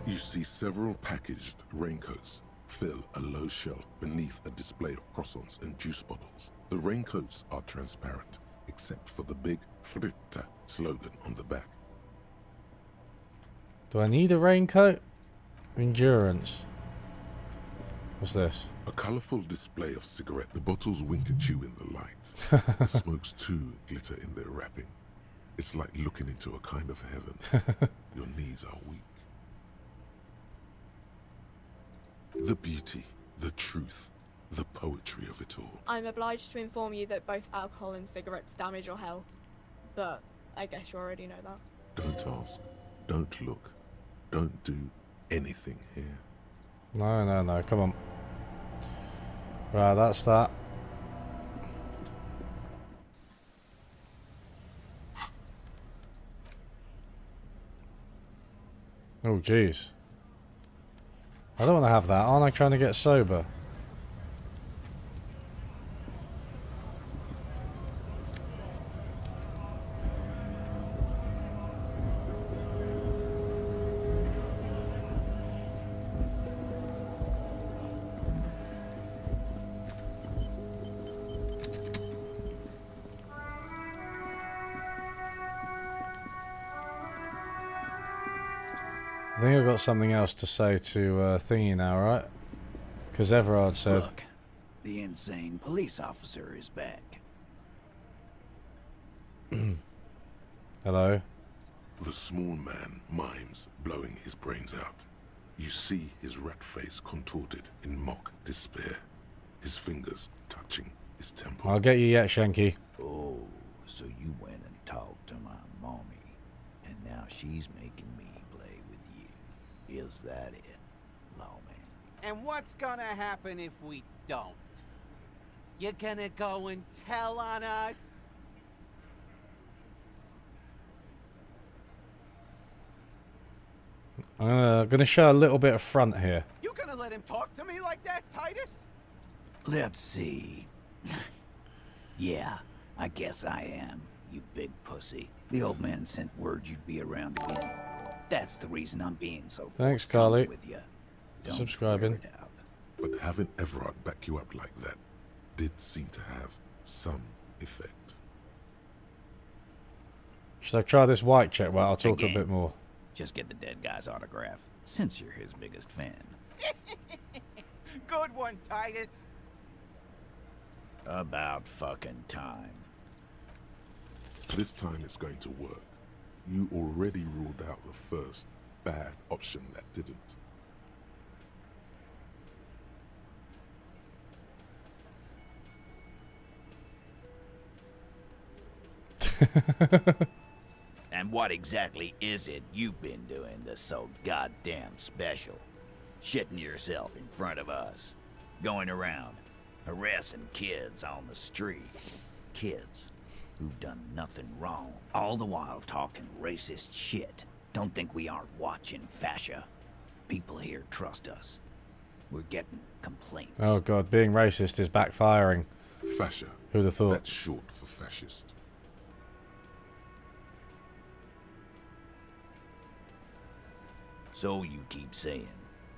You see several packaged raincoats fill a low shelf beneath a display of croissants and juice bottles. The raincoats are transparent, except for the big Fritta slogan on the back. Do I need a raincoat? Endurance. What's this? A colourful display of cigarette. The bottles wink at you in the light. The smokes too glitter in their wrapping. It's like looking into a kind of heaven. Your knees are weak. The beauty, the truth, the poetry of it all. I'm obliged to inform you that both alcohol and cigarettes damage your health. But I guess you already know that. Don't ask. Don't look. Don't do anything here. No. Come on. Right, that's that. Oh, jeez. I don't want to have that. Aren't I trying to get sober? I think I've got something else to say to Thingy now, right? Because Everard said... Look, the insane police officer is back. Hello? The small man mimes, blowing his brains out. You see his rat face contorted in mock despair. His fingers touching his temple. I'll get you yet, Shanky. Oh, so you went and talked to my mommy, and now she's making me play with you. Is that it, lawman? And what's gonna happen if we don't? You're gonna go and tell on us? I'm gonna show a little bit of front here. You gonna let him talk to me like that, Titus? Let's see. Yeah, I guess I am, you big pussy. The old man sent word you'd be around again. That's the reason I'm being so Thanks, forthcoming Carly. with you. For subscribing. But having Everard back you up like that did seem to have some effect. Should I try this white check? Well, I'll talk Again. a bit more. Just get the dead guy's autograph, since you're his biggest fan. Good one, Titus. About fucking time. This time it's going to work. You already ruled out the first bad option that didn't. And what exactly is it you've been doing that's so goddamn special? Shitting yourself in front of us. Going around, harassing kids on the street. Kids who've done nothing wrong. All the while talking racist shit. Don't think we aren't watching, fascia. People here trust us. We're getting complaints. Oh god, being racist is backfiring. Fascia. Who'd have thought? That's short for fascist. So you keep saying,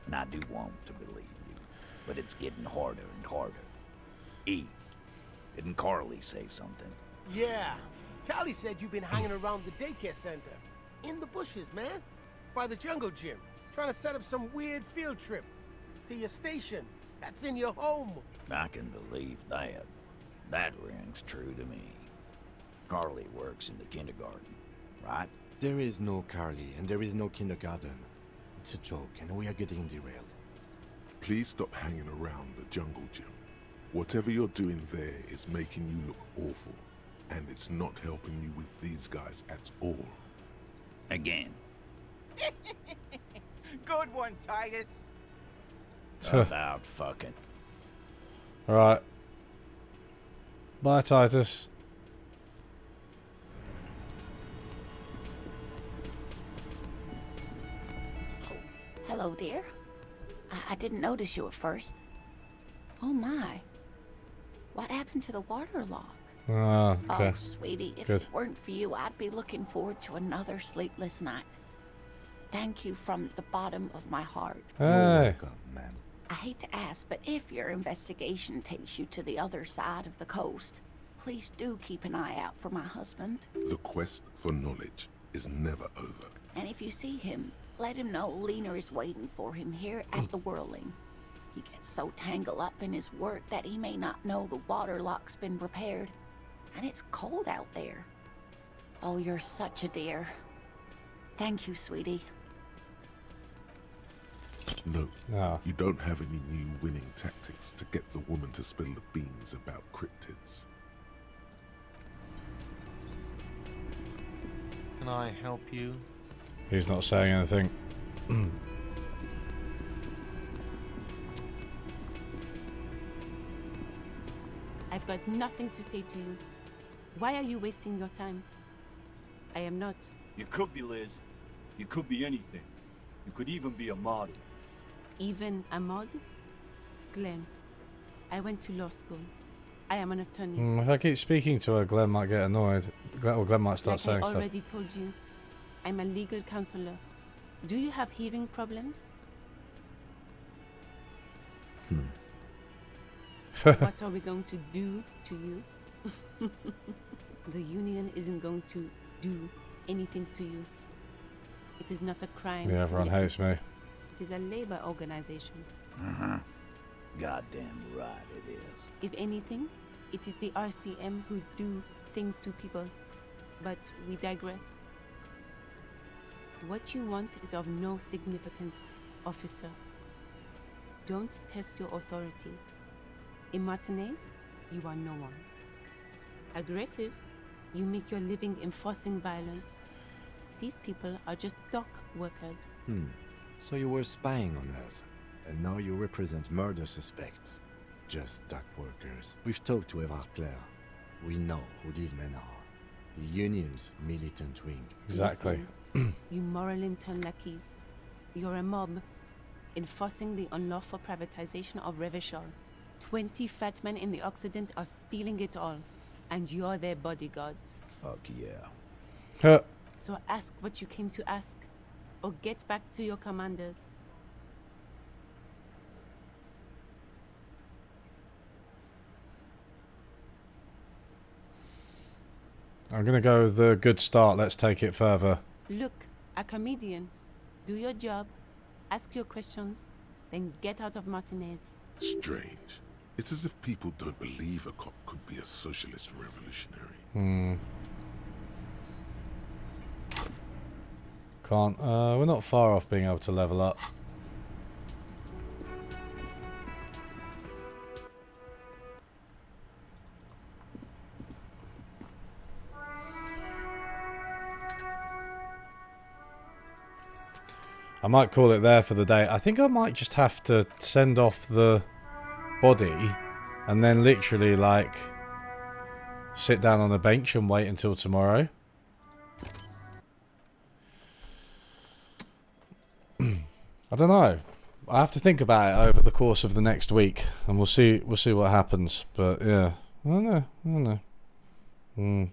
and I do want to believe you, but it's getting harder and harder. E, didn't Carly say something? Yeah. Callie said you've been hanging around the daycare center. In the bushes, man. By the jungle gym. Trying to set up some weird field trip. To your station. That's in your home. I can believe that. That rings true to me. Carly works in the kindergarten, right? There is no Carly, and there is no kindergarten. It's a joke, and we are getting derailed. Please stop hanging around the jungle gym. Whatever you're doing there is making you look awful. And it's not helping you with these guys at all. Again. Good one, Titus. About fucking. Alright. Bye, Titus. Hello, dear. I didn't notice you at first. Oh my. What happened to the water lock? Ah, okay. Oh, sweetie, if Good. it weren't for you, I'd be looking forward to another sleepless night. Thank you from the bottom of my heart. Hey. You're welcome, ma'am. I hate to ask, but if your investigation takes you to the other side of the coast, please do keep an eye out for my husband. The quest for knowledge is never over. And if you see him, let him know Lena is waiting for him here at the Whirling. He gets so tangled up in his work that he may not know the water lock's been repaired. And it's cold out there. Oh, you're such a dear. Thank you, sweetie. No, No. you don't have any new winning tactics to get the woman to spill the beans about cryptids. Can I help you? He's not saying anything. I've got nothing to say to you. Why are you wasting your time? I am not. You could be, Liz. You could be anything. You could even be a model. Even a mod? Glenn, I went to law school. I am an attorney. If I keep speaking to her, Glenn might get annoyed. Glenn might start Like saying I stuff. already told you, I'm a legal counselor. Do you have hearing problems? What are we going to do to you? The union isn't going to do anything to you. It is not a crime. Yeah, everyone hates me. It is a labor organization. Goddamn right it is. If anything, it is the RCM who do things to people. But we digress. What you want is of no significance, officer. Don't test your authority. In Martinez, you are no one. Aggressive, you make your living enforcing violence. These people are just dock workers. So you were spying on us, and now you represent murder suspects. Just dock workers. We've talked to Evar Claire. We know who these men are. The union's militant wing. Exactly. Listen, you moral intern lackeys. You're a mob, enforcing the unlawful privatization of Revachol. 20 fat men in the Occident are stealing it all, and you're their bodyguards. Fuck yeah. So ask what you came to ask, or get back to your commanders. I'm gonna go with the good start. Let's take it further. Look, a comedian. Do your job, ask your questions, then get out of Martinez. Strange. It's as if people don't believe a cop could be a socialist revolutionary. Can't. We're not far off being able to level up. I might call it there for the day. I think I might just have to send off the body and then literally like sit down on a bench and wait until tomorrow. I don't know. I have to think about it over the course of the next week, and we'll see what happens. But yeah, I don't know.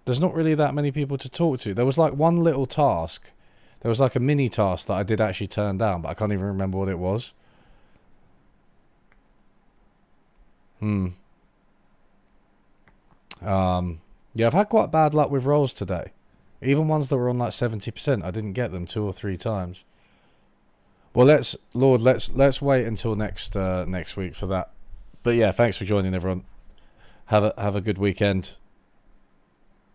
There's not really that many people to talk to. There was like one little task. There was like a mini task that I did actually turn down, but I can't even remember what it was. Yeah, I've had quite bad luck with rolls today. Even ones that were on like 70%, I didn't get them 2 or 3 times. Well, let's wait until next week for that. But yeah, thanks for joining, everyone. Have a good weekend.